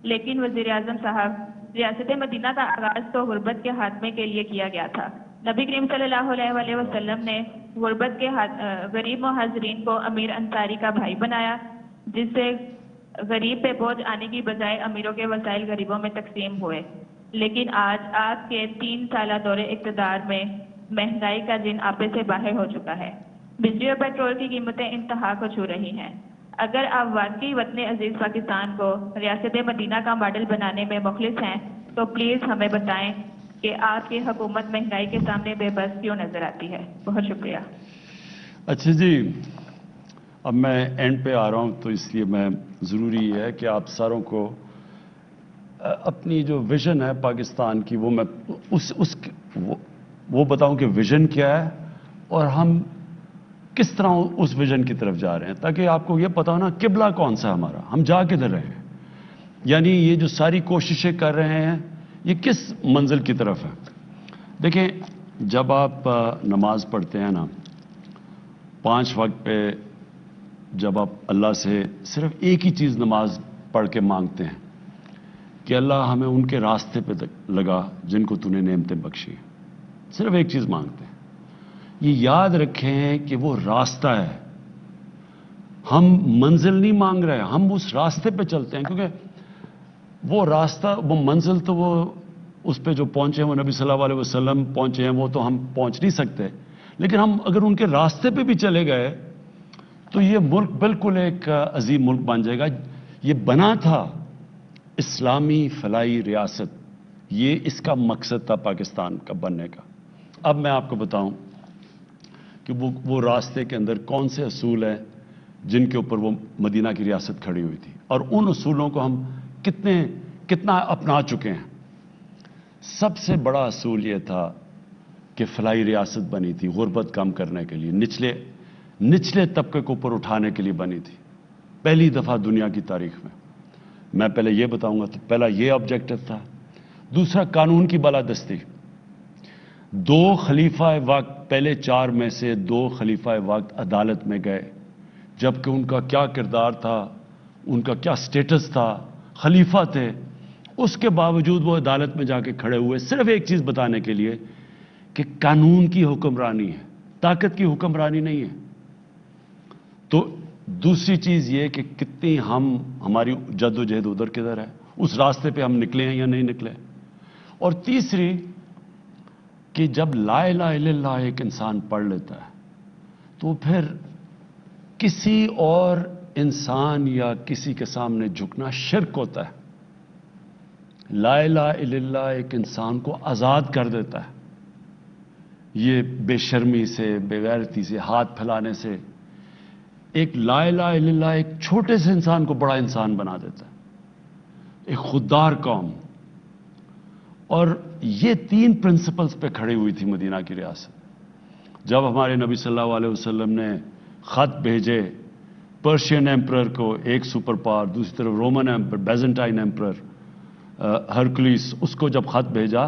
Speaker 21: लेकिन वज़ीर आज़म साहब, रियासत मदीना का आगाज़ तो गुर्बत के खात्मे के लिए किया गया था। नबी करीम सल्लल्लाहु अलैहि वसल्लम ने गुर्बत के गरीब मुहाजिरीन को अमीर अंसारी का भाई बनाया, जिससे गरीब पे बोझ आने की बजाय अमीरों के वसाइल गरीबों में तकसीम हुए। लेकिन आज आपके 3 साल दौरे इक़्तिदार में महंगाई का जिन आपे से बाहर हो चुका है। बिजली और पेट्रोल की कीमतें इंतहा को छू रही हैं। अगर आप वाकई वतन अजीज पाकिस्तान को रियासत मदीना का मॉडल बनाने में मुखलिस हैं, तो प्लीज़ हमें बताएं कि आपकी हुकूमत महंगाई के सामने बेबस क्यों नजर आती है। बहुत शुक्रिया।
Speaker 3: अच्छा जी, अब मैं एंड पे आ रहा हूँ, तो इसलिए मैं ज़रूरी है कि आप सारों को अपनी जो विजन है पाकिस्तान की, वो मैं वो बताऊं कि विजन क्या है और हम किस तरह उस विजन की तरफ जा रहे हैं, ताकि आपको ये पता हो ना किबला कौन सा हमारा, हम जा किधर रहे हैं। यानी ये जो सारी कोशिशें कर रहे हैं, ये किस मंजिल की तरफ है। देखें, जब आप नमाज पढ़ते हैं ना 5 वक्त पे, जब आप अल्लाह से सिर्फ एक ही चीज़ नमाज पढ़ के मांगते हैं कि अल्लाह हमें उनके रास्ते पे लगा जिनको तूने नेमतें बख्शी हैं, सिर्फ एक चीज़ मांगते हैं। ये याद रखें कि वो रास्ता है, हम मंजिल नहीं मांग रहे हैं, हम उस रास्ते पे चलते हैं, क्योंकि वो रास्ता, वो मंजिल तो वो उस पे जो पहुंचे हैं, वो नबी सल्लल्लाहु अलैहि वसल्लम पहुंचे हैं, वो तो हम पहुंच नहीं सकते। लेकिन हम अगर उनके रास्ते पे भी चले गए तो ये मुल्क बिल्कुल एक अजीम मुल्क बन जाएगा। ये बना था इस्लामी फलाई रियासत, ये इसका मकसद था पाकिस्तान का बनने का। अब मैं आपको बताऊं कि वो रास्ते के अंदर कौन से असूल हैं जिनके ऊपर वो मदीना की रियासत खड़ी हुई थी, और उन असूलों को हम कितना अपना चुके हैं। सबसे बड़ा असूल ये था कि फलाई रियासत बनी थी गुर्बत कम करने के लिए, निचले तबके को ऊपर उठाने के लिए बनी थी, पहली दफा दुनिया की तारीख में। मैं पहले ये बताऊंगा, तो पहला ये ऑब्जेक्टिव था। दूसरा, कानून की बालादस्ती। 2 खलीफा वक्त, पहले 4 में से 2 खलीफा वक्त अदालत में गए, जबकि उनका क्या किरदार था, उनका क्या स्टेटस था, खलीफा थे, उसके बावजूद वो अदालत में जाके खड़े हुए सिर्फ एक चीज बताने के लिए कि कानून की हुक्मरानी है, ताकत की हुक्मरानी नहीं है। तो दूसरी चीज ये कि कितनी हमारी जद्दोजहद उधर किधर है, उस रास्ते पे हम निकले हैं या नहीं निकले। और तीसरी कि जब ला इलाहा इल्लल्लाह एक इंसान पढ़ लेता है तो फिर किसी और इंसान या किसी के सामने झुकना शिर्क होता है। ला इलाहा इल्लल्लाह एक इंसान को आजाद कर देता है। ये बेशर्मी से, बेगैरती से, हाथ फैलाने से एक ला इलाहा इल्लल्लाह एक छोटे से इंसान को बड़ा इंसान बना देता है, एक खुददार कौम। और ये 3 प्रिंसिपल्स पे खड़ी हुई थी मदीना की रियासत। जब हमारे नबी सल्लल्लाहु अलैहि वसल्लम ने खत भेजे पर्शियन एम्परर को, एक सुपर पावर, दूसरी तरफ Roman emperor, Byzantine emperor Hercules, उसको जब खत भेजा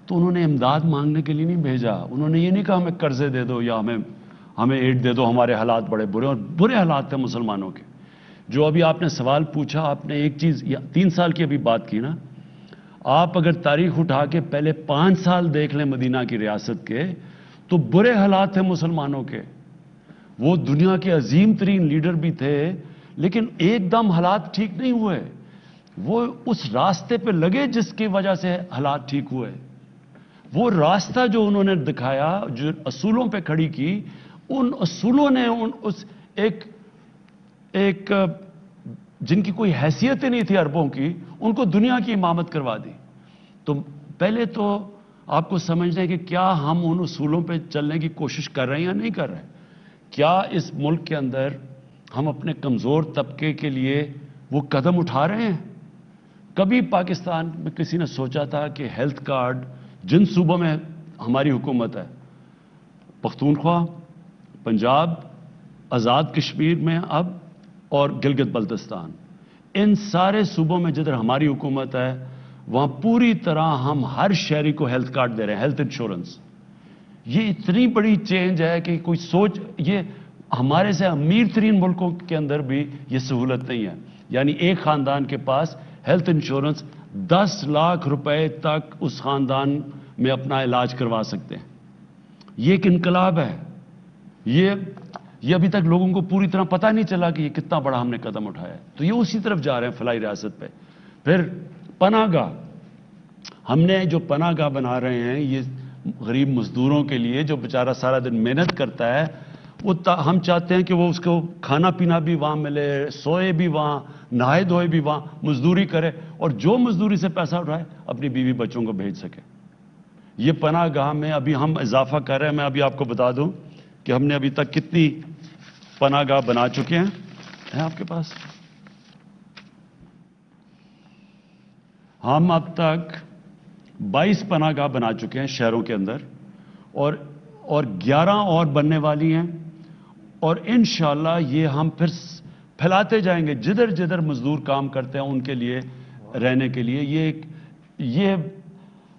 Speaker 3: तो उन्होंने इमदाद मांगने के लिए नहीं भेजा। उन्होंने ये नहीं कहा हमें कर्जे दे दो या हमें एड दे दो, हमारे हालात बड़े बुरे, और बुरे हालात थे मुसलमानों के। जो अभी आपने सवाल पूछा, आपने एक चीज 3 साल की अभी बात की ना, आप अगर तारीख उठा के पहले 5 साल देख लें मदीना की रियासत के, तो बुरे हालात थे मुसलमानों के। वो दुनिया के अजीम तरीन लीडर भी थे, लेकिन एकदम हालात ठीक नहीं हुए। वो उस रास्ते पे लगे जिसकी वजह से हालात ठीक हुए। वो रास्ता जो उन्होंने दिखाया, जो असूलों पे खड़ी की, उन असूलों ने उस एक जिनकी कोई हैसियत ही नहीं थी अरबों की, उनको दुनिया की इमामत करवा दी। तो पहले तो आपको समझना है कि क्या हम उन उसूलों पे चलने की कोशिश कर रहे हैं या नहीं कर रहे हैं। क्या इस मुल्क के अंदर हम अपने कमजोर तबके के लिए वो कदम उठा रहे हैं? कभी पाकिस्तान में किसी ने सोचा था कि हेल्थ कार्ड जिन सूबों में हमारी हुकूमत है, पख्तूनख्वा, पंजाब, आज़ाद कश्मीर में अब, और गिलगित बल्तिस्तान, इन सारे सूबों में जिधर हमारी हुकूमत है वहां पूरी तरह हम हर शहरी को हेल्थ कार्ड दे रहे हैं, हेल्थ इंश्योरेंस। ये इतनी बड़ी चेंज है कि कोई सोच, ये हमारे से अमीर तरीन मुल्कों के अंदर भी ये सहूलत नहीं है। यानी एक खानदान के पास हेल्थ इंश्योरेंस 10 लाख रुपए तक उस खानदान में अपना इलाज करवा सकते हैं। ये एक इनकलाब है। ये अभी तक लोगों को पूरी तरह पता नहीं चला कि ये कितना बड़ा हमने कदम उठाया है। तो ये उसी तरफ जा रहे हैं फलाई रियासत पे। फिर पनाहगाह, हमने जो पनाहगाह बना रहे हैं, ये गरीब मजदूरों के लिए, जो बेचारा सारा दिन मेहनत करता है, वो हम चाहते हैं कि वो उसको खाना पीना भी वहां मिले, सोए भी वहां, नहाए धोए भी वहां, मजदूरी करे, और जो मजदूरी से पैसा उठाए अपनी बीवी बच्चों को भेज सके। ये पनाहगाह में अभी हम इजाफा कर रहे हैं। मैं अभी आपको बता दूं कि हमने अभी तक कितनी पनाहगाह बना चुके हैं। है आपके पास? हम अब तक 22 पनाहगाह बना चुके हैं शहरों के अंदर, और 11 और बनने वाली हैं। और इंशाअल्लाह ये हम फिर फैलाते जाएंगे, जिधर जिधर मजदूर काम करते हैं उनके लिए रहने के लिए। ये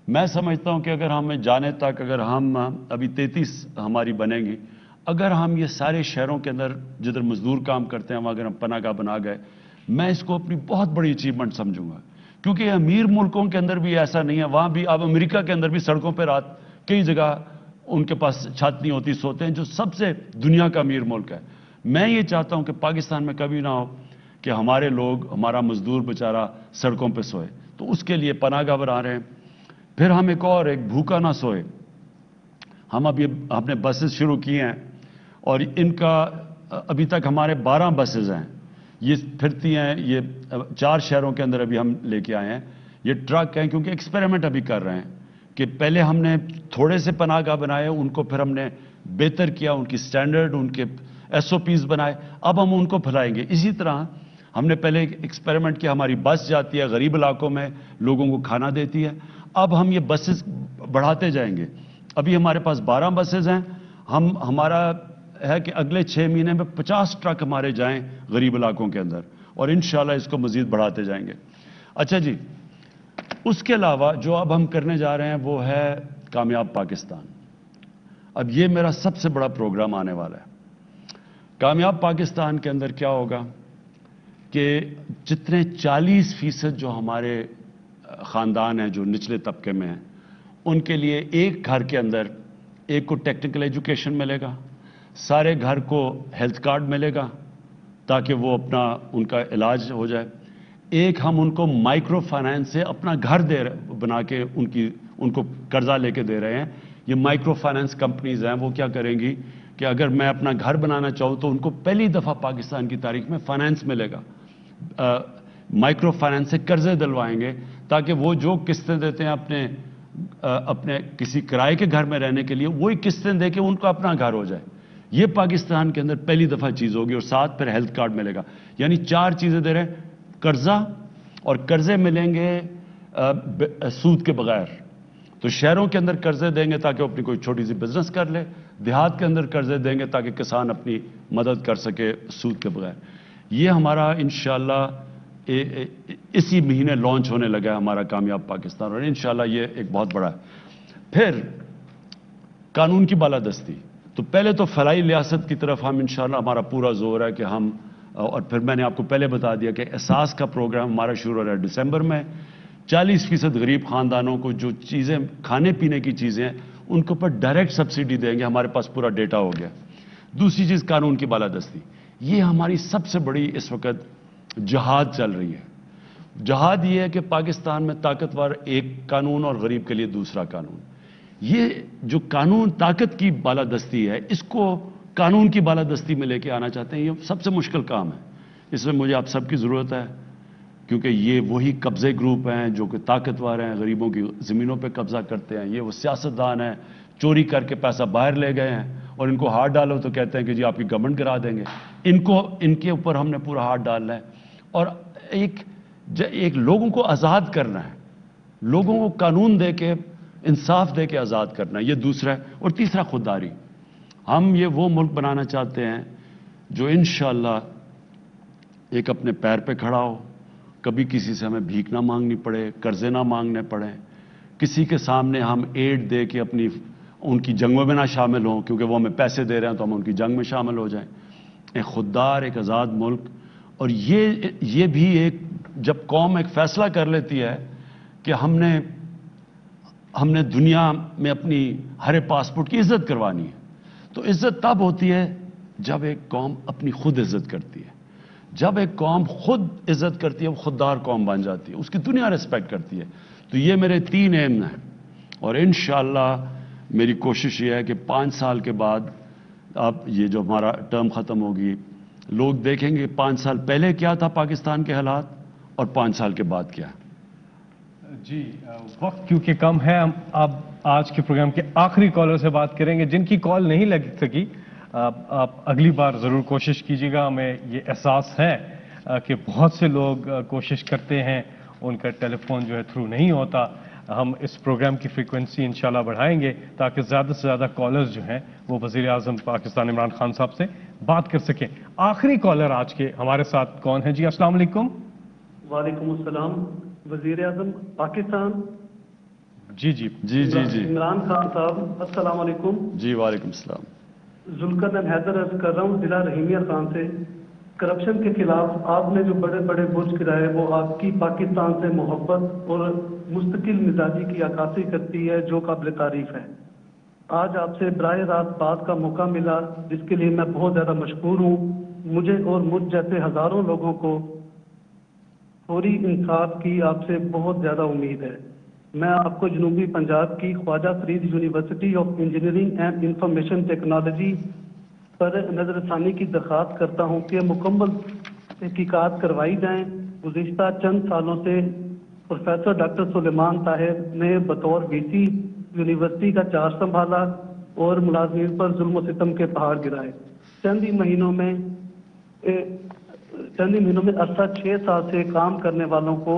Speaker 3: मैं समझता हूं कि अगर हमें जाने तक, अगर हम अभी 33 हमारी बनेंगी, अगर हम ये सारे शहरों के अंदर जिधर मजदूर काम करते हैं वहां अगर हम पनाहगाह बना गए, मैं इसको अपनी बहुत बड़ी अचीवमेंट समझूंगा। क्योंकि अमीर मुल्कों के अंदर भी ऐसा नहीं है। वहां भी, अब अमेरिका के अंदर भी सड़कों पर रात कई जगह उनके पास छत नहीं होती, सोते हैं, जो सबसे दुनिया का अमीर मुल्क है। मैं ये चाहता हूं कि पाकिस्तान में कभी ना हो कि हमारे लोग, हमारा मजदूर बेचारा सड़कों पे सोए। तो उसके लिए पनाहगाह बना रहे हैं। फिर हम एक भूखा ना सोए, हम अभी हमने बसेस शुरू की हैं, और इनका अभी तक हमारे 12 बसेस हैं। ये फिरती हैं, ये 4 शहरों के अंदर अभी हम लेके आए हैं। ये ट्रक हैं, क्योंकि एक्सपेरिमेंट अभी कर रहे हैं कि पहले हमने थोड़े से पनाहगाह बनाए, उनको फिर हमने बेहतर किया, उनकी स्टैंडर्ड, उनके SOPs बनाए, अब हम उनको फैलाएंगे। इसी तरह हमने पहले एक्सपेरिमेंट किया, हमारी बस जाती है गरीब इलाकों में, लोगों को खाना देती है। अब हम ये बसेस बढ़ाते जाएंगे। अभी हमारे पास 12 बसेस हैं। हमारा है कि अगले 6 महीने में 50 ट्रक हमारे जाएं गरीब इलाकों के अंदर, और इंशाल्लाह इसको मजीद बढ़ाते जाएंगे। अच्छा जी, उसके अलावा जो अब हम करने जा रहे हैं वो है कामयाब पाकिस्तान। अब ये मेरा सबसे बड़ा प्रोग्राम आने वाला है। कामयाब पाकिस्तान के अंदर क्या होगा कि जितने 40% जो हमारे खानदान हैं जो निचले तबके में हैं, उनके लिए एक घर के अंदर एक को टेक्निकल एजुकेशन मिलेगा, सारे घर को हेल्थ कार्ड मिलेगा ताकि वो अपना उनका इलाज हो जाए। एक हम उनको माइक्रो फाइनेंस से अपना घर बना के उनको कर्जा लेके दे रहे हैं। ये माइक्रो फाइनेंस कंपनीज हैं, वो क्या करेंगी कि अगर मैं अपना घर बनाना चाहूँ तो उनको पहली दफ़ा पाकिस्तान की तारीख में फाइनेंस मिलेगा। माइक्रो फाइनेंस से कर्जे दिलवाएंगे ताकि वो जो किस्तें देते हैं अपने اپنے کسی کرائے کے گھر میں رہنے کے لیے وہی قسطیں دے کے ان کو اپنا گھر ہو جائے. یہ پاکستان کے اندر پہلی دفعہ چیز ہوگی, اور ساتھ پھر ہیلتھ کارڈ ملے گا. یعنی 4 چیزیں دے رہے ہیں, قرضہ, اور قرضے ملیں گے سود کے بغیر. تو شہروں کے اندر قرضے دیں گے تاکہ وہ اپنی کوئی چھوٹی سی بزنس کر لے, دیہات کے اندر قرضے دیں گے تاکہ کسان اپنی مدد کر سکے سود کے بغیر. یہ ہمارا انشاءاللہ اسی مہینے لانچ ہونے لگا ہے ہمارا کامیاب پاکستان, اور انشاءاللہ یہ ایک بہت بڑا ہے. پھر قانون کی بالادستی. تو پہلے تو فلاحی ریاست کی طرف ہم انشاءاللہ ہمارا پورا زور ہے کہ ہم, اور پھر میں نے آپ کو پہلے بتا دیا کہ احساس کا پروگرام ہمارا شروع ہو رہا ہے دسمبر میں. 40% غریب خاندانوں کو جو چیزیں کھانے پینے کی چیزیں ہیں ان کے اوپر ڈائریکٹ سبسڈی دیں گے. ہمارے پاس پورا ڈیٹا ہو گیا. دوسری چیز قانون کی بالادستی. یہ ہماری سب سے بڑی اس وقت جہاد چل رہی ہے. جہاد یہ ہے کہ پاکستان میں طاقتور ایک قانون اور غریب کے لیے دوسرا قانون. یہ جو قانون طاقت کی بالادستی ہے, اس کو قانون کی بالادستی میں لے کے آنا چاہتے ہیں. یہ سب سے مشکل کام ہے. اس میں مجھے آپ سب کی ضرورت ہے, کیونکہ یہ وہی قبضے گروپ ہیں جو کہ طاقتور ہیں, غریبوں کی زمینوں پہ قبضہ کرتے ہیں. یہ وہ سیاستدان ہیں چوری کر کے پیسہ باہر لے گئے ہیں, اور ان کو ہاتھ ڈالو تو کہتے ہیں کہ جی آپ کی گورنمنٹ کرا دیں گے. ان کے اوپر ہم نے پورا ہاتھ ڈالنا ہے, اور ایک لوگوں کو آزاد کرنا ہے, لوگوں کو قانون دے کے انصاف دے کے آزاد کرنا ہے. یہ دوسرا ہے. اور تیسرا خودداری. ہم یہ وہ ملک بنانا چاہتے ہیں جو انشاءاللہ ایک اپنے پیر پہ کھڑا ہو, کبھی کسی سے ہمیں بھیک نہ مانگنی پڑے, قرضے نہ مانگنے پڑے, کسی کے سامنے ہم ایڈ دے کے ان کی جنگوں میں نہ شامل ہوں, کیونکہ وہ ہمیں پیسے دے رہے ہیں تو ہم ان کی جنگ میں شامل ہو جائیں. ایک خوددار, ایک آزاد ملک. اور یہ بھی ایک, جب قوم ایک فیصلہ کر لیتی ہے کہ ہم نے دنیا میں اپنی ہر پاسپورٹ کی عزت کروانی ہے, تو عزت تب ہوتی ہے جب ایک قوم اپنی خود عزت کرتی ہے. جب ایک قوم خود عزت کرتی ہے وہ خوددار قوم بن جاتی ہے, اس کی دنیا ریسپیکٹ کرتی ہے. تو یہ میرے 3 ایم ہیں, اور انشاءاللہ میری کوشش یہ ہے کہ 5 سال کے بعد, اب یہ جو ہمارا ٹرم ختم ہوگی, لوگ دیکھیں گے 5 سال پہلے کیا تھا پاکستان کے حالات اور 5 سال کے بعد کیا.
Speaker 2: جی وقت کیونکہ کم ہے, ہم اب آج کے پروگرام کے آخری کالر سے بات کریں گے. جن کی کال نہیں لگ سکی, آپ اگلی بار ضرور کوشش کیجیے گا. ہمیں یہ احساس ہے کہ بہت سے لوگ کوشش کرتے ہیں, ان کا ٹیلی فون جو ہے تھرو نہیں ہوتا. ہم اس پروگرام کی فریکوینسی انشاءاللہ بڑھائیں گے تاکہ زیادہ سے زیادہ کالرز جو ہیں وہ وزیر اعظم پاکستان عمران خان صاحب سے بات کر سکیں. آخری کالر آج کے ہمارے ساتھ کون ہے؟ جی السلام علیکم.
Speaker 1: وعلیکم السلام. وزیر اعظم پاکستان.
Speaker 2: جی جی
Speaker 3: جی جی جی
Speaker 1: عمران خان صاحب السلام علیکم.
Speaker 3: جی وعلیکم السلام.
Speaker 1: ذوالقرنین حیدر عرض کر رہا ہوں ضلع رحیمیہ خان سے. کرپشن کے خلاف آپ نے جو بڑے بڑے برج گرائے وہ آپ کی پاکستان سے محبت اور مستقل مزاجی کی عکاسی کرتی ہے, جو قابل تعریف ہے. آج آپ سے براہ راست بات کا موقع ملا, جس کے لیے میں بہت زیادہ مشکور ہوں. مجھے اور مجھ جیسے ہزاروں لوگوں کو فوری انصاف کی آپ سے بہت زیادہ امید ہے. میں آپ کو جنوبی پنجاب کی Khwaja Farid university of engineering and information technology پر نظر ثانی کی درخواست کرتا ہوں کہ مکمل تحقیقات کروائی جائیں. گزشتہ چند سالوں سے پروفیسر ڈاکٹر سلیمان طاہر نے بطور وی سی یونیورسٹی کا چارج سنبھالا اور ملازمین پر ظلم و ستم کے پہاڑ گرائے. چند ہی مہینوں میں عرصہ 6 سال سے کام کرنے والوں کو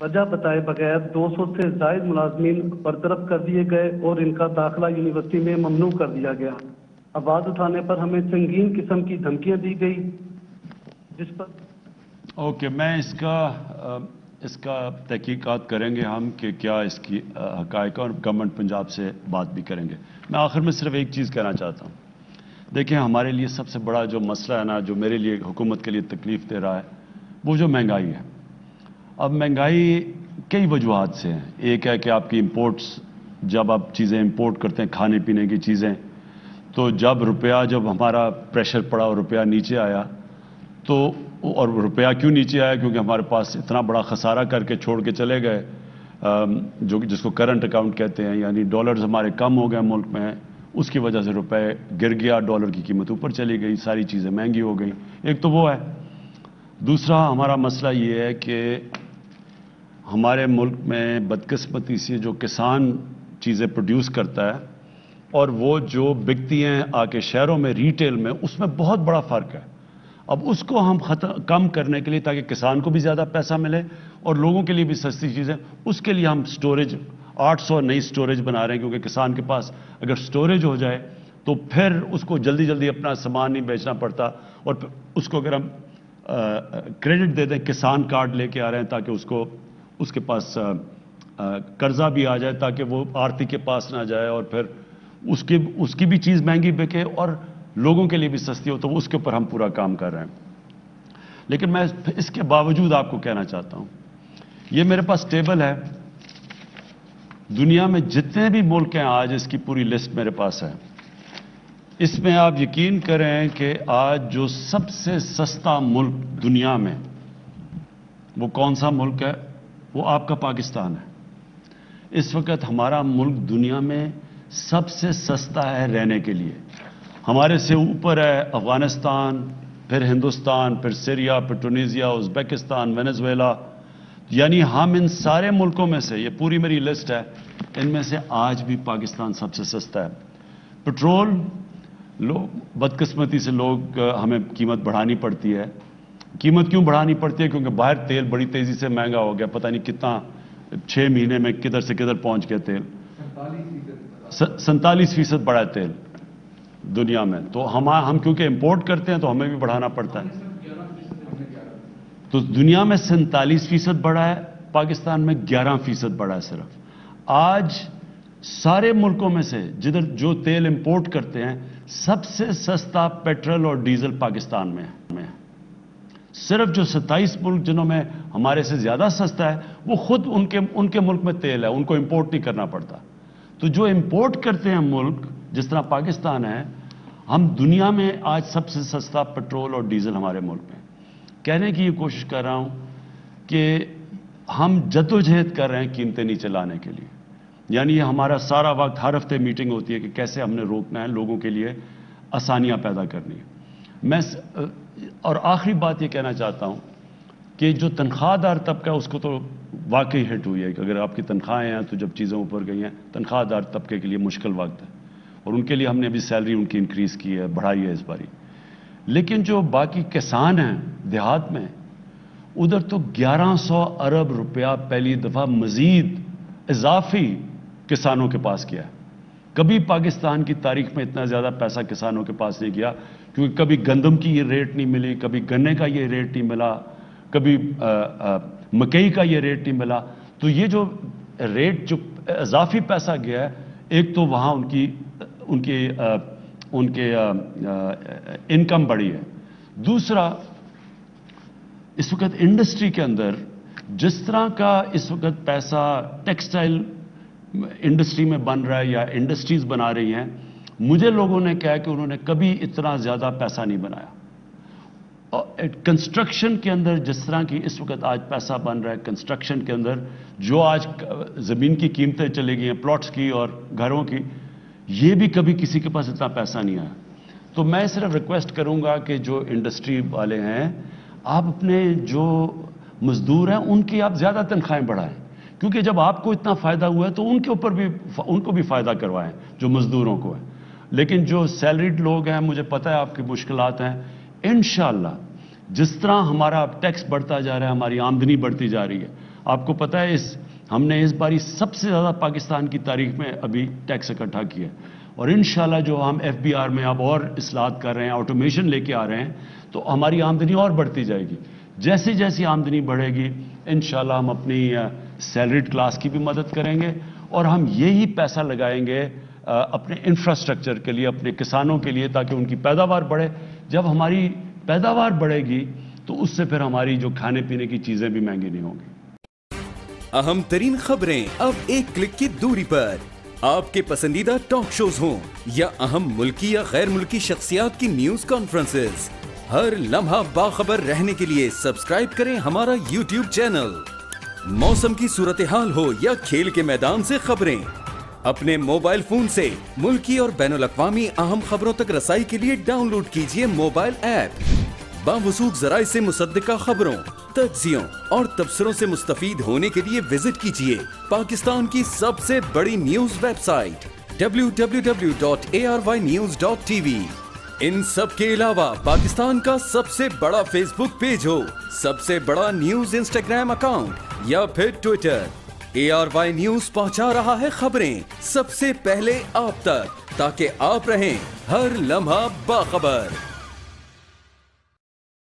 Speaker 1: وجہ بتائے بغیر 200 سے زائد ملازمین برطرف کر دیے گئے اور ان کا داخلہ یونیورسٹی میں ممنوع کر دیا گیا. آواز اٹھانے پر ہمیں سنگین قسم کی دھمکیاں دی گئی, جس پر
Speaker 3: اوکے میں اس کا تحقیقات کریں گے ہم کہ کیا اس کی حقائق, اور گورنمنٹ پنجاب سے بات بھی کریں گے. میں آخر میں صرف ایک چیز کہنا چاہتا ہوں. دیکھیں ہمارے لیے سب سے بڑا جو مسئلہ ہے نا, جو میرے لیے حکومت کے لیے تکلیف دے رہا ہے, وہ جو مہنگائی ہے. اب مہنگائی کئی وجوہات سے ہیں. ایک ہے کہ آپ کی امپورٹس, جب آپ چیزیں امپورٹ کرتے ہیں کھانے پینے کی چیزیں, تو جب ہمارا پریشر پڑا اور روپیہ نیچے آیا, تو اور روپیہ کیوں نیچے آیا, کیونکہ ہمارے پاس اتنا بڑا خسارہ کر کے چھوڑ کے چلے گئے, جس کو کرنٹ اکاؤنٹ کہتے ہیں, یعنی ڈالرز ہمارے کم ہو گئے ملک میں, اس کی وجہ سے روپے گر گیا, ڈالر کی قیمت اوپر چلی گئی, ساری چیزیں مہنگی ہو گئی. ایک تو وہ ہے. دوسرا ہمارا مسئلہ یہ ہے کہ ہمارے ملک میں بدقسمتی سے جو کسان چیزیں پروڈیوس کرتا ہے اور وہ جو بکتی ہیں آ کے شہروں میں ریٹیل میں، اس میں بہت بڑا فرق ہے. اب اس کو ہم کم کرنے کے لیے تاکہ کسان کو بھی زیادہ پیسہ ملے اور لوگوں کے لیے بھی سستی چیزیں، اس کے لیے ہم سٹوریج 800 نئی سٹوریج بنا رہے ہیں، کیونکہ کسان کے پاس اگر سٹوریج ہو جائے تو پھر اس کو جلدی جلدی اپنا سامان نہیں بیچنا پڑتا، اور پھر اس کو اگر ہم کریڈٹ دے دیں، کسان کارڈ لے کے آ رہے ہیں تاکہ اس کے پاس قرضہ بھی آ جائے تاکہ وہ آرتی کے پاس نہ جائے اور پھر اس کی بھی چیز مہنگی بکے اور لوگوں کے لیے بھی سستی ہو، تو اس کے اوپر ہم پورا کام کر رہے ہیں. لیکن میں اس کے باوجود آپ کو کہنا چاہتا ہوں، یہ میرے پاس ٹیبل ہے، دنیا میں جتنے بھی ملک ہیں آج اس کی پوری لسٹ میرے پاس ہے. اس میں آپ یقین کریں کہ آج جو سب سے سستا ملک دنیا میں وہ کون سا ملک ہے؟ وہ آپ کا پاکستان ہے. اس وقت ہمارا ملک دنیا میں سب سے سستا ہے رہنے کے لیے. ہمارے سے اوپر ہے افغانستان، پھر ہندوستان، پھر سیریا، پھر ٹونیزیا، ازبیکستان، وینزویلا. یعنی ہم ان سارے ملکوں میں سے، یہ پوری میری لسٹ ہے، ان میں سے آج بھی پاکستان سب سے سستا ہے. پٹرول بدقسمتی سے لوگ ہمیں قیمت بڑھانی پڑتی ہے. قیمت کیوں بڑھانی پڑتی ہے؟ کیونکہ باہر تیل بڑی تیزی سے مہنگا ہو گیا، پتہ نہیں کتنا 6 مہینے میں کدھر سے کدھر پہنچ گیا تیل. 47% بڑھا ہے تیل دنیا میں. تو ہم کیونکہ امپورٹ کرتے ہیں تو ہمیں بھی بڑھانا پڑتا ہے. تو دنیا میں 47% بڑھا ہے، پاکستان میں 11% بڑھا ہے صرف. آج سارے ملکوں میں سے جدھر جو تیل امپورٹ کرتے ہیں سب سے سستا پیٹرول اور ڈیزل پاکستان میں ہے. صرف جو 27 ملک جنہوں میں ہمارے سے زیادہ سستا ہے وہ خود ان کے ملک میں تیل ہے، ان کو امپورٹ نہیں کرنا پڑتا. تو جو امپورٹ کرتے ہیں ملک جس طرح پاکستان ہے، ہم دنیا میں آج سب سے سستا پیٹرول اور ڈیزل ہمارے ملک میں. کہنے کی یہ کوشش کر رہا ہوں کہ ہم جدوجہد کر رہے ہیں قیمتیں نیچے لانے کے لیے. یعنی یہ ہمارا سارا وقت، ہر ہفتے میٹنگ ہوتی ہے کہ کیسے ہم نے روکنا ہے، لوگوں کے لیے آسانیاں پیدا کرنی ہے. اور آخری بات یہ کہنا چاہتا ہوں کہ جو تنخواہ دار طبقہ ہے اس کو تو واقعی ہٹ ہوئی ہے کہ اگر آپ کی تنخواہیں ہیں تو جب چیزیں اوپر گئی ہیں، تنخواہ دار طبقے کے لیے مشکل وقت ہے اور ان کے لیے ہم نے ابھی سیلری ان کی انکریز کی ہے، بڑھائی ہے اس باری. لیکن جو باقی کسان ہیں دیہات میں، ادھر تو 1100 ارب روپیہ پہلی دفعہ مزید اضافی کسانوں کے پاس کیا ہے. کبھی پاکستان کی تاریخ میں اتنا زیادہ پیسہ کسانوں کے پاس نہیں گیا، کیونکہ کبھی گندم کی یہ ریٹ نہیں ملی، کبھی گنے کا یہ ریٹ نہیں ملا، کبھی مکئی کا یہ ریٹ نہیں ملا. تو یہ جو ریٹ، جو اضافی پیسہ گیا ہے، ایک تو وہاں ان کے انکم بڑھی ہے. دوسرا، اس وقت انڈسٹری کے اندر جس طرح کا اس وقت پیسہ ٹیکسٹائل انڈسٹری میں بن رہا ہے یا انڈسٹریز بنا رہی ہیں، مجھے لوگوں نے کہا کہ انہوں نے کبھی اتنا زیادہ پیسہ نہیں بنایا. کنسٹرکشن کے اندر جس طرح کی اس وقت آج پیسہ بن رہا ہے، کنسٹرکشن کے اندر جو آج زمین کی قیمتیں چلی گئی ہیں، پلاٹس کی اور گھروں کی، یہ بھی کبھی کسی کے پاس اتنا پیسہ نہیں آیا. تو میں صرف ریکویسٹ کروں گا کہ جو انڈسٹری والے ہیں، آپ اپنے جو مزدور ہیں ان کی آپ زیادہ تنخواہیں بڑھائیں، کیونکہ جب آپ کو اتنا فائدہ ہوا ہے تو ان کو بھی فائدہ کروائیں جو مزدوروں کو ہے. لیکن جو سیلریڈ لوگ ہیں، مجھے پتہ ہے آپ کی مشکلات ہیں. انشاءاللہ جس طرح ہمارا ٹیکس بڑھتا جا رہا ہے، ہماری آمدنی بڑھتی جا رہی ہے. آپ کو پتہ ہے ہم نے اس باری سب سے زیادہ پاکستان کی تاریخ میں ابھی ٹیکس اکٹھا کیا ہے. اور انشاءاللہ جو ہم FBR میں اب اور اصلاحات کر رہے ہیں، آٹومیشن لے کے آ رہے ہیں، تو ہماری آمدنی اور بڑھتی جائے گی. جیسی جیسی آمدنی بڑھے گی انشاءاللہ ہم اپنی سیلریڈ کلاس کی بھی مدد کریں گے اور ہم یہی پیسہ لگائیں گے اپنے انفراسٹرکچر کے لیے، اپنے کسانوں کے لیے، تاکہ ان کی پیداوار بڑھے. جب ہماری پیداوار بڑھے گی تو اس سے پھر ہماری جو کھانے پینے کی چیزیں بھی مہنگی نہیں ہوں گی.
Speaker 4: اہم ترین خبریں اب ایک کلک کی دوری پر. آپ کے پسندیدہ ٹاک شوز ہوں یا اہم ملکی یا غیر ملکی شخصیات کی نیوز کانفرنسز، ہر لمحہ باخبر رہنے کے لیے سبسکرائب کریں ہمارا YouTube چینل. موسم کی صورتحال ہو یا کھیل کے میدان سے خبریں، اپنے موبائل فون سے ملکی اور بین الاقوامی اہم خبروں تک رسائی کے لیے ڈاؤن لوڈ کیجیے موبائل ایپ बावसूख ज़राए से मुसद्दिका खबरों, तज्जियों और तबसरों से मुस्तफीद होने के लिए विजिट कीजिए पाकिस्तान की सबसे बड़ी न्यूज वेबसाइट www.arYnews.tv। इन सब के अलावा पाकिस्तान का सबसे बड़ा फेसबुक पेज हो, सबसे बड़ा न्यूज इंस्टाग्राम अकाउंट या फिर ट्विटर, ARY न्यूज पहुंचा रहा है खबरें सबसे पहले आप तक, ताकि आप रहें हर लम्हा बाखबर।